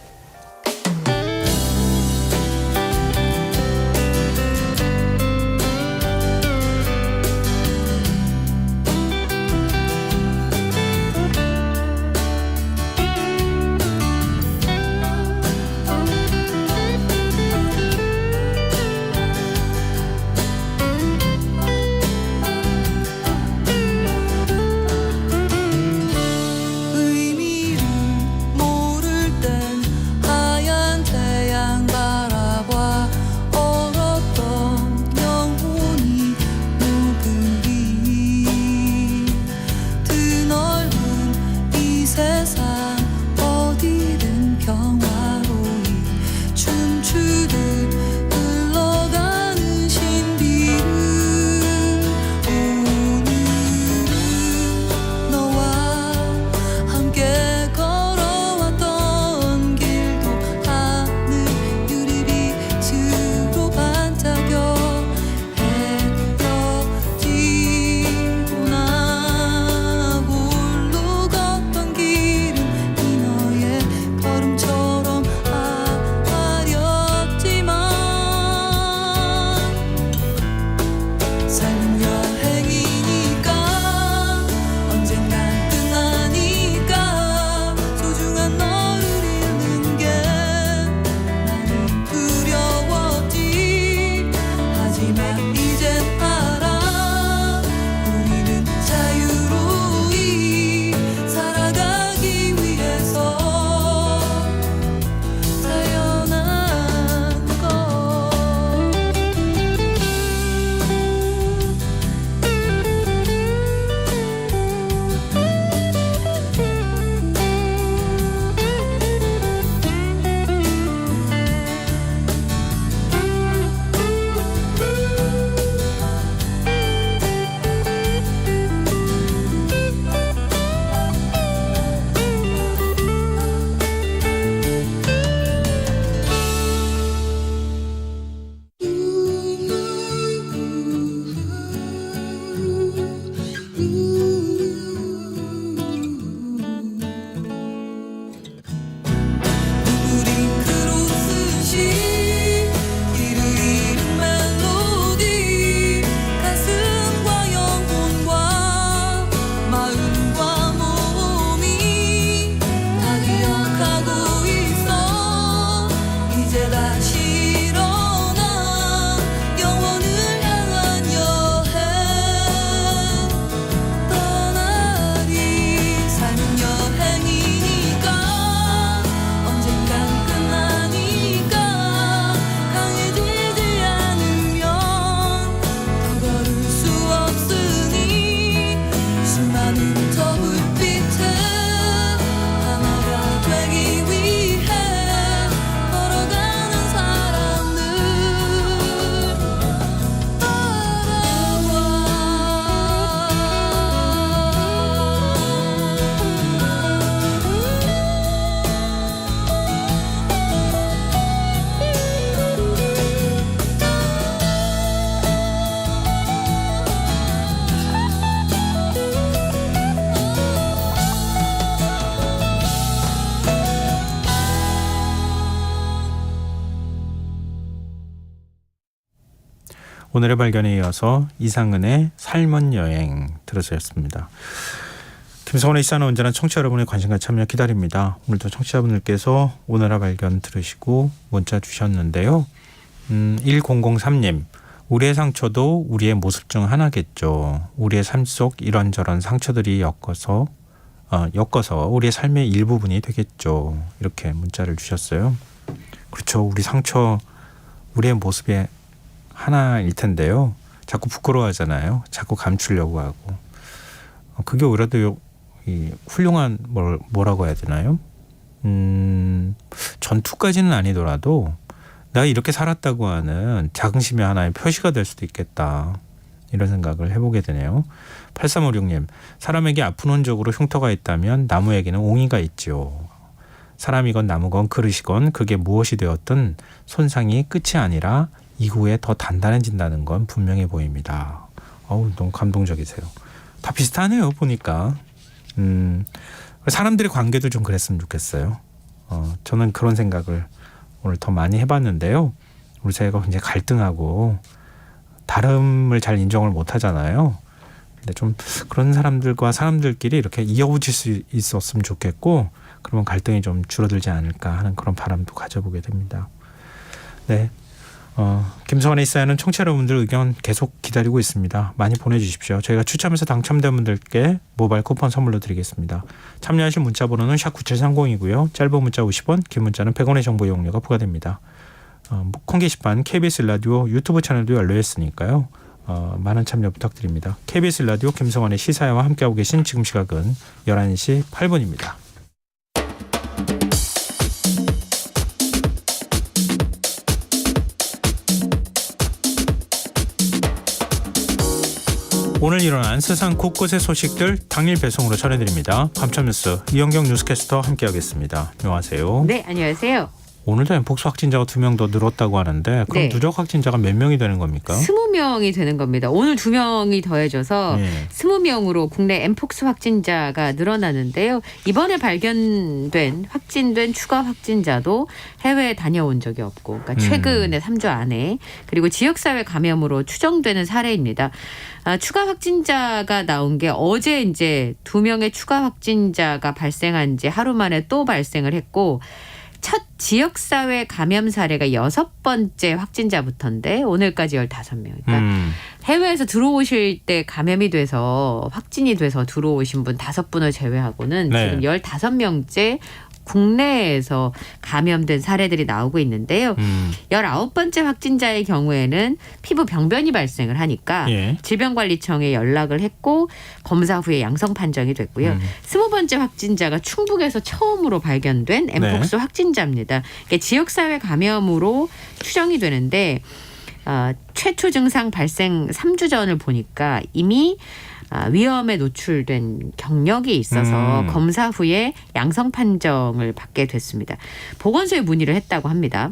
오늘의 발견에 이어서 이상은의 삶은 여행 들으셨습니다. 김성원의 시사는 언제나 청취자 여러분의 관심과 참여 기다립니다. 오늘도 청취자분들께서 오늘의 발견 들으시고 문자 주셨는데요. 1003님, 우리의 상처도 우리의 모습 중 하나겠죠. 우리의 삶 속 이런저런 상처들이 엮어서 우리의 삶의 일부분이 되겠죠. 이렇게 문자를 주셨어요. 그렇죠. 우리 상처 우리의 모습의 하나일 텐데요. 자꾸 부끄러워하잖아요. 자꾸 감추려고 하고. 그게 오히려 더 훌륭한 뭐라고 해야 되나요? 전투까지는 아니더라도 내가 이렇게 살았다고 하는 자긍심의 하나의 표시가 될 수도 있겠다. 이런 생각을 해보게 되네요. 8356님, 사람에게 아픈 흔적으로 흉터가 있다면 나무에게는 옹이가 있죠. 사람이건 나무건 그릇이건 그게 무엇이 되었든 손상이 끝이 아니라 이후에 더 단단해진다는 건 분명해 보입니다. 너무 감동적이세요. 다 비슷하네요, 보니까. 사람들의 관계도 좀 그랬으면 좋겠어요. 저는 그런 생각을 오늘 더 많이 해봤는데요. 우리 사회가 굉장히 갈등하고 다름을 잘 인정을 못 하잖아요. 근데 좀 그런 사람들과 사람들끼리 이렇게 이어붙일 수 있었으면 좋겠고, 그러면 갈등이 좀 줄어들지 않을까 하는 그런 바람도 가져보게 됩니다. 네. 김성환의 사연은 청취자 여러분들 의견 계속 기다리고 있습니다. 많이 보내주십시오. 저희가 추첨해서 당첨된 분들께 모바일 쿠폰 선물로 드리겠습니다. 참여하실 문자 번호는 샵9730이고요. 짧은 문자 50원, 긴 문자는 100원의 정보 이용료가 부과됩니다. 콩 게시판 KBS 라디오 유튜브 채널도 열려 있으니까요. 많은 참여 부탁드립니다. KBS 라디오 김성환의 시사회와 함께하고 계신 지금 시각은 11시 8분입니다. 오늘 일어난 세상 곳곳의 소식들 당일 배송으로 전해드립니다. 밤참뉴스 이영경 뉴스캐스터 함께하겠습니다. 안녕하세요. 네, 안녕하세요. 오늘도 엠폭스 확진자가 2명 더 늘었다고 하는데 그럼 네. 누적 확진자가 몇 명이 되는 겁니까? 20명이 되는 겁니다. 오늘 2명이 더해져서 네. 20명으로 국내 엠폭스 확진자가 늘어나는데요. 이번에 확진된 추가 확진자도 해외에 다녀온 적이 없고, 그러니까 최근에 3주 안에, 그리고 지역사회 감염으로 추정되는 사례입니다. 추가 확진자가 나온 게 어제 이제 2명의 추가 확진자가 발생한 지 하루 만에 또 발생을 했고, 첫 지역사회 감염 사례가 6번째 확진자부터인데 오늘까지 15명. 그러니까 해외에서 들어오실 때 감염이 돼서 확진이 돼서 들어오신 분 5분을 제외하고는 네. 지금 15명째 국내에서 감염된 사례들이 나오고 있는데요. 19번째 확진자의 경우에는 피부 병변이 발생을 하니까 질병관리청에 연락을 했고 검사 후에 양성 판정이 됐고요. 20번째 확진자가 충북에서 처음으로 발견된 엠폭스 확진자입니다. 그러니까 지역사회 감염으로 추정이 되는데 최초 증상 발생 3주 전을 보니까 이미 위험에 노출된 경력이 있어서 검사 후에 양성 판정을 받게 됐습니다. 보건소에 문의를 했다고 합니다.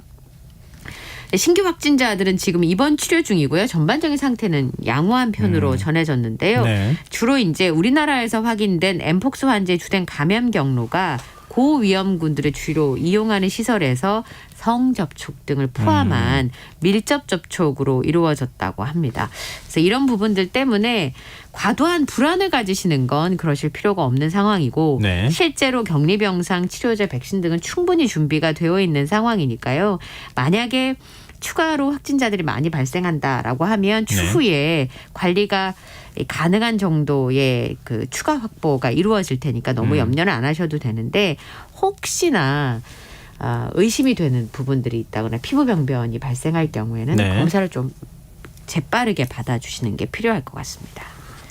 신규 확진자들은 지금 입원 치료 중이고요. 전반적인 상태는 양호한 편으로 전해졌는데요. 네. 주로 이제 우리나라에서 확인된 엠폭스 환자의 주된 감염 경로가 고위험군들을 주로 이용하는 시설에서 성접촉 등을 포함한 밀접 접촉으로 이루어졌다고 합니다. 그래서 이런 부분들 때문에 과도한 불안을 가지시는 건 그러실 필요가 없는 상황이고 네. 실제로 격리병상, 치료제, 백신 등은 충분히 준비가 되어 있는 상황이니까요. 만약에 추가로 확진자들이 많이 발생한다라고 하면 추후에 관리가 가능한 정도의 그 추가 확보가 이루어질 테니까 너무 염려는 안 하셔도 되는데 혹시나 의심이 되는 부분들이 있다거나 피부 병변이 발생할 경우에는 네. 검사를 좀 재빠르게 받아주시는 게 필요할 것 같습니다.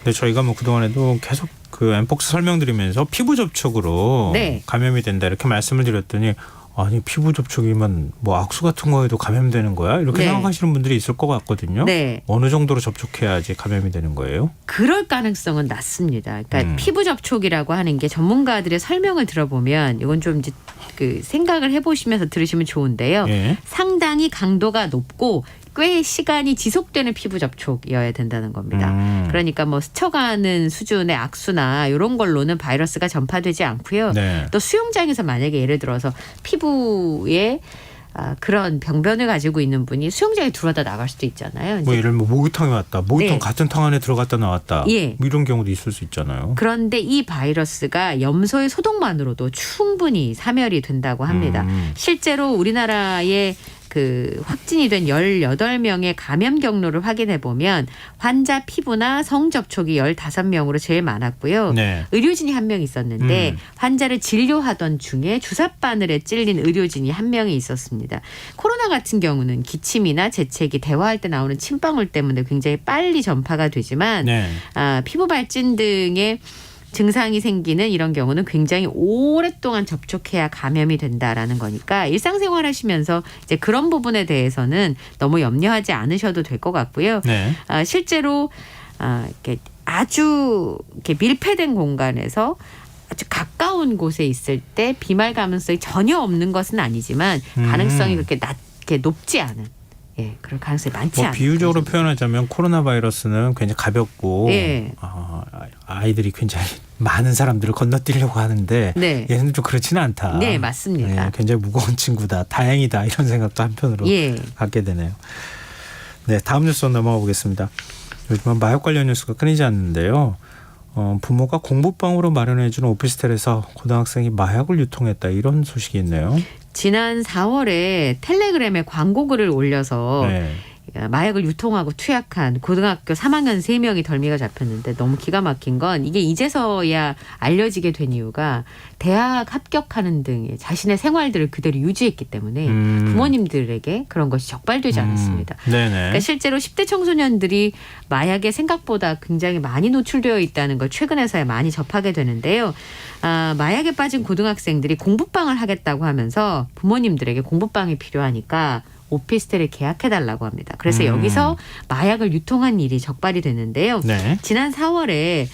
네, 저희가 뭐 그동안에도 계속 그 엠폭스 설명드리면서 피부 접촉으로 네. 감염이 된다 이렇게 말씀을 드렸더니 아니 피부 접촉이면 뭐 악수 같은 거에도 감염되는 거야? 이렇게 네. 생각하시는 분들이 있을 것 같거든요. 네. 어느 정도로 접촉해야지 감염이 되는 거예요? 그럴 가능성은 낮습니다. 그러니까 피부 접촉이라고 하는 게 전문가들의 설명을 들어보면 이건 좀 이제 그 생각을 해보시면서 들으시면 좋은데요. 예. 상당히 강도가 높고 꽤 시간이 지속되는 피부 접촉이어야 된다는 겁니다. 그러니까 뭐 스쳐가는 수준의 악수나 이런 걸로는 바이러스가 전파되지 않고요. 네. 또 수영장에서 만약에 예를 들어서 피부에 그런 병변을 가지고 있는 분이 수영장에 들어왔다 나갈 수도 있잖아요. 뭐 예를 들면 목욕탕에 왔다. 목욕탕 네. 같은 탕 안에 들어갔다 나왔다. 예. 뭐 이런 경우도 있을 수 있잖아요. 그런데 이 바이러스가 염소의 소독만으로도 충분히 사멸이 된다고 합니다. 실제로 우리나라의 그 확진이 된 18명의 감염 경로를 확인해 보면 환자 피부나 성 접촉이 15명으로 제일 많았고요. 네. 의료진이 1명 있었는데 환자를 진료하던 중에 주사 바늘에 찔린 의료진이 1명이 있었습니다. 코로나 같은 경우는 기침이나 재채기, 대화할 때 나오는 침방울 때문에 굉장히 빨리 전파가 되지만 네. 피부 발진 등의 증상이 생기는 이런 경우는 굉장히 오랫동안 접촉해야 감염이 된다라는 거니까 일상생활 하시면서 이제 그런 부분에 대해서는 너무 염려하지 않으셔도 될 것 같고요. 네. 실제로 이렇게 아주 이렇게 밀폐된 공간에서 아주 가까운 곳에 있을 때 비말 감염성이 전혀 없는 것은 아니지만 가능성이 그렇게 높지 않은. 예, 그럴 가능성이 많지 않아요. 비유적으로 표현하자면 코로나 바이러스는 굉장히 가볍고 예. 아이들이 굉장히 많은 사람들을 건너뛰려고 하는데 네. 얘는 좀 그렇지는 않다. 네, 맞습니다. 네, 굉장히 무거운 친구다. 다행이다. 이런 생각도 한편으로 예. 갖게 되네요. 네, 다음 뉴스 넘어가 보겠습니다. 요즘은 마약 관련 뉴스가 끊이지 않는데요. 부모가 공부방으로 마련해주는 오피스텔에서 고등학생이 마약을 유통했다. 이런 소식이 있네요. 지난 4월에 텔레그램에 광고글을 올려서 네. 마약을 유통하고 투약한 고등학교 3학년 3명이 덜미가 잡혔는데 너무 기가 막힌 건 이게 이제서야 알려지게 된 이유가 대학 합격하는 등의 자신의 생활들을 그대로 유지했기 때문에 부모님들에게 그런 것이 적발되지 않았습니다. 네네. 그러니까 실제로 10대 청소년들이 마약에 생각보다 굉장히 많이 노출되어 있다는 걸 최근에서야 많이 접하게 되는데요. 마약에 빠진 고등학생들이 공부방을 하겠다고 하면서 부모님들에게 공부방이 필요하니까 오피스텔을 계약해달라고 합니다. 그래서 여기서 마약을 유통한 일이 적발이 됐는데요. 네. 지난 4월에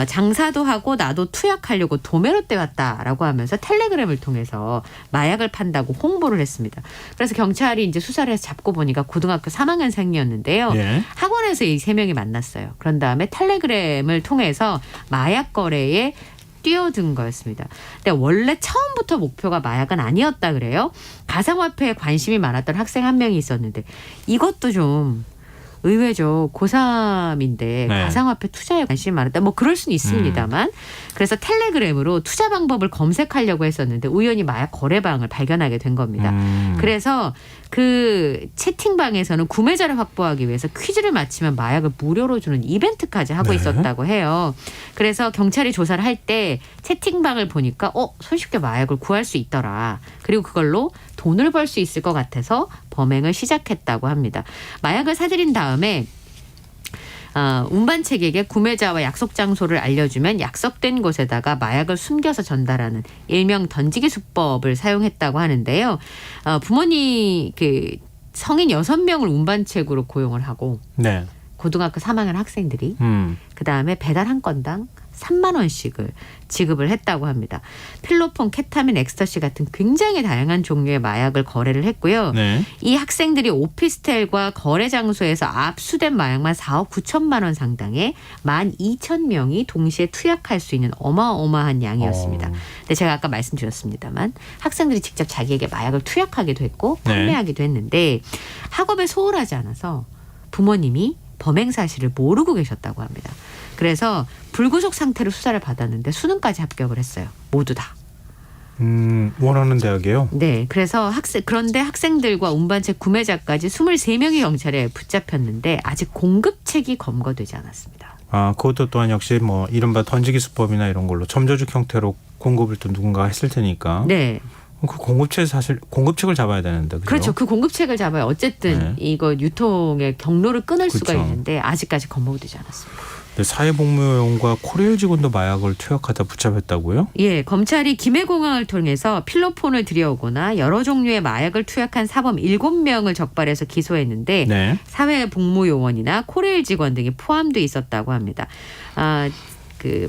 장사도 하고 나도 투약하려고 도매로 떼왔다라고 하면서 텔레그램을 통해서 마약을 판다고 홍보를 했습니다. 그래서 경찰이 이제 수사를 해서 잡고 보니까 고등학교 3학년생이었는데요. 네. 학원에서 이 3명이 만났어요. 그런 다음에 텔레그램을 통해서 마약 거래에 뛰어든 거였습니다. 근데 원래 처음부터 목표가 마약은 아니었다 그래요. 가상화폐에 관심이 많았던 학생 한 명이 있었는데 이것도 좀 의외죠. 고3인데 네. 가상화폐 투자에 관심이 많았다. 뭐 그럴 수는 있습니다만 그래서 텔레그램으로 투자 방법을 검색하려고 했었는데 우연히 마약 거래방을 발견하게 된 겁니다. 그래서 그 채팅방에서는 구매자를 확보하기 위해서 퀴즈를 맞히면 마약을 무료로 주는 이벤트까지 하고 네. 있었다고 해요. 그래서 경찰이 조사를 할 때 채팅방을 보니까 손쉽게 마약을 구할 수 있더라. 그리고 그걸로 돈을 벌 수 있을 것 같아서 범행을 시작했다고 합니다. 마약을 사들인 다음에 운반책에게 구매자와 약속 장소를 알려주면 약속된 곳에다가 마약을 숨겨서 전달하는 일명 던지기 수법을 사용했다고 하는데요. 부모님 성인 6명을 운반책으로 고용을 하고 네. 고등학교 3학년 학생들이 그다음에 배달 한 건당 3만 원씩을 지급을 했다고 합니다. 필로폰, 케타민, 엑스터시 같은 굉장히 다양한 종류의 마약을 거래를 했고요. 네. 이 학생들이 오피스텔과 거래 장소에서 압수된 마약만 4억 9천만 원 상당의 12,000명이 동시에 투약할 수 있는 어마어마한 양이었습니다. 근데 제가 아까 말씀드렸습니다만 학생들이 직접 자기에게 마약을 투약하기도 했고 판매하기도 했는데 학업에 소홀하지 않아서 부모님이 범행 사실을 모르고 계셨다고 합니다. 그래서 불구속 상태로 수사를 받았는데 수능까지 합격을 했어요. 모두 다. 원하는 대학이요? 네. 그래서 그런데 학생들과 운반책 구매자까지 23명이 경찰에 붙잡혔는데 아직 공급책이 검거되지 않았습니다. 그것도 또한 역시 뭐 이른바 던지기 수법이나 이런 걸로 점저죽 형태로 공급을 또 누군가 했을 테니까. 네. 그 공급책을 잡아야 되는데. 그렇죠. 그 공급책을 잡아야 어쨌든 이거 유통의 경로를 끊을 수가 있는데 아직까지 검거되지 않았습니다. 사회복무요원과 코레일 직원도 마약을 투약하다 붙잡혔다고요? 예, 검찰이 김해공항을 통해서 필로폰을 들여오거나 여러 종류의 마약을 투약한 사범 7명을 적발해서 기소했는데 네. 사회복무요원이나 코레일 직원 등이 포함돼 있었다고 합니다.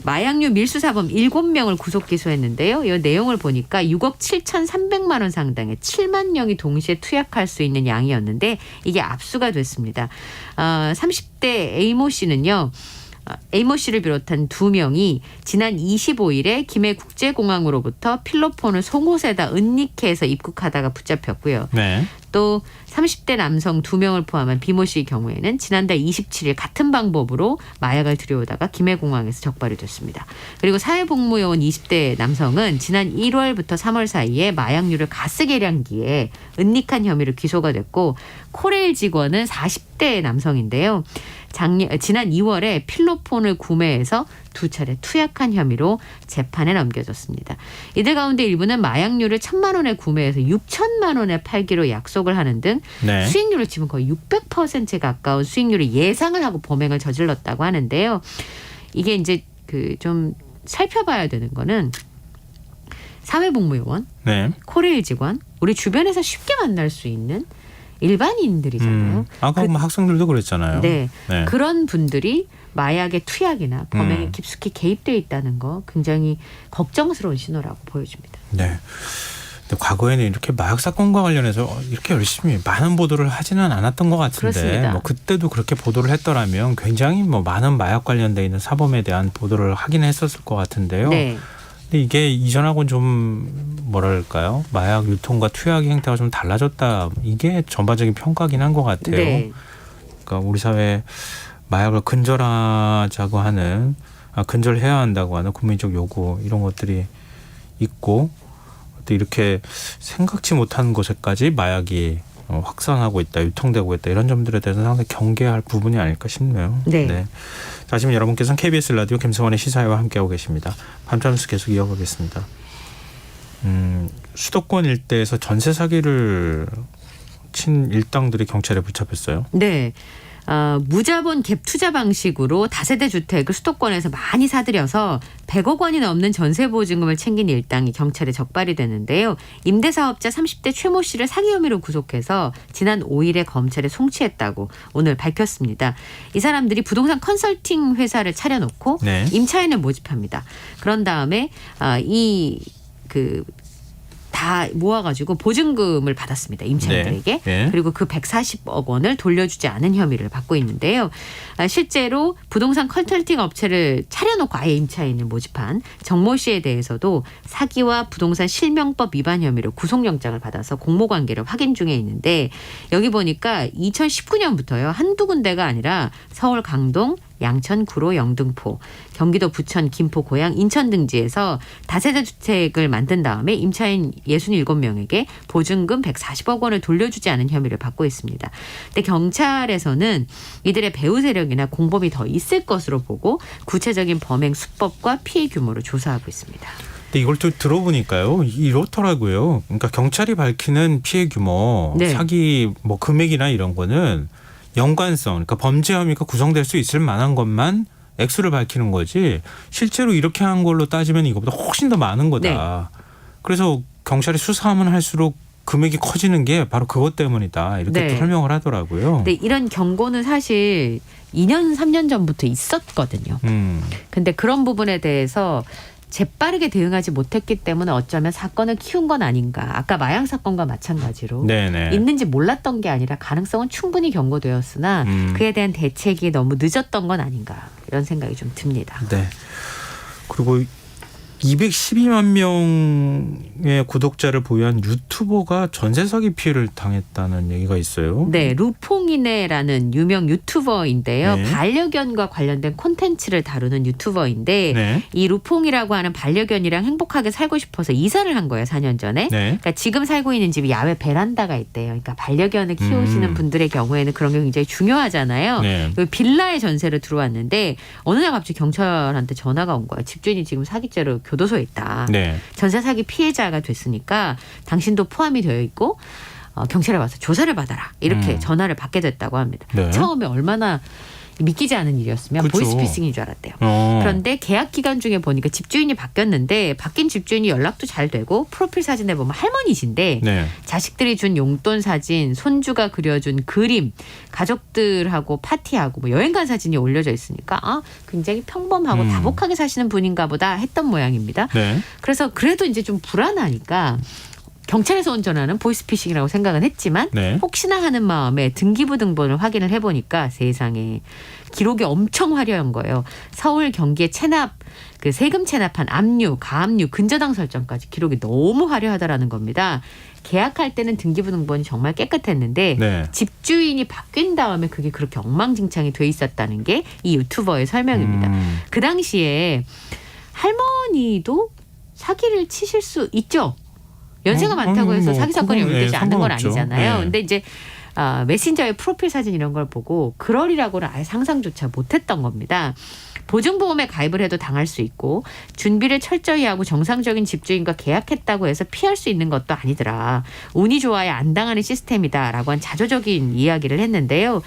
마약류 밀수 사범 7명을 구속 기소했는데요. 이 내용을 보니까 6억 7,300만 원 상당의 7만 명이 동시에 투약할 수 있는 양이었는데 이게 압수가 됐습니다. 30대 A모 씨는요. A모 씨를 비롯한 2명이 지난 25일에 김해국제공항으로부터 필로폰을 송곳에다 은닉해서 입국하다가 붙잡혔고요. 네. 또 30대 남성 2명을 포함한 B모 씨의 경우에는 지난달 27일 같은 방법으로 마약을 들여오다가 김해공항에서 적발이 됐습니다. 그리고 사회복무요원 20대 남성은 지난 1월부터 3월 사이에 마약류를 가스 계량기에 은닉한 혐의로 기소가 됐고 코레일 직원은 40대 남성인데요. 지난 2월에 필로폰을 구매해서 2차례 투약한 혐의로 재판에 넘겨졌습니다. 이들 가운데 일부는 마약류를 1,000만 원에 구매해서 6천만 원에 팔기로 약속을 하는 등 네. 수익률을 치면 거의 600%에 가까운 수익률을 예상을 하고 범행을 저질렀다고 하는데요. 이게 이제 그 좀 살펴봐야 되는 거는 사회복무요원, 네. 코레일 직원, 우리 주변에서 쉽게 만날 수 있는 일반인들이잖아요. 아까 뭐 학생들도 그랬잖아요. 네. 네. 그런 분들이 마약의 투약이나 범행에 깊숙이 개입되어 있다는 거 굉장히 걱정스러운 신호라고 보여집니다. 네. 근데 과거에는 이렇게 마약 사건과 관련해서 이렇게 열심히 많은 보도를 하지는 않았던 것 같은데 그렇습니다. 뭐 그때도 그렇게 보도를 했더라면 굉장히 뭐 많은 마약 관련돼 있는 사범에 대한 보도를 하긴 했었을 것 같은데요. 네. 근데 이게 이전하고는 좀 뭐랄까요? 마약 유통과 투약 행태가 좀 달라졌다. 이게 전반적인 평가긴 한 것 같아요. 네. 그러니까 우리 사회 마약을 근절하자고 하는, 근절해야 한다고 하는 국민적 요구 이런 것들이 있고 또 이렇게 생각지 못한 곳에까지 마약이 확산하고 있다, 유통되고 있다 이런 점들에 대해서는 상당히 경계할 부분이 아닐까 싶네요. 네. 자, 지금 여러분께서는 KBS 라디오 김성환의 시사회와 함께하고 계십니다. 밤잠수 계속 이어가겠습니다. 수도권 일대에서 전세 사기를 친 일당들이 경찰에 붙잡혔어요. 네. 무자본 갭 투자 방식으로 다세대 주택을 수도권에서 많이 사들여서 100억 원이 넘는 전세 보증금을 챙긴 일당이 경찰에 적발이 됐는데요. 임대사업자 30대 최모 씨를 사기 혐의로 구속해서 지난 5일에 검찰에 송치했다고 오늘 밝혔습니다. 이 사람들이 부동산 컨설팅 회사를 차려놓고 네. 임차인을 모집합니다. 그런 다음에 다 모아가지고 보증금을 받았습니다. 임차인들에게. 네. 그리고 그 140억 원을 돌려주지 않은 혐의를 받고 있는데요. 실제로 부동산 컨설팅 업체를 차려놓고 아예 임차인을 모집한 정모 씨에 대해서도 사기와 부동산 실명법 위반 혐의로 구속영장을 받아서 공모관계를 확인 중에 있는데 여기 보니까 2019년부터요. 한두 군데가 아니라 서울 강동, 양천, 구로, 영등포, 경기도 부천, 김포, 고양, 인천 등지에서 다세대 주택을 만든 다음에 임차인 67명에게 보증금 140억 원을 돌려주지 않은 혐의를 받고 있습니다. 근데 경찰에서는 이들의 배후 세력이나 공범이 더 있을 것으로 보고 구체적인 범행 수법과 피해 규모를 조사하고 있습니다. 근데 이걸 또 들어보니까요, 이렇더라고요. 그러니까 경찰이 밝히는 피해 규모, 네. 사기 뭐 금액이나 이런 거는 연관성, 그러니까 범죄 혐의가 구성될 수 있을 만한 것만 액수를 밝히는 거지 실제로 이렇게 한 걸로 따지면 이거보다 훨씬 더 많은 거다. 네. 그래서 경찰이 수사하면 할수록 금액이 커지는 게 바로 그것 때문이다. 이렇게 네. 또 설명을 하더라고요. 근데 이런 경고는 사실 2년, 3년 전부터 있었거든요. 근데 그런 부분에 대해서 재빠르게 대응하지 못했기 때문에 어쩌면 사건을 키운 건 아닌가. 아까 마약 사건과 마찬가지로 네네. 있는지 몰랐던 게 아니라 가능성은 충분히 경고되었으나 그에 대한 대책이 너무 늦었던 건 아닌가. 이런 생각이 좀 듭니다. 네. 그리고 212만 명의 구독자를 보유한 유튜버가 전세 사기 피해를 당했다는 얘기가 있어요. 네, 루퐁이네라는 유명 유튜버인데요. 네. 반려견과 관련된 콘텐츠를 다루는 유튜버인데 네. 이 루퐁이라고 하는 반려견이랑 행복하게 살고 싶어서 이사를 한 거예요, 4년 전에. 네. 그러니까 지금 살고 있는 집이 야외 베란다가 있대요. 그러니까 반려견을 키우시는 분들의 경우에는 그런 게 굉장히 중요하잖아요. 네. 빌라에 전세를 들어왔는데 어느 날 갑자기 경찰한테 전화가 온 거예요. 집주인이 지금 사기죄로 교도소에 있다. 네. 전세 사기 피해자가 됐으니까 당신도 포함이 되어 있고 경찰에 와서 조사를 받아라. 이렇게 전화를 받게 됐다고 합니다. 네. 처음에 얼마나 믿기지 않은 일이었으면 그렇죠. 보이스피싱인 줄 알았대요. 그런데 계약 기간 중에 보니까 집주인이 바뀌었는데 바뀐 집주인이 연락도 잘 되고 프로필 사진에 보면 할머니신데 네. 자식들이 준 용돈 사진, 손주가 그려준 그림, 가족들하고 파티하고 뭐 여행 간 사진이 올려져 있으니까 굉장히 평범하고 다복하게 사시는 분인가 보다 했던 모양입니다. 네. 그래서 그래도 이제 좀 불안하니까 경찰에서 온 전화는 보이스피싱이라고 생각은 했지만 네. 혹시나 하는 마음에 등기부 등본을 확인을 해보니까 세상에 기록이 엄청 화려한 거예요. 서울 경기에 체납 그 세금 체납한 압류, 가압류, 근저당 설정까지 기록이 너무 화려하다라는 겁니다. 계약할 때는 등기부 등본이 정말 깨끗했는데 네. 집주인이 바뀐 다음에 그게 그렇게 엉망진창이 돼 있었다는 게 이 유튜버의 설명입니다. 그 당시에 할머니도 사기를 치실 수 있죠. 연세가 많다고 해서 사기 사건이 연루되지 않는 건 아니잖아요. 근데 이제 메신저의 프로필 사진 이런 걸 보고 그러리라고는 아예 상상조차 못했던 겁니다. 보증보험에 가입을 해도 당할 수 있고 준비를 철저히 하고 정상적인 집주인과 계약했다고 해서 피할 수 있는 것도 아니더라. 운이 좋아야 안 당하는 시스템이다라고 한 자조적인 이야기를 했는데요.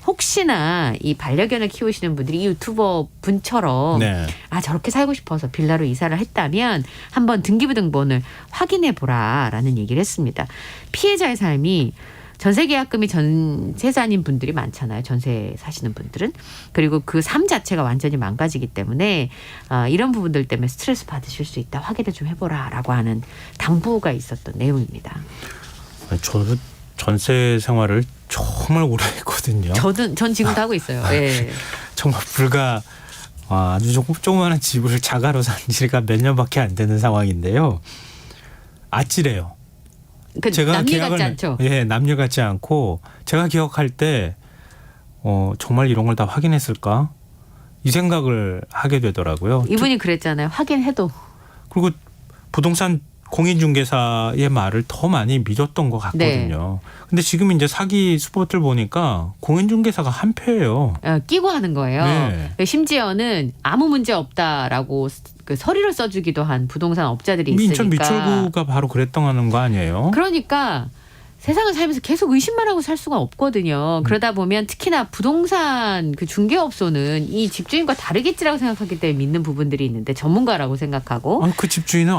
혹시나 이 반려견을 키우시는 분들이 이 유튜버 분처럼 네. 저렇게 살고 싶어서 빌라로 이사를 했다면 한번 등기부 등본을 확인해 보라라는 얘기를 했습니다. 피해자의 삶이 전세 계약금이 전세자인 분들이 많잖아요. 전세 사시는 분들은. 그리고 그 삶 자체가 완전히 망가지기 때문에 이런 부분들 때문에 스트레스 받으실 수 있다. 확인을 좀 해보라라고 하는 당부가 있었던 내용입니다. 저도 전세 생활을 정말 오래 했거든요. 전 지금도 하고 있어요. 네. 정말 불과 아주 조그마한 집을 자가로 산 지가 몇 년밖에 안 되는 상황인데요. 아찔해요. 제가 남녀 같지 않죠? 예, 남녀 같지 않고 제가 기억할 때 정말 이런 걸 다 확인했을까? 이 생각을 하게 되더라고요. 이분이 그랬잖아요. 확인해도. 그리고 부동산 공인중개사의 말을 더 많이 믿었던 것 같거든요. 근데 지금 이제 사기 수법들 보니까 공인중개사가 한패예요. 끼고 하는 거예요. 네. 심지어는 아무 문제 없다라고 그 서류를 써주기도 한 부동산 업자들이 있으니까. 인천 미철구가 바로 그랬던 거 아니에요? 그러니까 세상을 살면서 계속 의심만 하고 살 수가 없거든요. 그러다 보면 특히나 부동산 그 중개업소는 이 집주인과 다르겠지라고 생각하기 때문에 믿는 부분들이 있는데 전문가라고 생각하고. 그 집주인은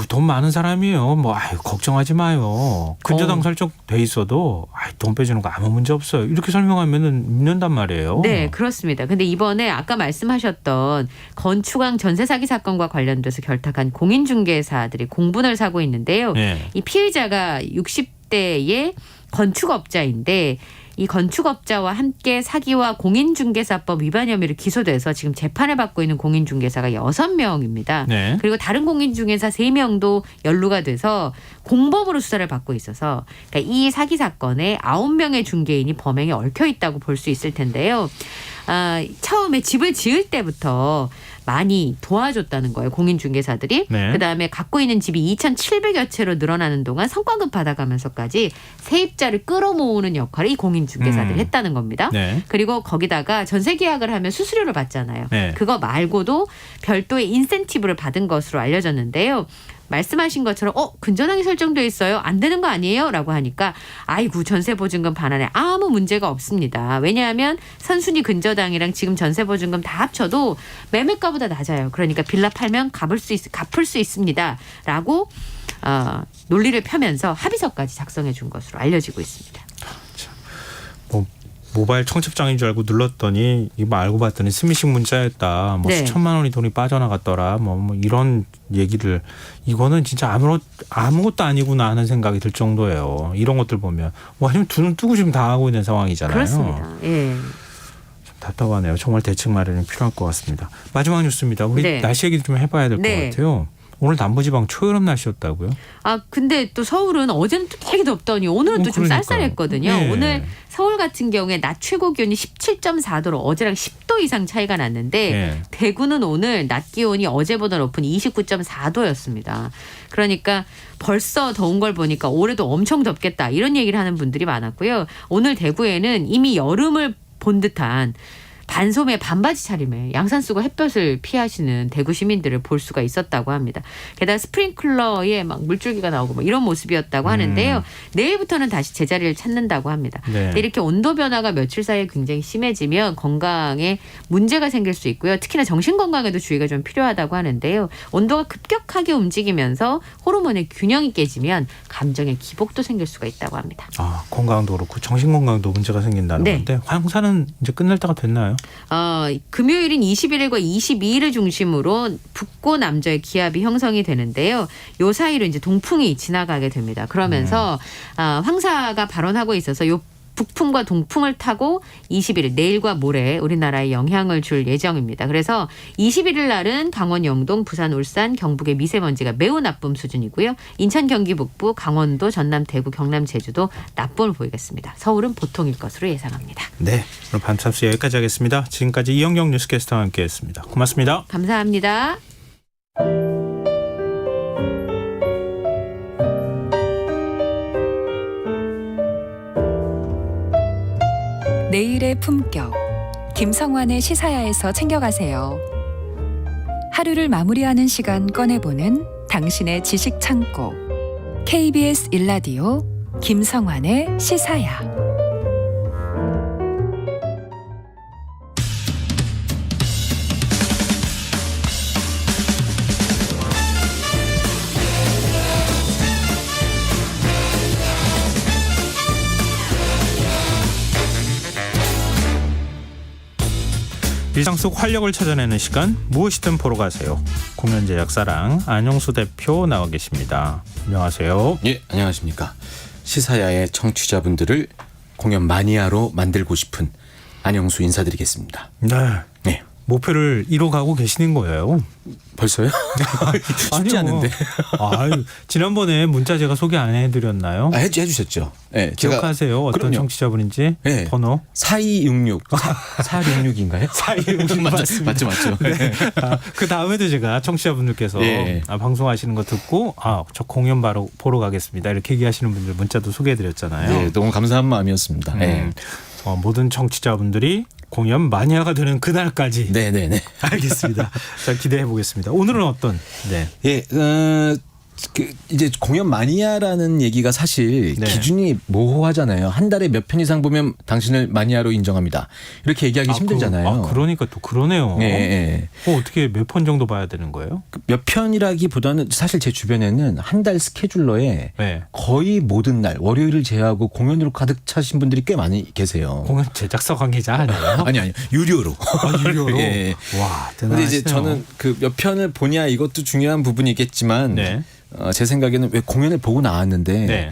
돈 많은 사람이에요. 걱정하지 마요. 근저당 설정돼 있어도 돈 빼주는 거 아무 문제 없어요. 이렇게 설명하면은 믿는단 말이에요. 네, 그렇습니다. 근데 이번에 아까 말씀하셨던 건축왕 전세 사기 사건과 관련돼서 결탁한 공인중개사들이 공분을 사고 있는데요. 네. 이 피의자가 60대의 건축업자인데 이 건축업자와 함께 사기와 공인중개사법 위반 혐의로 기소돼서 지금 재판을 받고 있는 공인중개사가 6명입니다. 네. 그리고 다른 공인중개사 3명도 연루가 돼서 공범으로 수사를 받고 있어서 그러니까 이 사기 사건에 9명의 중개인이 범행에 얽혀 있다고 볼 수 있을 텐데요. 처음에 집을 지을 때부터 많이 도와줬다는 거예요. 공인중개사들이. 네. 그다음에 갖고 있는 집이 2,700여 채로 늘어나는 동안 성과급 받아가면서까지 세입자를 끌어모으는 역할을 이 공인중개사들이 했다는 겁니다. 네. 그리고 거기다가 전세 계약을 하면 수수료를 받잖아요. 네. 그거 말고도 별도의 인센티브를 받은 것으로 알려졌는데요. 말씀하신 것처럼 근저당이 설정돼 있어요. 안 되는 거 아니에요? 라고 하니까 아이고 전세보증금 반환에 아무 문제가 없습니다. 왜냐하면 선순위 근저당이랑 지금 전세보증금 다 합쳐도 매매가보다 낮아요. 그러니까 빌라 팔면 갚을 수 있습니다. 라고 논리를 펴면서 합의서까지 작성해 준 것으로 알려지고 있습니다. 모바일 청첩장인 줄 알고 눌렀더니 이거 알고 봤더니 스미싱 문자였다. 네. 수천만 원이 돈이 빠져나갔더라. 이런 얘기를 이거는 진짜 아무것도 아니구나 하는 생각이 들 정도예요. 이런 것들 보면 아니면 두 눈 뜨고 지금 당하고 있는 상황이잖아요. 그렇습니다. 예. 좀 답답하네요. 정말 대책 마련이 필요할 것 같습니다. 마지막 뉴스입니다. 우리 네. 날씨 얘기 좀 해봐야 될 것 같아요. 오늘 남부지방 초여름 날씨였다고요? 근데 또 서울은 어제는 또 되게 덥더니 오늘은 또 좀 쌀쌀했거든요. 네. 오늘 서울 같은 경우에 낮 최고 기온이 17.4도로 어제랑 10도 이상 차이가 났는데 네. 대구는 오늘 낮 기온이 어제보다 높은 29.4도였습니다. 그러니까 벌써 더운 걸 보니까 올해도 엄청 덥겠다 이런 얘기를 하는 분들이 많았고요. 오늘 대구에는 이미 여름을 본 듯한 반소매 반바지 차림에 양산 쓰고 햇볕을 피하시는 대구 시민들을 볼 수가 있었다고 합니다. 게다가 스프링클러에 막 물줄기가 나오고 이런 모습이었다고 하는데요. 내일부터는 다시 제자리를 찾는다고 합니다. 네. 근데 이렇게 온도 변화가 며칠 사이에 굉장히 심해지면 건강에 문제가 생길 수 있고요. 특히나 정신 건강에도 주의가 좀 필요하다고 하는데요. 온도가 급격하게 움직이면서 호르몬의 균형이 깨지면 감정의 기복도 생길 수가 있다고 합니다. 건강도 그렇고 정신 건강도 문제가 생긴다는 건데 황사는 이제 끝날 때가 됐나요? 금요일인 21일과 22일을 중심으로 북고 남저의 기압이 형성이 되는데요. 요 사이로 이제 동풍이 지나가게 됩니다. 그러면서 황사가 발원하고 있어서 요 북풍과 동풍을 타고 21일 내일과 모레 우리나라에 영향을 줄 예정입니다. 그래서 21일 날은 강원, 영동, 부산, 울산, 경북의 미세먼지가 매우 나쁨 수준이고요. 인천, 경기 북부, 강원도, 전남, 대구, 경남, 제주도 나쁨을 보이겠습니다. 서울은 보통일 것으로 예상합니다. 네, 그럼 밤참수 여기까지 하겠습니다. 지금까지 이영경 뉴스캐스터와 함께했습니다. 고맙습니다. 감사합니다. 내일의 품격 김성환의 시사야에서 챙겨가세요. 하루를 마무리하는 시간 꺼내보는 당신의 지식 창고 KBS 일라디오 김성환의 시사야. 일상 속 활력을 찾아내는 시간 무엇이든 보러 가세요. 공연 제작사랑 안영수 대표 나와 계십니다. 안녕하세요. 예, 안녕하십니까. 시사야의 청취자분들을 공연 마니아로 만들고 싶은 안영수 인사드리겠습니다. 네. 네. 목표를 이뤄가고 계시는 거예요. 벌써요? 쉽지 않은데. 아유, 지난번에 문자 제가 소개 안 해드렸나요? 해주셨죠. 네, 기억하세요? 어떤 그럼요. 청취자분인지? 네. 번호? 4266. 4266인가요? 4266 맞습니다. 맞죠. 네. 그 다음에도 제가 청취자분들께서 방송하시는 거 듣고 저 공연 바로 보러 가겠습니다. 이렇게 얘기하시는 분들 문자도 소개해드렸잖아요. 네, 너무 감사한 마음이었습니다. 모든 청취자분들이 공연 마니아가 되는 그날까지. 네네네. 알겠습니다. 자, 기대해 보겠습니다. 오늘은 어떤? 네. 예, 이제 공연 마니아라는 얘기가 사실 기준이 모호하잖아요. 한 달에 몇 편 이상 보면 당신을 마니아로 인정합니다. 이렇게 얘기하기 힘들잖아요. 그러니까 또 그러네요. 네. 어떻게 몇 편 정도 봐야 되는 거예요? 몇 편이라기보다는 사실 제 주변에는 한 달 스케줄러에 거의 모든 날 월요일을 제외하고 공연으로 가득 차신 분들이 꽤 많이 계세요. 공연 제작사 관계자 아니에요? 아니 유료로. 유료로. 예. 와, 대단하시네요. 근데 이제 저는 그 몇 편을 보냐 이것도 중요한 부분이겠지만 제 생각에는 왜 공연을 보고 나왔는데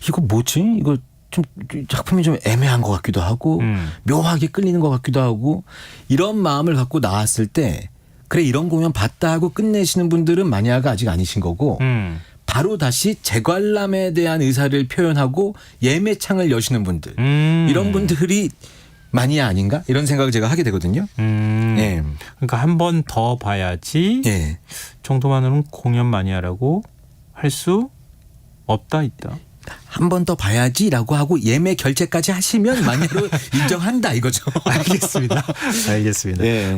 이거 뭐지? 이거 좀 작품이 좀 애매한 것 같기도 하고 묘하게 끌리는 것 같기도 하고 이런 마음을 갖고 나왔을 때 그래 이런 공연 봤다 하고 끝내시는 분들은 마니아가 아직 아니신 거고 바로 다시 재관람에 대한 의사를 표현하고 예매창을 여시는 분들 이런 분들이 마니아 아닌가? 이런 생각을 제가 하게 되거든요. 네. 그러니까 한 번 더 봐야지 정도만으로는 공연 마니아라고 할 수 없다 있다. 한 번 더 봐야지라고 하고 예매 결제까지 하시면 마니아로 인정한다 이거죠. 알겠습니다.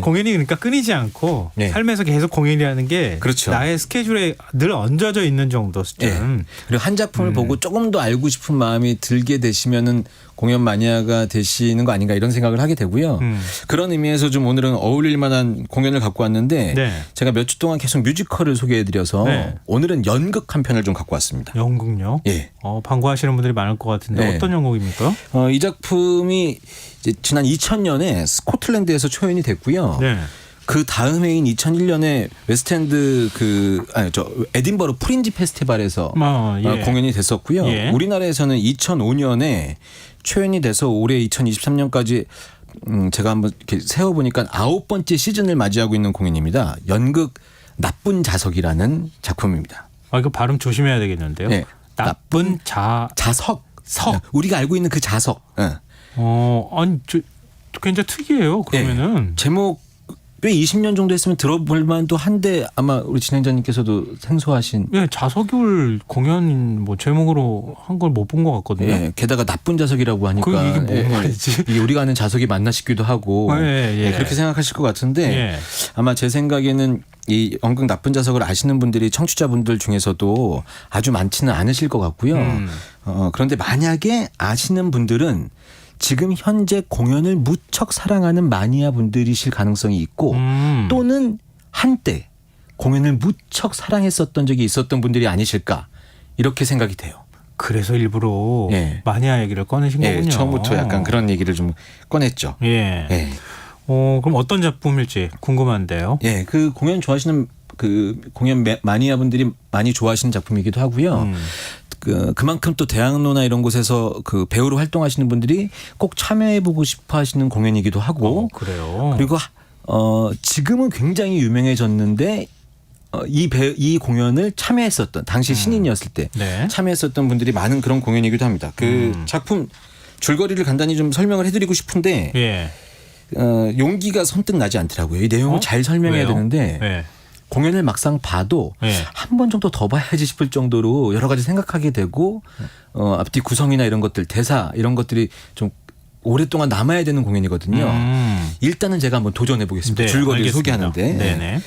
공연이 그러니까 끊이지 않고 삶에서 계속 공연이라는 게 그렇죠. 나의 스케줄에 늘 얹어져 있는 정도 수준. 그리고 한 작품을 보고 조금 더 알고 싶은 마음이 들게 되시면은 공연 마니아가 되시는 거 아닌가 이런 생각을 하게 되고요. 그런 의미에서 좀 오늘은 어울릴 만한 공연을 갖고 왔는데 제가 몇 주 동안 계속 뮤지컬을 소개해드려서 오늘은 연극 한 편을 좀 갖고 왔습니다. 연극요? 예. 방구하시는 분들이 많을 것 같은데 어떤 연극입니까? 이 작품이 이제 지난 2000년에 스코틀랜드에서 초연이 됐고요. 그 다음 해인 2001년에 웨스트엔드 에딘버러 프린지 페스티벌에서 공연이 됐었고요. 우리나라에서는 2005년에 초연이 돼서 올해 2023년까지 제가 한번 이렇게 세어보니까 9번째 시즌을 맞이하고 있는 공연입니다. 연극 나쁜 자석이라는 작품입니다. 이거 발음 조심해야 되겠는데요. 나쁜 자석. 우리가 알고 있는 그 자석. 아니 굉장히 특이해요. 그러면은 제목 꽤 20년 정도 했으면 들어볼 만도 한데 아마 우리 진행자님께서도 생소하신. 자석을 공연 제목으로 한 걸 못 본 것 같거든요. 게다가 나쁜 자석이라고 하니까 이게 뭐 말이지? 이게 우리가 아는 자석이 맞나 싶기도 하고 그렇게 생각하실 것 같은데 아마 제 생각에는 이 연극 나쁜 자석을 아시는 분들이 청취자분들 중에서도 아주 많지는 않으실 것 같고요. 그런데 만약에 아시는 분들은 지금 현재 공연을 무척 사랑하는 마니아 분들이실 가능성이 있고 또는 한때 공연을 무척 사랑했었던 적이 있었던 분들이 아니실까 이렇게 생각이 돼요. 그래서 일부러 마니아 얘기를 꺼내신 거군요. 처음부터 약간 그런 얘기를 좀 꺼냈죠. 그럼 어떤 작품일지 궁금한데요. 예, 그 공연 좋아하시는 그 공연 마니아 분들이 많이 좋아하시는 작품이기도 하고요. 그만큼 또 대학로나 이런 곳에서 그 배우로 활동하시는 분들이 꼭 참여해보고 싶어하시는 공연이기도 하고. 그래요. 그리고 지금은 굉장히 유명해졌는데 이 공연을 참여했었던 당시 신인이었을 때 참여했었던 분들이 많은 그런 공연이기도 합니다. 그 작품 줄거리를 간단히 좀 설명을 해드리고 싶은데 용기가 선뜻 나지 않더라고요. 이 내용을 잘 설명해야 되는데 공연을 막상 봐도 한 번 정도 더 봐야지 싶을 정도로 여러 가지 생각하게 되고 앞뒤 구성이나 이런 것들 대사 이런 것들이 좀 오랫동안 남아야 되는 공연이거든요. 일단은 제가 한번 도전해 보겠습니다. 줄거리를 알겠습니다. 소개하는데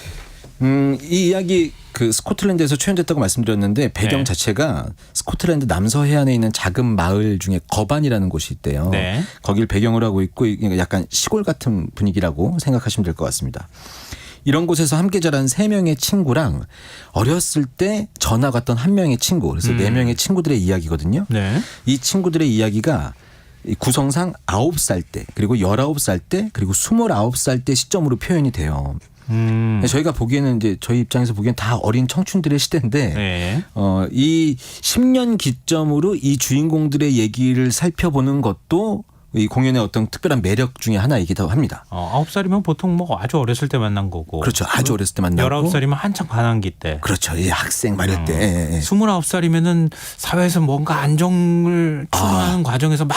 이 이야기 그 스코틀랜드에서 초연됐다고 말씀드렸는데 배경 자체가 스코틀랜드 남서 해안에 있는 작은 마을 중에 거반이라는 곳이 있대요. 거길 배경으로 하고 있고 약간 시골 같은 분위기라고 생각하시면 될 것 같습니다. 이런 곳에서 함께 자란 3명의 친구랑 어렸을 때 전학 왔던 1명의 친구, 그래서 4명의 친구들의 이야기거든요. 이 친구들의 이야기가 구성상 9살 때, 그리고 19살 때, 그리고 29살 때 시점으로 표현이 돼요. 저희가 보기에는 이제 저희 입장에서 보기엔 다 어린 청춘들의 시대인데 이 10년 기점으로 이 주인공들의 얘기를 살펴보는 것도 이 공연의 어떤 특별한 매력 중에 하나이기도 합니다. 9살이면 보통 뭐 아주 어렸을 때 만난 거고. 그렇죠. 아주 어렸을 때 만나고. 19살이면 한창 반항기 때. 그렇죠. 예, 학생 말일 때. 29살이면은 사회에서 뭔가 안정을 추구하는 과정에서 막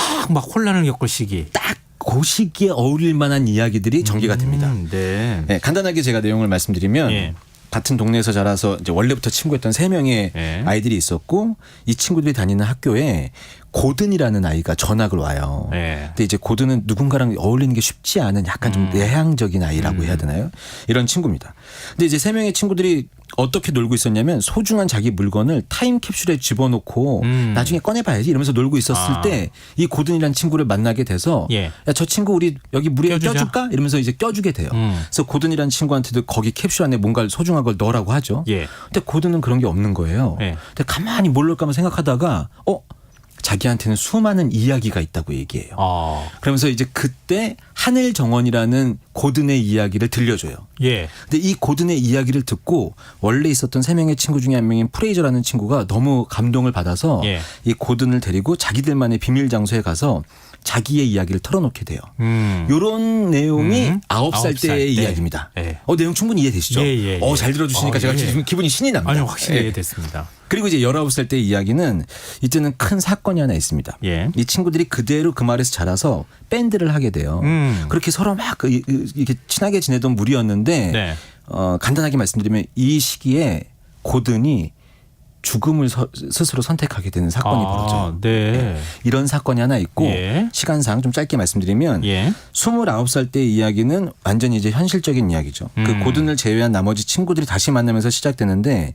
혼란을 겪을 시기. 딱 그 시기에 어울릴 만한 이야기들이 전개가 됩니다. 네, 간단하게 제가 내용을 말씀드리면 같은 동네에서 자라서 이제 원래부터 친구였던 3명의 아이들이 있었고 이 친구들이 다니는 학교에 고든이라는 아이가 전학을 와요. 근데 이제 고든은 누군가랑 어울리는 게 쉽지 않은 약간 좀 내향적인 아이라고 해야 되나요? 이런 친구입니다. 근데 이제 3명의 친구들이 어떻게 놀고 있었냐면 소중한 자기 물건을 타임캡슐에 집어넣고 나중에 꺼내봐야지 이러면서 놀고 있었을 때 이 고든이라는 친구를 만나게 돼서 야, 저 친구 우리 여기 물에 껴줄까? 이러면서 이제 껴주게 돼요. 그래서 고든이라는 친구한테도 거기 캡슐 안에 뭔가 소중한 걸 넣으라고 하죠. 근데 고든은 그런 게 없는 거예요. 근데 가만히 뭘 넣을까 근데 자기한테는 수많은 이야기가 있다고 얘기해요. 그러면서 이제 그때 하늘정원이라는 고든의 이야기를 들려줘요. 근데 이 고든의 이야기를 듣고 원래 있었던 3명의 친구 중에 한 명인 프레이저라는 친구가 너무 감동을 받아서 이 고든을 데리고 자기들만의 비밀 장소에 가서 자기의 이야기를 털어놓게 돼요. 이런 내용이 9살 때의 이야기입니다. 내용 충분히 이해되시죠? 잘 들어주시니까 제가 지금 기분이 신이 납니다. 아니요, 확실히 이해됐습니다. 그리고 이제 19살 때의 이야기는 이때는 큰 사건이 하나 있습니다. 이 친구들이 그대로 그 마을에서 자라서 밴드를 하게 돼요. 그렇게 서로 막 이렇게 친하게 지내던 무리였는데 간단하게 말씀드리면 이 시기에 고든이 죽음을 스스로 선택하게 되는 사건이 벌어져요. 이런 사건이 하나 있고 시간상 좀 짧게 말씀드리면 29살 때의 이야기는 완전히 이제 현실적인 이야기죠. 그 고든을 제외한 나머지 친구들이 다시 만나면서 시작되는데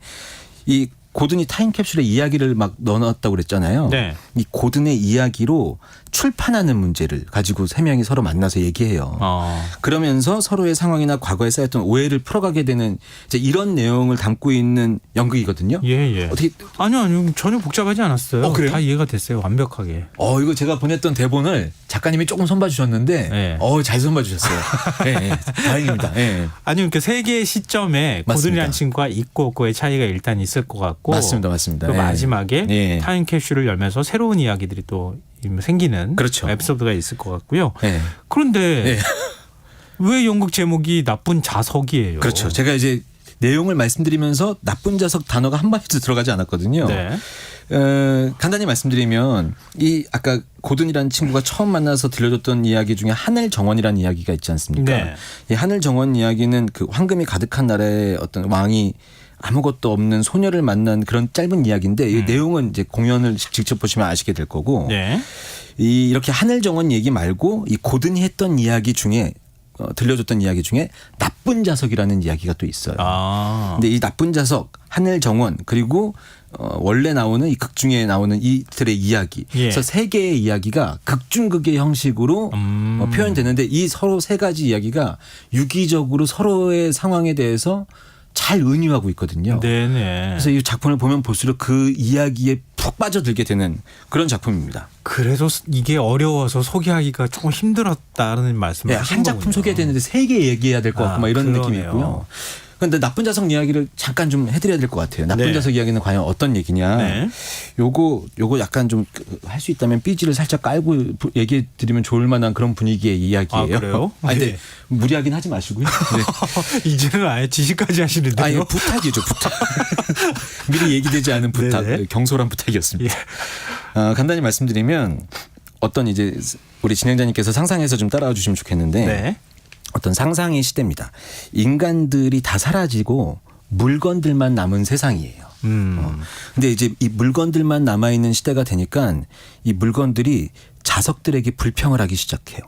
이 고든이 타임캡슐에 이야기를 막 넣어놨다고 그랬잖아요. 이 고든의 이야기로 출판하는 문제를 가지고 3명이 서로 만나서 얘기해요. 그러면서 서로의 상황이나 과거에 쌓였던 오해를 풀어가게 되는 이제 이런 내용을 담고 있는 연극이거든요. 어떻게 아니요 전혀 복잡하지 않았어요. 그래요? 다 이해가 됐어요. 완벽하게. 이거 제가 보냈던 대본을 작가님이 조금 선봐주셨는데 잘 선봐주셨어요. 다행입니다. 아니 그러니까 세 개의 시점에 고든이라는 친구가 있고 없고의 차이가 일단 있을 것 같고 맞습니다. 그 마지막에 타임캡슐을 열면서 새로운 이야기들이 또 생기는 에피소드가 있을 것 같고요. 그런데 왜 연극 제목이 나쁜 자석이에요? 그렇죠. 제가 이제 내용을 말씀드리면서 나쁜 자석 단어가 한 마디도 들어가지 않았거든요. 간단히 말씀드리면 이 아까 고든이라는 친구가 처음 만나서 들려줬던 이야기 중에 하늘정원이라는 이야기가 있지 않습니까? 이 하늘정원 이야기는 그 황금이 가득한 나라의 어떤 왕이 아무것도 없는 소녀를 만난 그런 짧은 이야기인데 이 내용은 이제 공연을 직접 보시면 아시게 될 거고 이렇게 하늘정원 얘기 말고 이 고든이 했던 이야기 중에 들려줬던 이야기 중에 나쁜 자석이라는 이야기가 또 있어요. 근데 이 나쁜 자석, 하늘정원 그리고 원래 나오는 이 극 중에 나오는 이들의 이야기. 그래서 3개의 이야기가 극중극의 형식으로 표현되는데 이 서로 3가지 이야기가 유기적으로 서로의 상황에 대해서 잘 은유하고 있거든요. 그래서 이 작품을 보면 볼수록 그 이야기의 푹 빠져들게 되는 그런 작품입니다. 그래서 이게 어려워서 소개하기가 조금 힘들었다는 말씀을 하신 한 작품 거군요. 소개되는데 3개 얘기해야 될 것 같고 막 이런 그러네요. 느낌이 있고요. 그런데 나쁜 자석 이야기를 잠깐 좀 해드려야 될 것 같아요. 나쁜 네. 자석 이야기는 과연 어떤 얘기냐. 네. 요거 약간 좀 할 수 있다면 삐지를 살짝 깔고 얘기해 드리면 좋을 만한 그런 분위기의 이야기예요. 아, 그래요? 근데 네. 무리하긴 하지 마시고요. 네. 이제는 아예 지식까지 하시는데요. 아니, 부탁이죠, 부탁. 미리 얘기되지 않은 부탁, 네네. 경솔한 부탁이었습니다. 예. 간단히 말씀드리면 어떤 이제 우리 진행자님께서 상상해서 좀 따라와 주시면 좋겠는데 네. 어떤 상상의 시대입니다. 인간들이 다 사라지고 물건들만 남은 세상이에요. 근데 이제 이 물건들만 남아 있는 시대가 되니까 이 물건들이 자석들에게 불평을 하기 시작해요.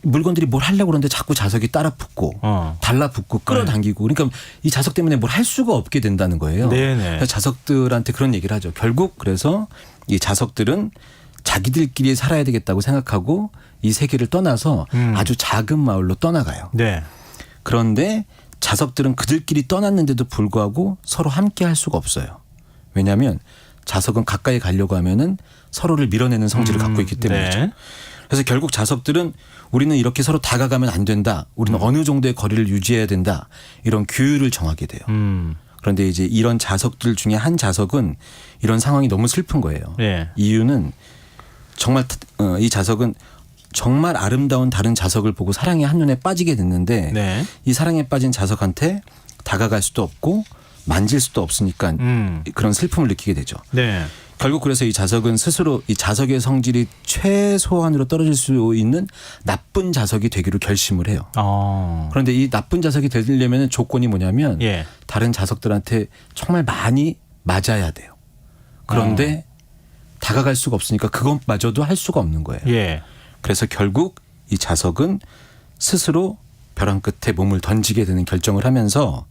물건들이 뭘 하려고 그러는데 자꾸 자석이 따라 붙고 달라붙고 끌어당기고 그러니까 이 자석 때문에 뭘 할 수가 없게 된다는 거예요. 네네. 그래서 자석들한테 그런 얘기를 하죠. 결국 그래서 이 자석들은 자기들끼리 살아야 되겠다고 생각하고 이 세계를 떠나서 아주 작은 마을로 떠나가요. 네. 그런데 자석들은 그들끼리 떠났는데도 불구하고 서로 함께 할 수가 없어요. 왜냐하면 자석은 가까이 가려고 하면은 서로를 밀어내는 성질을 갖고 있기 때문이죠. 네. 그래서 결국 자석들은 우리는 이렇게 서로 다가가면 안 된다. 우리는 어느 정도의 거리를 유지해야 된다. 이런 규율을 정하게 돼요. 그런데 이제 이런 자석들 중에 한 자석은 이런 상황이 너무 슬픈 거예요. 네. 이유는 정말 이 자석은 정말 아름다운 다른 자석을 보고 사랑의 한눈에 빠지게 됐는데 네. 이 사랑에 빠진 자석한테 다가갈 수도 없고 만질 수도 없으니까 그런 슬픔을 느끼게 되죠. 네. 결국 그래서 이 자석은 스스로 이 자석의 성질이 최소한으로 떨어질 수 있는 나쁜 자석이 되기로 결심을 해요. 그런데 이 나쁜 자석이 되려면 조건이 뭐냐면 예. 다른 자석들한테 정말 많이 맞아야 돼요. 그런데 다가갈 수가 없으니까 그것마저도 할 수가 없는 거예요. 예. 그래서 결국 이 자석은 스스로 벼랑 끝에 몸을 던지게 되는 결정을 하면서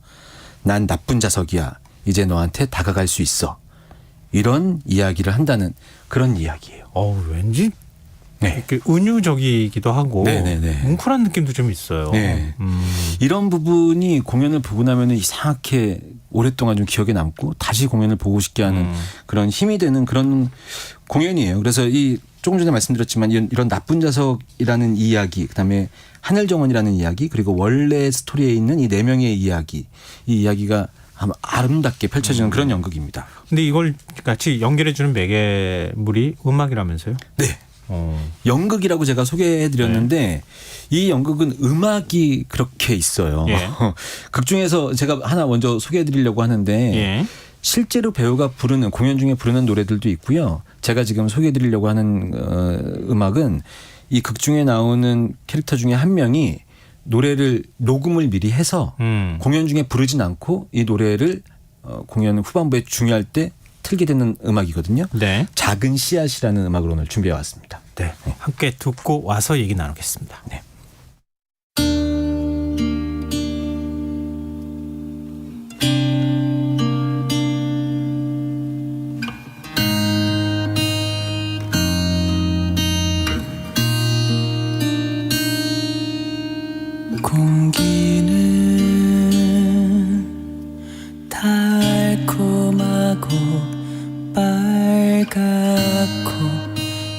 난 나쁜 자석이야. 이제 너한테 다가갈 수 있어. 이런 이야기를 한다는 그런 이야기예요. 왠지 네. 이렇게 은유적이기도 하고 네네네. 뭉클한 느낌도 좀 있어요. 네. 이런 부분이 공연을 보고 나면 이상하게 오랫동안 좀 기억에 남고 다시 공연을 보고 싶게 하는 그런 힘이 되는 그런 공연이에요. 그래서 이 조금 전에 말씀드렸지만 이런 나쁜 자석이라는 이야기, 그다음에 하늘정원이라는 이야기, 그리고 원래 스토리에 있는 이 4명의 이야기, 이 이야기가 아마 아름답게 펼쳐지는 그런 연극입니다. 근데 이걸 같이 연결해주는 매개물이 음악이라면서요? 네. 연극이라고 제가 소개해드렸는데 이 연극은 음악이 그렇게 있어요. 예. 극 중에서 제가 하나 먼저 소개해드리려고 하는데 예. 실제로 배우가 부르는 공연 중에 부르는 노래들도 있고요. 제가 지금 소개해드리려고 하는 음악은 이 극 중에 나오는 캐릭터 중에 한 명이 노래를 녹음을 미리 해서 공연 중에 부르진 않고 이 노래를 공연 후반부에 중요할 때 틀게 되는 음악이거든요. 네. 작은 씨앗이라는 음악을 오늘 준비해 왔습니다. 네. 함께 듣고 와서 얘기 나누겠습니다. 네. 공기는 달콤하고 빨갛고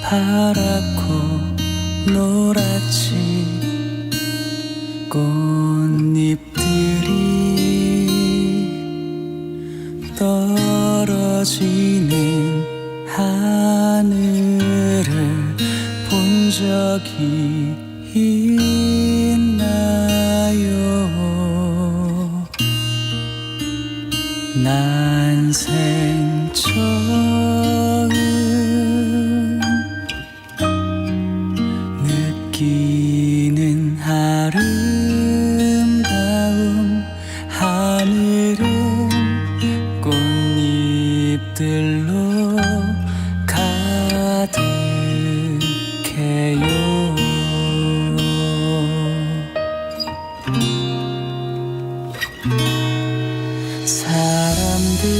파랗고 노랗지 꽃잎들이 떨어지는 하늘을 본 적이 있나요? 난생 처음 느끼는 아름다움 하늘은 꽃잎들로 가득해요. 사람들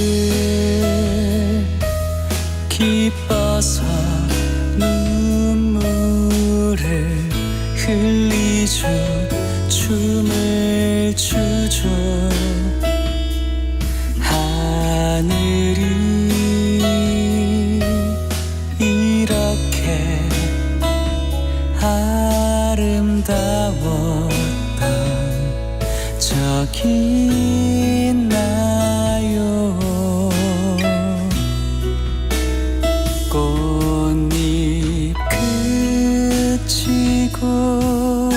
기뻐서 눈물을 흘리죠. 춤을 추죠. 하늘이 아름다웠던 적이 있나요? 꽃잎 그치고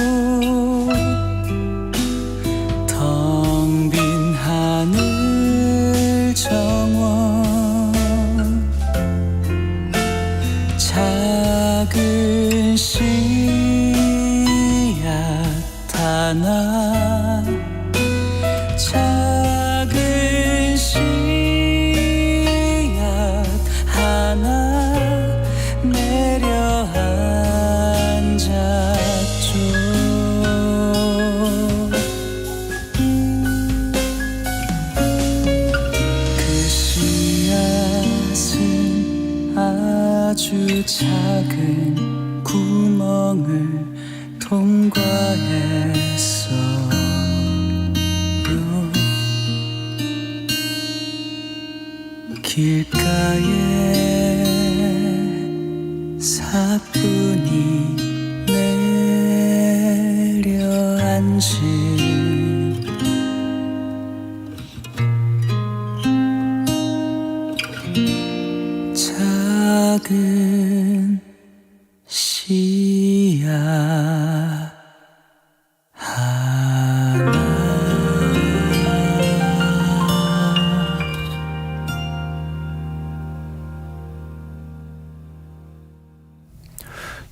텅 빈 하늘 정원 작은 씨앗 하나 작은 씨앗 하나 내려앉았죠. 그 씨앗은 아주 작은 구멍을 통과했어요. 길가에 사뿐히 내려앉은 작은 씨앗 하나.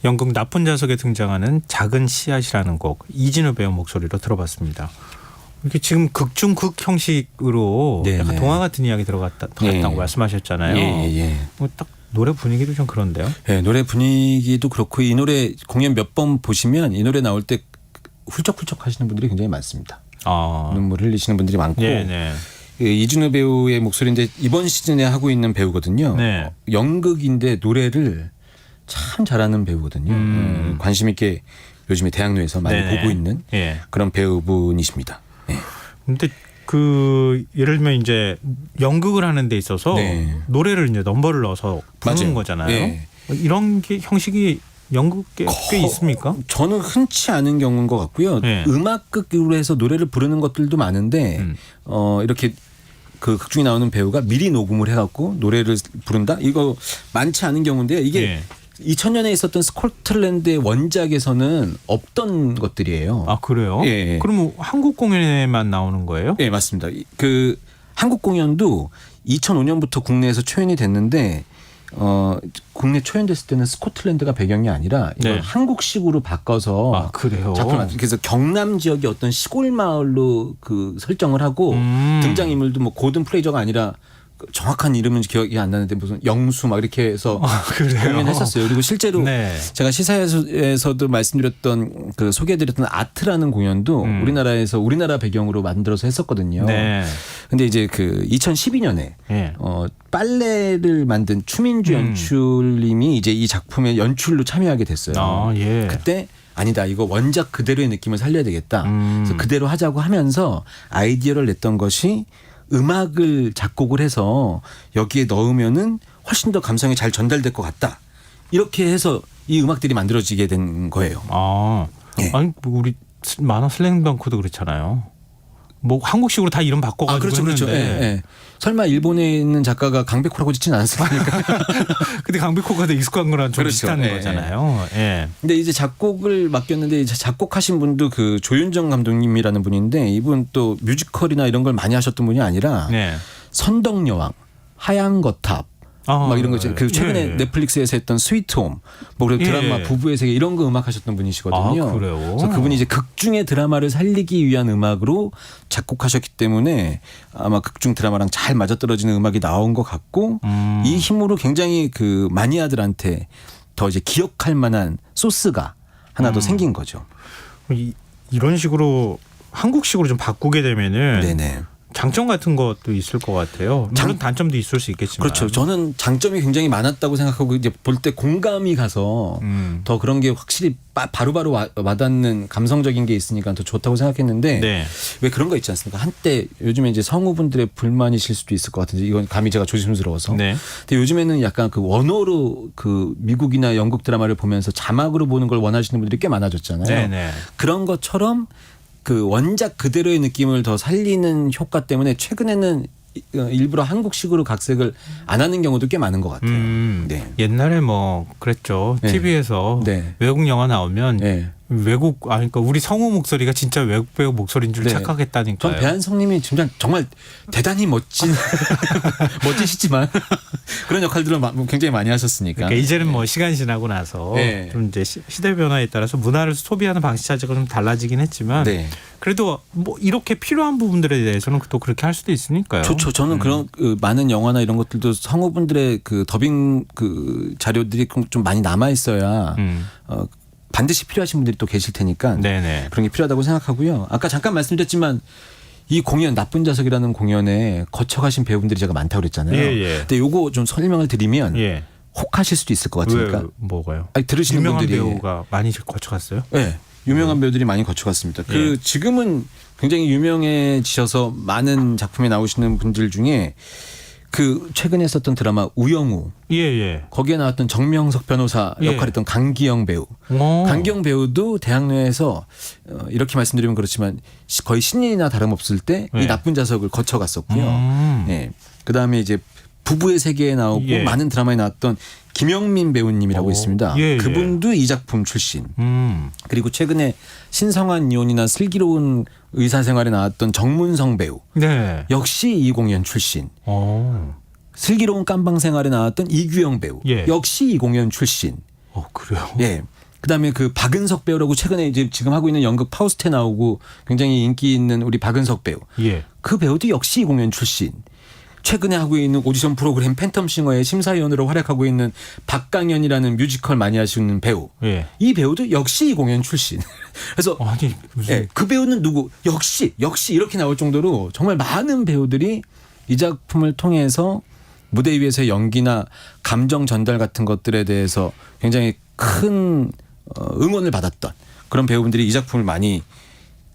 연극 나쁜 자석에 등장하는 작은 씨앗이라는 곡 이진우 배우 목소리로 들어봤습니다. 이렇게 지금 극중극 형식으로 약간 동화 같은 이야기 들어갔다고 말씀하셨잖아요. 뭐 딱 노래 분위기도 좀 그런데요. 네, 노래 분위기도 그렇고 이 노래 공연 몇 번 보시면 이 노래 나올 때 훌쩍훌쩍 하시는 분들이 굉장히 많습니다. 눈물 흘리시는 분들이 많고 이진우 배우의 목소리인데 이번 시즌에 하고 있는 배우거든요. 연극인데 노래를 참 잘하는 배우거든요. 관심 있게 요즘에 대학로에서 많이 보고 있는 그런 배우분이십니다. 근데 그 예를 들면 이제 연극을 하는 데 있어서 노래를 이제 넘버를 넣어서 부르는 거잖아요. 이런 게 형식이 연극에 꽤 있습니까? 저는 흔치 않은 경우인 것 같고요. 음악극으로 해서 노래를 부르는 것들도 많은데 이렇게 그 극중에 나오는 배우가 미리 녹음을 해갖고 노래를 부른다? 이거 많지 않은 경우인데요. 이게 2000년에 있었던 스코틀랜드의 원작에서는 없던 것들이에요. 아 그래요? 그러면 한국 공연에만 나오는 거예요? 네, 맞습니다. 그 한국 공연도 2005년부터 국내에서 초연이 됐는데 국내 초연됐을 때는 스코틀랜드가 배경이 아니라 이걸 한국식으로 바꿔서 그래요? 작품을 그래서 경남 지역의 어떤 시골 마을로 그 설정을 하고 등장인물도 뭐 고든 프레이저가 아니라 정확한 이름은 기억이 안 나는데 무슨 영수 막 이렇게 해서 공연했었어요. 그리고 실제로 제가 시사에서도 말씀드렸던 그 소개해드렸던 아트라는 공연도 우리나라에서 우리나라 배경으로 만들어서 했었거든요. 근데 이제 그 2012년에 빨래를 만든 추민주 연출님이 이제 이 작품의 연출로 참여하게 됐어요. 그때 아니다, 이거 원작 그대로의 느낌을 살려야 되겠다. 그래서 그대로 하자고 하면서 아이디어를 냈던 것이 음악을 작곡을 해서 여기에 넣으면은 훨씬 더 감성이 잘 전달될 것 같다. 이렇게 해서 이 음악들이 만들어지게 된 거예요. 아니 우리 만화 슬램덩크도 그렇잖아요. 뭐 한국식으로 다 이름 바꿔가지고 그렇죠. 설마 일본에 있는 작가가 강백호라고 짓진 않았으니까. 근데 강백호가 더 익숙한 거랑 좀 비슷한 거잖아요. 근데 이제 작곡을 맡겼는데 이제 작곡하신 분도 그 조윤정 감독님이라는 분인데 이분 또 뮤지컬이나 이런 걸 많이 하셨던 분이 아니라 선덕여왕, 하얀거탑 막 이런 거 있잖아요. 그 최근에 넷플릭스에서 했던 스위트홈, 뭐 그리고 드라마 부부의 세계 이런 거 음악하셨던 분이시거든요. 그래요? 그래서 그분이 이제 극중의 드라마를 살리기 위한 음악으로 작곡하셨기 때문에 아마 극중 드라마랑 잘 맞아떨어지는 음악이 나온 것 같고 이 힘으로 굉장히 그 마니아들한테 더 이제 기억할 만한 소스가 하나 더 생긴 거죠. 이런 식으로 한국식으로 좀 바꾸게 되면은 장점 같은 것도 있을 것 같아요. 물론 단점도 있을 수 있겠지만. 그렇죠. 저는 장점이 굉장히 많았다고 생각하고 이제 볼 때 공감이 가서 더 그런 게 확실히 바로바로 와닿는 감성적인 게 있으니까 더 좋다고 생각했는데 네. 왜 그런 거 있지 않습니까? 한때 요즘에 이제 성우분들의 불만이실 수도 있을 것 같은데 이건 감히 제가 조심스러워서. 네. 근데 요즘에는 약간 그 원어로 그 미국이나 영국 드라마를 보면서 자막으로 보는 걸 원하시는 분들이 꽤 많아졌잖아요. 네네. 그런 것처럼 그 원작 그대로의 느낌을 더 살리는 효과 때문에 최근에는 일부러 한국식으로 각색을 안 하는 경우도 꽤 많은 것 같아요. 네. 옛날에 뭐 그랬죠. 네. TV에서 네. 외국 영화 나오면 네. 그러니까 우리 성우 목소리가 진짜 외국 배우 목소리인 줄 네. 착각했다니까요. 전 배한성님이 정말 대단히 멋지시지만 그런 역할들을 굉장히 많이 하셨으니까. 그러니까 이제는 뭐 시간이 지나고 나서 네. 좀 이제 시대 변화에 따라서 문화를 소비하는 방식 자체가 좀 달라지긴 했지만 네. 그래도 뭐 이렇게 필요한 부분들에 대해서는 또 그렇게 할 수도 있으니까요. 좋죠. 저는 그런 그 많은 영화나 이런 것들도 성우분들의 그 더빙 그 자료들이 좀 많이 남아 있어야 반드시 필요하신 분들이 또 계실 테니까 네네. 그런 게 필요하다고 생각하고요. 아까 잠깐 말씀드렸지만 이 공연 나쁜 자석이라는 공연에 거쳐가신 배우분들이 제가 많다고 그랬잖아요. 예. 근데 요거 좀 설명을 드리면 예. 혹하실 수도 있을 것 같으니까. 왜, 뭐가요? 아니, 들으시는 유명한 분들이 배우가 많이 거쳐갔어요? 네. 유명한 배우들이 많이 거쳐갔습니다. 그 지금은 굉장히 유명해지셔서 많은 작품에 나오시는 분들 중에 그 최근에 썼던 드라마 우영우 거기에 나왔던 정명석 변호사 역할했던 강기영 배우. 강기영 배우도 대학로에서 이렇게 말씀드리면 그렇지만 거의 신인이나 다름없을 때 이 나쁜 자석을 거쳐갔었고요. 네. 그다음에 이제 부부의 세계에 나오고 많은 드라마에 나왔던 김영민 배우님이라고 있습니다. 그분도 이 작품 출신. 그리고 최근에 신성한 이혼이나 슬기로운 의사생활에 나왔던 정문성 배우. 네. 역시 이 공연 출신. 슬기로운 깜방생활에 나왔던 이규영 배우. 역시 이 공연 출신. 그래요? 예. 그다음에 그 박은석 배우라고 최근에 이제 지금 하고 있는 연극 파우스트에 나오고 굉장히 인기 있는 우리 박은석 배우. 그 배우도 역시 이 공연 출신. 최근에 하고 있는 오디션 프로그램 팬텀싱어의 심사위원으로 활약하고 있는 박강현이라는 뮤지컬 많이 하시는 배우. 이 배우도 역시 이 공연 출신. 그래서 그 배우는 누구? 역시 이렇게 나올 정도로 정말 많은 배우들이 이 작품을 통해서 무대 위에서의 연기나 감정 전달 같은 것들에 대해서 굉장히 큰 응원을 받았던 그런 배우분들이 이 작품을 많이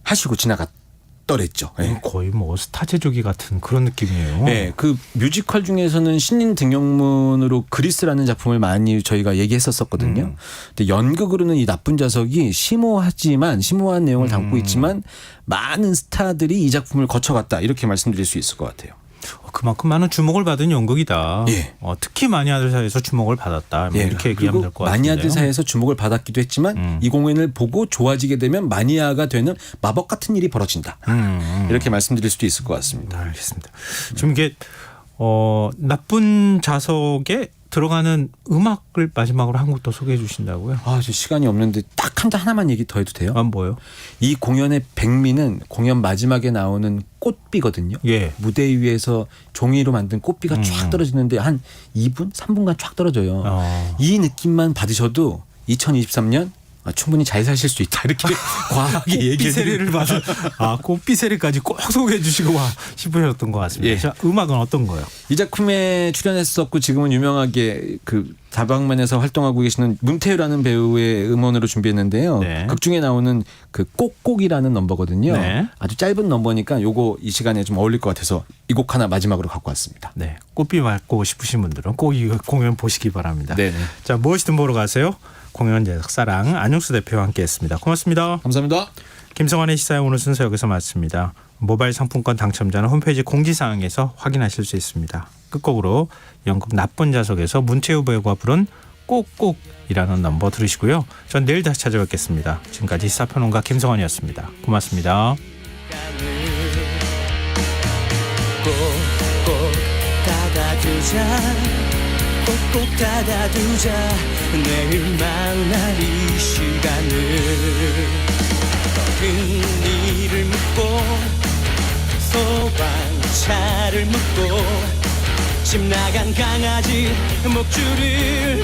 하시고 지나갔더랬죠. 거의 뭐 스타 제조기 같은 그런 느낌이에요. 네, 그 뮤지컬 중에서는 신인 등용문으로 그리스라는 작품을 많이 저희가 얘기했었거든요. 근데 연극으로는 이 나쁜 자석이 심오한 내용을 담고 있지만 많은 스타들이 이 작품을 거쳐갔다 이렇게 말씀드릴 수 있을 것 같아요. 그만큼 많은 주목을 받은 연극이다. 특히 마니아들 사이에서 주목을 받았다. 뭐 이렇게 얘기하면 될 것 같아요. 마니아들 사이에서 주목을 받았기도 했지만 이 공연을 보고 좋아지게 되면 마니아가 되는 마법 같은 일이 벌어진다. 이렇게 말씀드릴 수도 있을 것 같습니다. 알겠습니다. 지금 이게 나쁜 자석에 들어가는 음악을 마지막으로 한 곡 더 소개해 주신다고요? 저 시간이 없는데 딱 하나만 얘기 더 해도 돼요? 뭐요? 이 공연의 백미는 공연 마지막에 나오는 꽃비거든요. 무대 위에서 종이로 만든 꽃비가 쫙 떨어지는데 한 2분, 3분간 쫙 떨어져요. 이 느낌만 받으셔도 2023년 충분히 잘 사실 수 있다 이렇게 과하게 얘기해 세례를 받은 꽃비 세례까지 꼭 소개해 주시고 싶으셨던 것 같습니다. 자, 음악은 어떤 거요? 이 작품에 출연했었고 지금은 유명하게 그 다방면에서 활동하고 계시는 문태유라는 배우의 음원으로 준비했는데요. 극 중에 나오는 그 꼭꼭이라는 넘버거든요. 아주 짧은 넘버니까 요거 이 시간에 좀 어울릴 것 같아서 이 곡 하나 마지막으로 갖고 왔습니다. 꽃비 맞고 싶으신 분들은 꼭 이 공연 보시기 바랍니다. 자, 무엇이든 보러 가세요. 공연 제작사랑 안영수 대표와 함께했습니다. 고맙습니다. 감사합니다. 김성환의 시사회 오늘 순서 여기서 마칩니다. 모바일 상품권 당첨자는 홈페이지 공지사항에서 확인하실 수 있습니다. 끝곡으로 연극 나쁜 자석에서 문태유 배우가 부른 꼭꼭이라는 넘버 들으시고요. 전 내일 다시 찾아뵙겠습니다. 지금까지 시사평론가 김성환이었습니다. 고맙습니다. 꼭꼭 닫아두자 꼭꼭 닫아두자 내일 만날 이 시간을 어른이를 묻고 소방차를 묻고 집 나간 강아지 목줄을